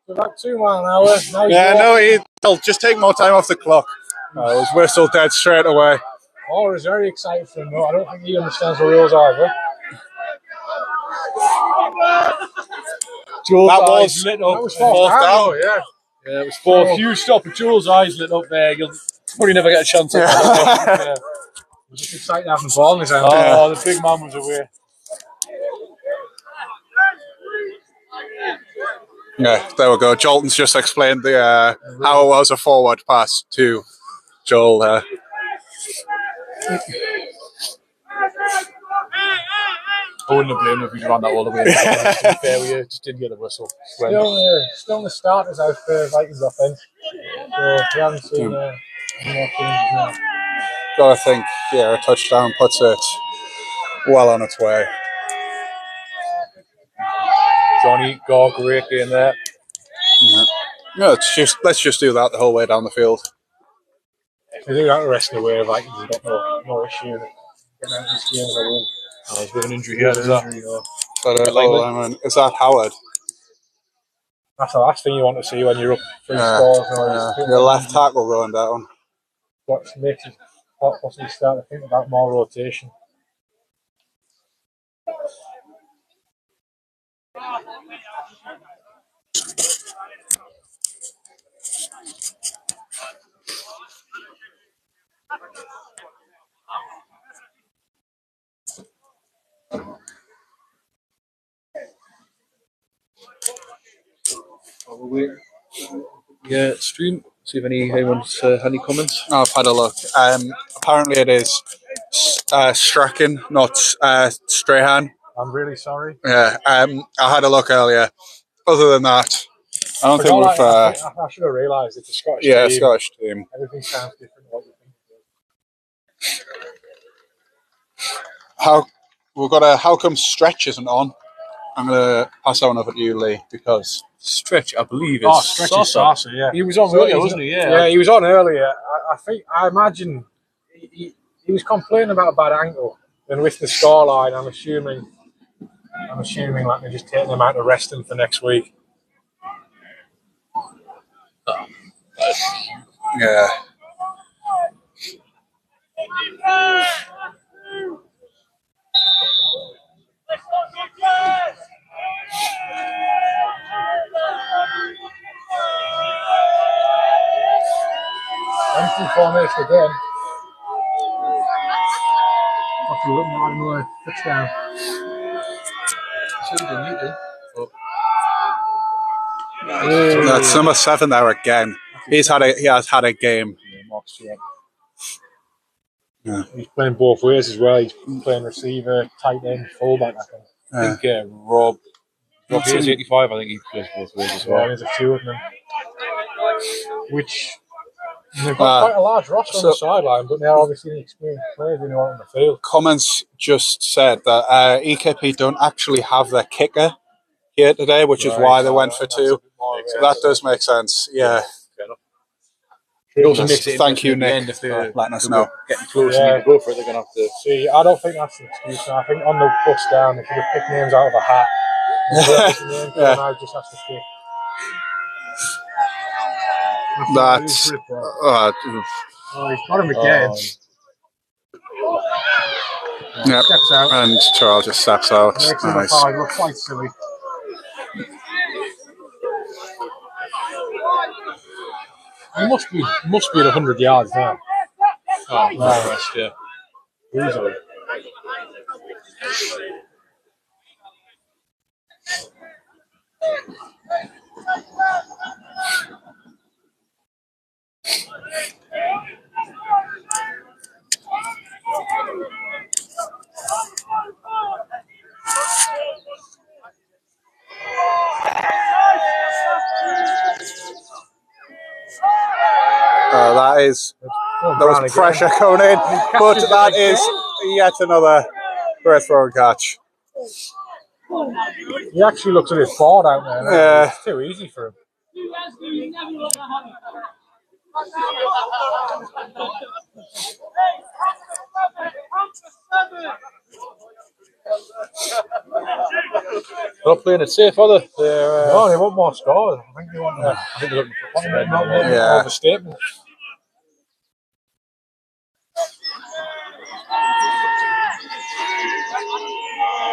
About 2 miles an hour. He'll just take more time off the clock. It was whistled dead straight away. Is very excited for him, though. I don't think he understands the rules either. Jules' eyes lit up. That was fourth down. Yeah, it was fourth. If you stop, Jules' eyes lit up there, you'll probably never get a chance. He's just excited having the ball in his hand. Oh, the big man was away. Yeah, there we go. Jolton's just explained the how it was a forward pass to Joel. I wouldn't have blamed him if he ran that all the way. To be fair with you, just didn't get a whistle. Still in the starters out for Vikings offense. So we haven't seen more changes. Gotta think, a touchdown puts it well on its way. Johnny, great game there. Yeah, let's just do that the whole way down the field. If they do that the rest of the way, Vikings have got no issue getting out of this game as a win. There's a bit of an injury here. Is that? Is that Howard? That's the last thing you want to see when you're up 3 scores. Your left tackle going down. What makes it possibly start to think about more rotation. Stream. See if anyone's had any comments. I've had a look. Apparently it is Strachan, not Strahan. I'm really sorry. Yeah, I had a look earlier. Other than that, I don't think we've. I should have realised it's a Scottish team. Yeah, Scottish team. Everything sounds different to what you think. How come Stretch isn't on? I'm gonna pass that one over to you, Lee, because Stretch, I believe, is Stretch is Saucer, yeah. He was on earlier, wasn't he? Yeah, he was on earlier. I imagine he was complaining about a bad ankle, and with the scoreline, I'm assuming like they're just taking him out to rest him for next week. Yeah. Empty formation again. After another touchdown. That's number 7 there again. He has had a game. Yeah. He's playing both ways as well. He's playing receiver, tight end, fullback. I think Rob is 85. I think he plays both ways as well. Yeah, there's a few of them. Which they've got quite a large roster on the sideline, but they're obviously inexperienced players who are on the field. Comments just said that EKP don't actually have their kicker here today, which is why they went for 2. So that does make sense. Yeah. Thank you, Nick, for letting us know. Getting close and you go for it, they're going to have to. See, I don't think that's an excuse. I think on the bus down, they should have picked names out of a hat. And I just have to kick. That's. He's got him again. Yep. Steps out. And Charles just steps out. Nice. Look quite silly. He must be at 100 yards now. Oh, rest, yeah. Easily. That is, there was pressure coming in, but that is yet another great throw and catch. He actually looks a bit bored out there. Yeah. It's too easy for him. They're not playing it safe, are they? No, they want more scores. I think they want more of a statement.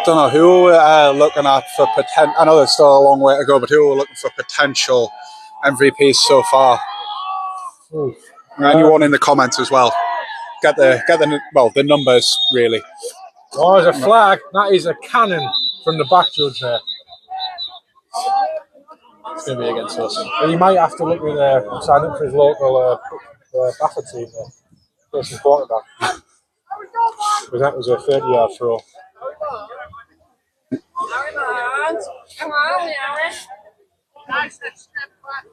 Don't know who we're looking at for potential. I know there's still a long way to go, but who we're looking for potential MVPs so far. Ooh. Anyone in the comments as well? Get the numbers really. Oh, there's a flag. That is a cannon from the back judge there. It's going to be against us. He might have to look at sign up for his local Bafa team there. First quarterback. Because that was a 30-yard throw. Come on, Aaron. Nice step back.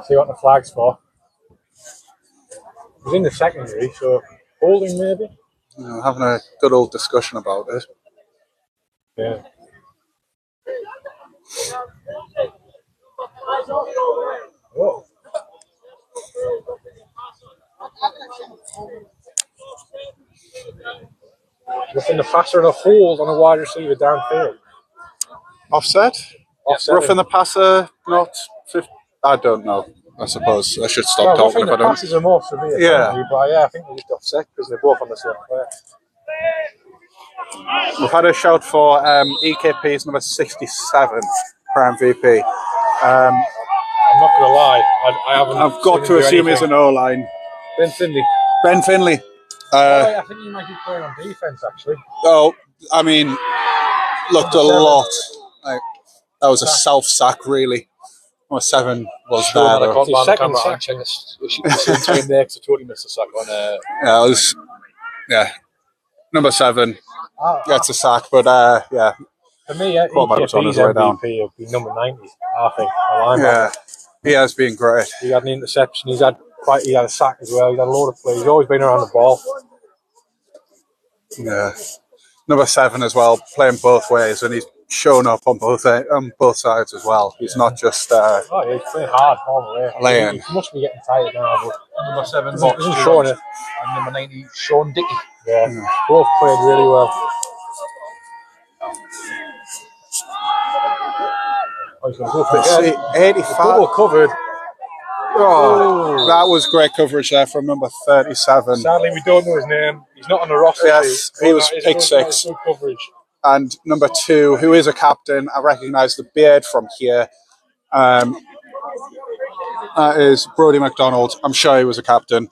See what the flag's for. He's in the secondary, so holding maybe. Having a good old discussion about it. Yeah. Oh. Roughing the passer and a hold on a wide receiver downfield. Offset? Offset. Roughing the passer, not 50. I don't know. I suppose I should stop talking if I the don't. passes are more severe. Yeah. But yeah, I think they just offset because they're both on the same player. We've had a shout for EKP's number 67 for MVP. I'm not going to lie, I haven't. I've got to assume he's an O-line. Ben Finley. Ben Finley. I think he might be playing on defense actually. Oh, I mean, looked a lot. Like, that was a self-sack, really. Number 7 was Sure, there. I Though. can't His man the second camera sack. and check the same time there because I totally missed the sack on. Yeah, it was. Yeah, number 7 gets a sack, but yeah. For me, Quarterback was on his EKP's way down. MVP would be number 90. I think. Yeah, he has been great. He had an interception. He had a sack as well. He had a load of plays. He's always been around the ball. Yeah, number 7 as well, playing both ways, and he's shown up on both sides as well. He's not just Oh, yeah, he's playing hard all the way. laying. He must be getting tired now. But Number 7, isn't showing it. and number 90, Sean Dickey. Yeah, both played really well. Oh, he's going to go for Let's it. see, 85. Double covered. Oh, that was great coverage there from number 37. Sadly, we don't know his name. He's not on the roster. Yes, he was pick 6. Good coverage. And number 2, who is a captain, I recognise the beard from here. That is Brodie McDonald. I'm sure he was a captain.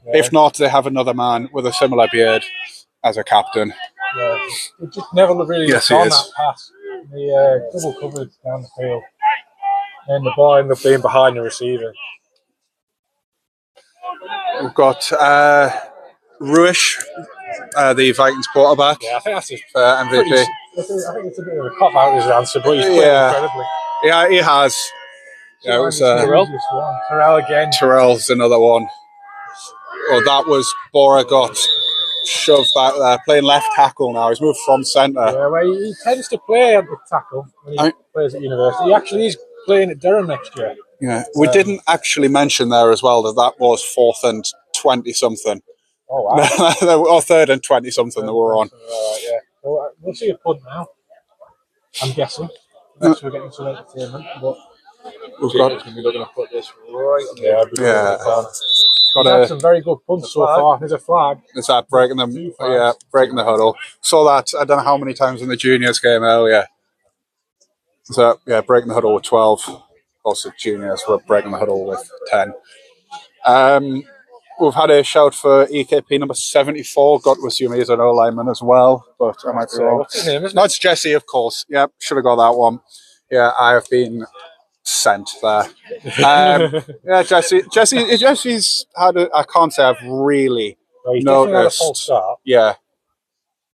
Yeah. If not, they have another man with a similar beard as a captain. Yeah. It just never really Yes, on he is. that pass. The double coverage down the field. And the ball ended up being behind the receiver. We've got Ruish, the Vikings quarterback, Yeah, I think that's just for MVP. I think it's a bit of a cop out his answer, but he's playing incredibly. Yeah, he has. Yeah, it was Terrell again. Terrell's another one. Oh, that was Bora got shoved back there, playing left tackle now. He's moved from centre. Yeah, well, he tends to play at the tackle when he plays at university. He actually is playing at Durham next year. Yeah, we didn't actually mention there as well that was 4th and 20-something. Oh, wow. Or 3rd and 20-something that we're on. Yeah. Well, we'll see a punt now, I'm guessing. Unless we're getting some entertainment. But We've got, James going to be looking to put this right on yeah. He's had some very good punts so far. There's a flag. Is that breaking them? Yeah, breaking the huddle. Saw that, I don't know how many times in the juniors game earlier. So, yeah, breaking the huddle with 12. course, the juniors were breaking the huddle with 10. We've had a shout for EKP number 74. Got to assume he's an O-lineman as well, but I might be wrong. What's his name, isn't No, it's Jesse, of course. Yep, should have got that one. Yeah, I have been sent there. Yeah, Jesse's had I can't say I've really he's definitely had a noticed. false start. Yeah.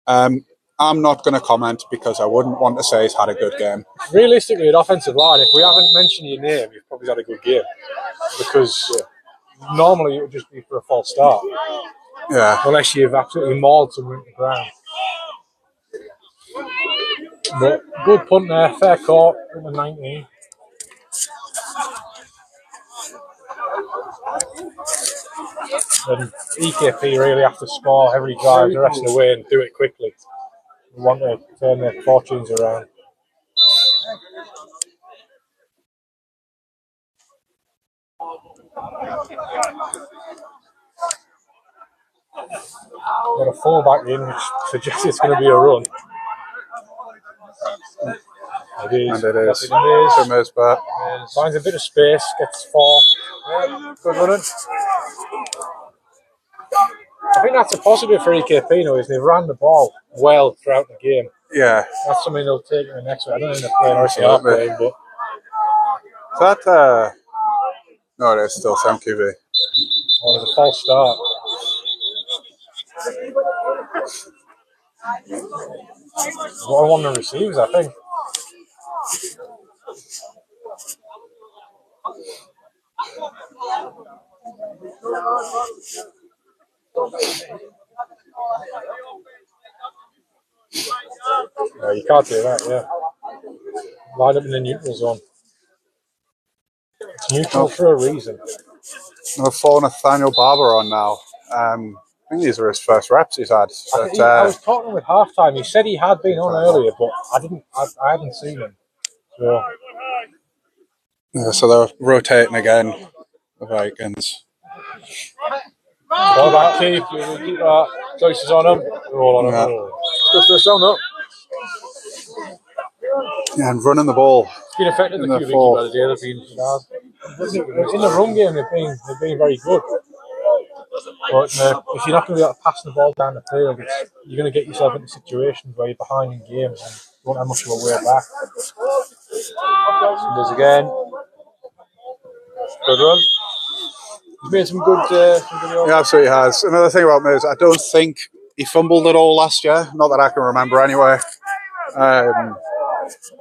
I'm not going to comment because I wouldn't want to say he's had a good game. Realistically, at offensive line, if we haven't mentioned your name, you've probably had a good game. Because normally it would just be for a false start. Yeah. Unless you've absolutely mauled someone to the ground. But good punt there, fair caught, number 19. And EKP really have to score every drive the rest of the way and do it quickly. We want to turn their fortunes around. Got a fullback in, which suggests it's going to be a run. It is. And it is. It is. Back. Finds a bit of space, gets 4. Yeah, good running. I think that's a positive for EKP now, is they've ran the ball well throughout the game. Yeah. That's something they'll take in the next one. I don't think they're playing RCR playing, but... Is that, no, it is still Sam QB. Oh, there's a false start. One of the receivers, I think. No, you can't do that, yeah. Line up in the neutral zone. It's neutral for a reason. Number 4, Nathaniel Barber on now. I think these are his first reps he's had. But, I was talking with halftime. He said he had been on earlier, but I hadn't seen him. So, so they're rotating again, the Vikings. Ball back, keep that. Choices on him. Roll on him. Yeah. Just first down up. Yeah, and running the ball. It's been effective In the the QB fourth. by the day. In the run game, they've been very good. But if you're not going to be able to pass the ball down the field, you're going to get yourself into situations where you're behind in games and you won't have much of a way back. Sanders again. Good run. He's made some good He absolutely has. Another thing about me is I don't think he fumbled at all last year. Not that I can remember anyway.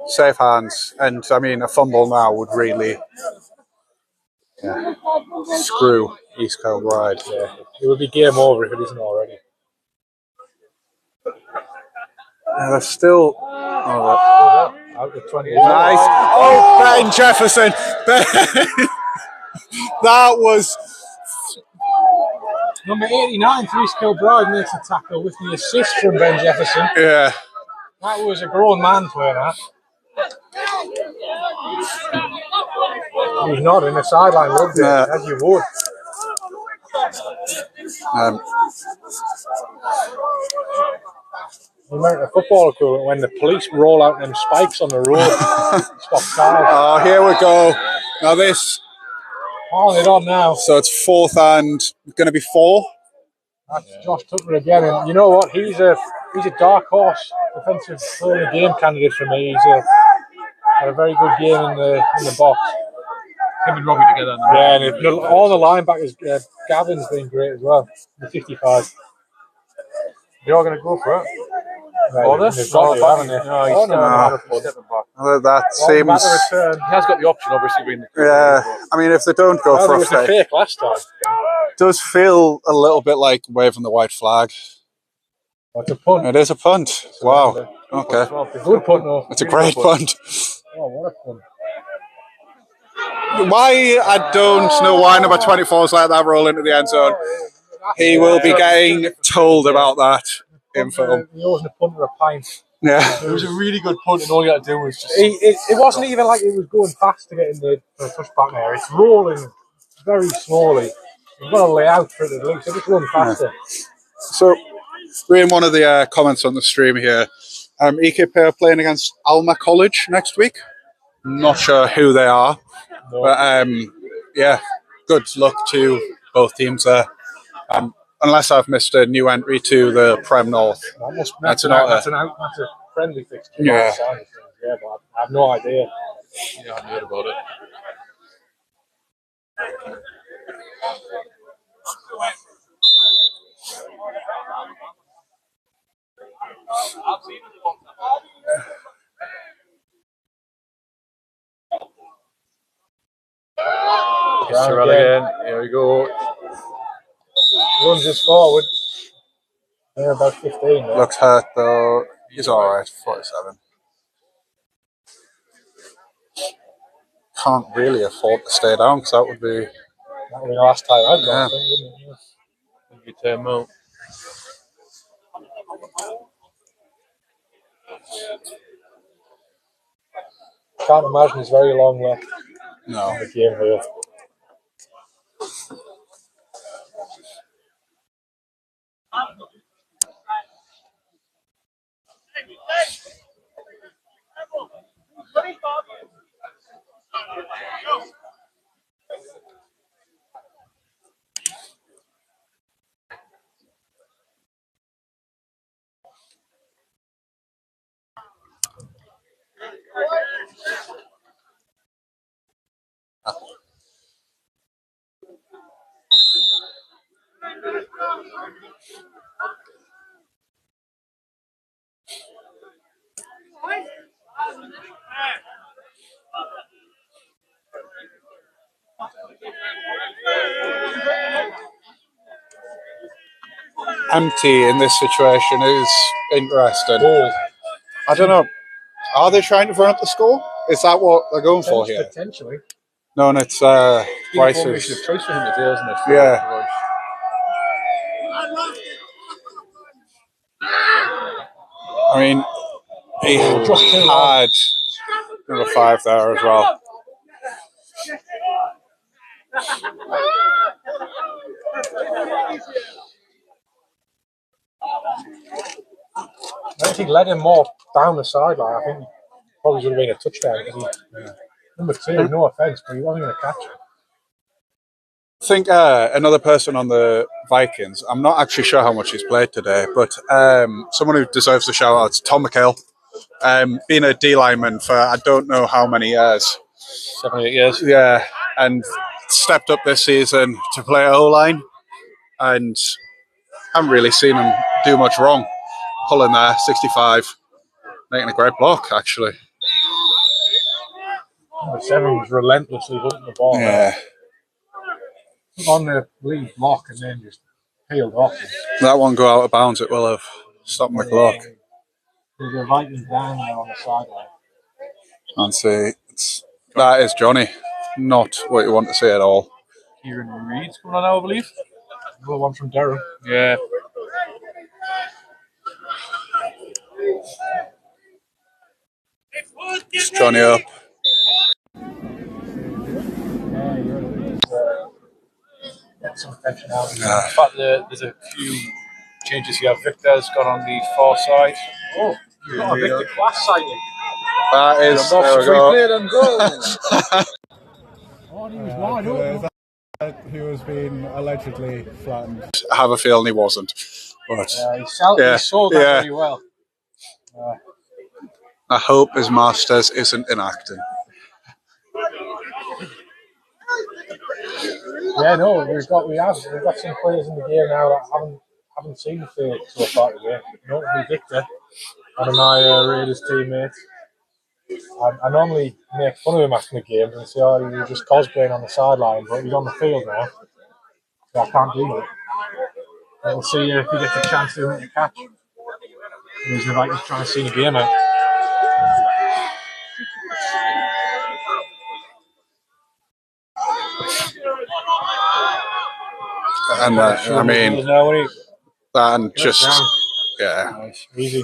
Safe hands. And, I mean, a fumble now would really screw East Kilbride. Yeah, it would be game over if it isn't already. Yeah, they're still... Out to 20. Nice. Oh, Ben Jefferson. Ben. That was... Number 89 for East Kilbride makes a tackle with the assist from Ben Jefferson. Yeah. That was a grown man playing that. He was nodding the sideline, loved it, as you would. The American football equivalent when the police roll out them spikes on the road. Stop cars. Oh, here we go. Now this... Hauling it on now. So it's 4th and going to be 4. That's Josh Tucker again, and you know what? He's a dark horse defensive player of the game candidate for me. He's had a very good game in the box. Him and Robbie together. Yeah, and all the linebackers. Gavin's been great as well. The 55. You're going to go for it. They've got you, haven't they? No, he's stepping back. That seems... He has got the option, obviously, being the Yeah, I mean, if they don't go for it a was a fake last time. it does feel a little bit like waving the white flag. It's a punt. It is a punt. Wow. Okay. Good punt, though. It's a great punt. Oh, what a punt. Why? I don't know why number 24 is like that roll into the end zone. He will be getting told about that in film. He wasn't a punter a pint. Yeah. It was a really good punt, and all you had to do was just... It wasn't even like it was going fast to get in the touchback there. It's rolling very slowly. You've got to lay out for it at least. It's going faster. So, reading one of the comments on the stream here, EKP are playing against Alma College next week. Not sure who they are, No. But yeah, good luck to both teams there. Unless I've missed a new entry to the Prem North. That's a friendly fixture. Yeah. Yeah, but I have no idea. Yeah, I haven't heard about it. It's Terrell again. Here we go. Runs this forward. Yeah, about 15. Yeah. Looks hurt though. He's alright, 47. Can't really afford to stay down because that would be the last time I've got, Yeah. I think, wouldn't it? You turn him out. Can't imagine there's very long left no. in the game here. Empty in this situation is interesting. Goal. I don't know. Are they trying to run up the score? Is that what they're going for here? Potentially. No, and it's Formation of Rice's. choice for him today, isn't it? Yeah. I mean, he had number 5 there as well. I think he led him more down the sideline. I think he probably would have been a touchdown. Number 2, no offence, but he wasn't going to catch it. I think another person on the Vikings, I'm not actually sure how much he's played today, but someone who deserves a shout out is Tom McHale. Been a D lineman for I don't know how many years. 7 or 8 years. Yeah, and stepped up this season to play O-line, and haven't really seen him do much wrong. Pulling there, 65, making a great block, actually. Number 7 was relentlessly hunting the ball. Yeah. On the lead block and then just peeled off. That one go out of bounds, it will have stopped the clock. There's a Vikings down there on the sideline. And see, that is Johnny. Not what you want to see at all. Kieran Reed's coming on now, I believe. Another one from Durham. Yeah. Just Johnny up. Get some attention out. In fact, there's a few changes here. Victor's gone on the far side. Oh, got a Victor class sighting. That is, there we go. Clear and go. Oh, he was wide open. He was being allegedly flattened. I have a feeling he wasn't. But He saw that very well. I hope his masters isn't in acting. Yeah, no, we've got some players in the game now that haven't seen the field so far today. Notably Victor, one of my Raiders teammates. I normally make fun of him after the games and say, "Oh, you're just cosplaying on the sideline," but he's on the field now, so I can't do it. We'll see if he gets a chance to make a catch. He's like he's trying to see the game out. And I mean, and just yeah. Nice. Easy.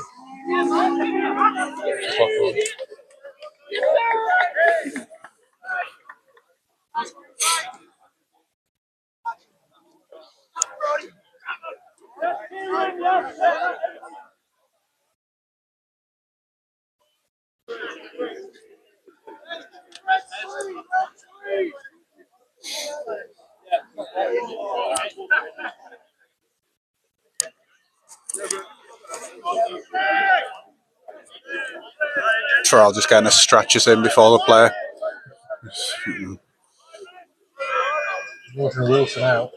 Terrell just getting his stretches in before the play. Wilson out.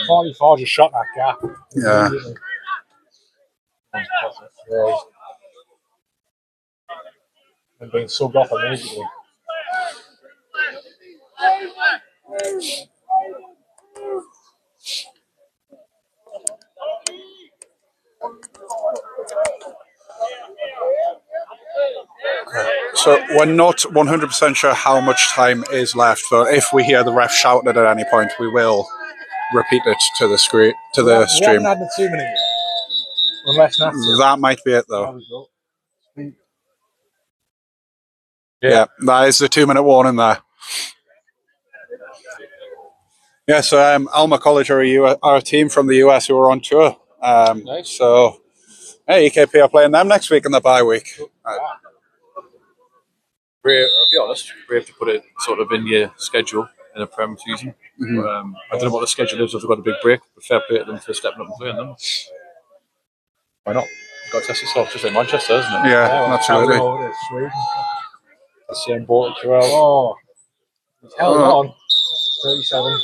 44 just shot that gap. Yeah. And being subbed off immediately. So we're not 100% sure how much time is left, but if we hear the ref shouting it at any point, we will repeat it to the screen, to the We stream. haven't had the 2 minute yet. Unless that's it. That might be it, though. Yeah, that is the 2 minute warning there. Yeah, so Alma College are a team from the US who are on tour. Nice. So, hey, EKP are playing them next week in the bye week. Brave, I'll be honest, brave to put it sort of in your schedule in a Prem season. Mm-hmm. I don't know what the schedule is if they've got a big break, but fair play to them for stepping up and playing them. Why not? Got to test yourself, just like Manchester, isn't it? Yeah, absolutely. The same boat as well. Oh, he's held on. 37.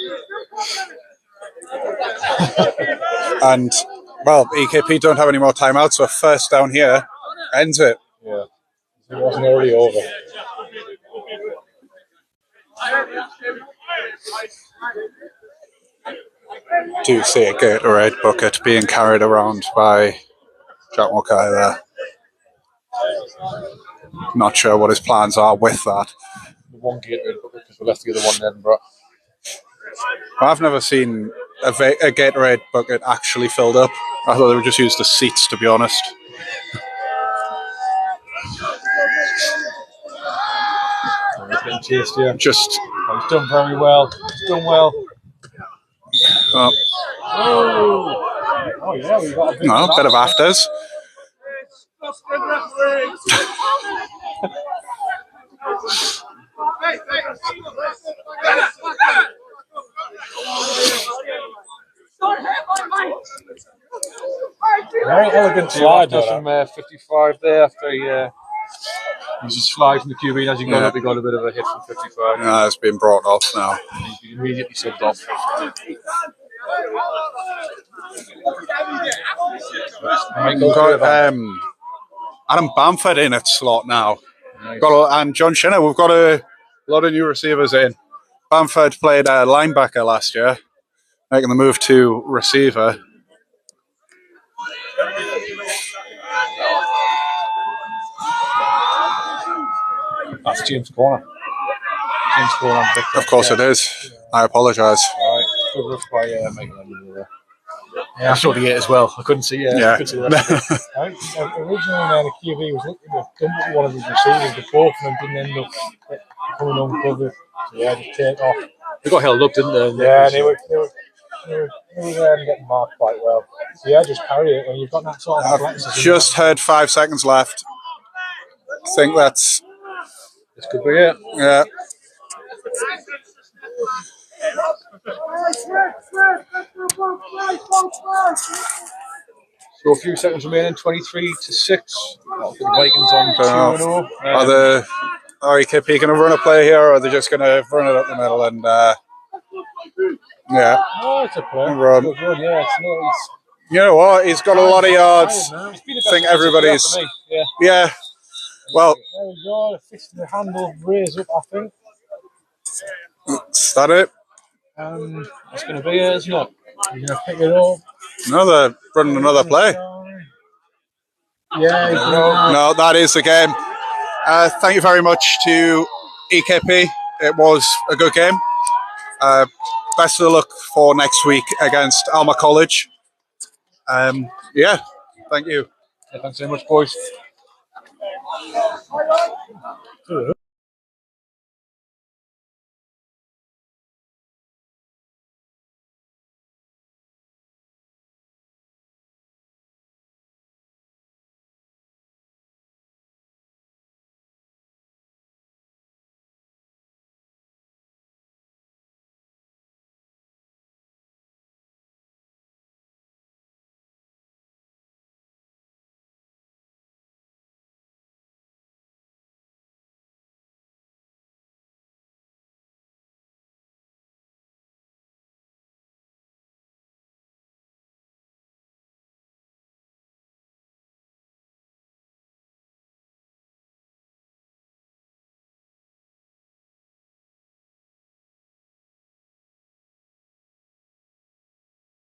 And, well, EKP don't have any more timeouts, so first down here ends it. Yeah. It wasn't already over. Do see a Gatorade bucket being carried around by Jack Mackay there. Not sure what his plans are with that. The one Gatorade bucket because we left the other one in Edinburgh. I've never seen a Gatorade bucket actually filled up. I thought they would just use the seats, to be honest. He's getting chased here. Just. Oh, he's done very well. He's done well. Oh, Yeah, we got a big no, bit of afters. Very elegant slide. After some 55 there, after he used his slide from the QB, as he got up, he got a bit of a hit from 55. It's been brought off now. He immediately subbed off. We've got Adam Bamford in at slot now. Nice. And John Shinner. We've got a lot of new receivers in. Bamford played linebacker last year, making the move to receiver. That's James Corner. James Corner and Victor. Of course it is. I apologise. All right. Good rush by Michael there. I saw the 8 as well. I couldn't see. Yeah. I couldn't see that. Originally, the QB was looking to dump one of his receivers, but both of them didn't end up coming uncovered. So, yeah, just take off. They got held up, didn't they? Yeah, they were getting marked quite well. So, yeah, just carry it when you've got that sort of athleticism. Just heard 5 seconds left. I think that's. This could be it. Yeah. So a few seconds remaining, 23-6. The Vikings on 2-0. Are EKP going to run a play here, or are they just going to run it up the middle and yeah? Oh, it's a play. Run. Good run, yeah. You know what? He's got a lot of yards. I think everybody's. Yeah. Well. There we go. The fist in the handle raise up, I think. Is that it? That's going to be it, isn't it? You're going to pick it up. No, they're running another play. Yeah, no, that is the game. Thank you very much to EKP. It was a good game. Best of luck for next week against Alma College. Yeah, thank you. Yeah, thanks very much, boys.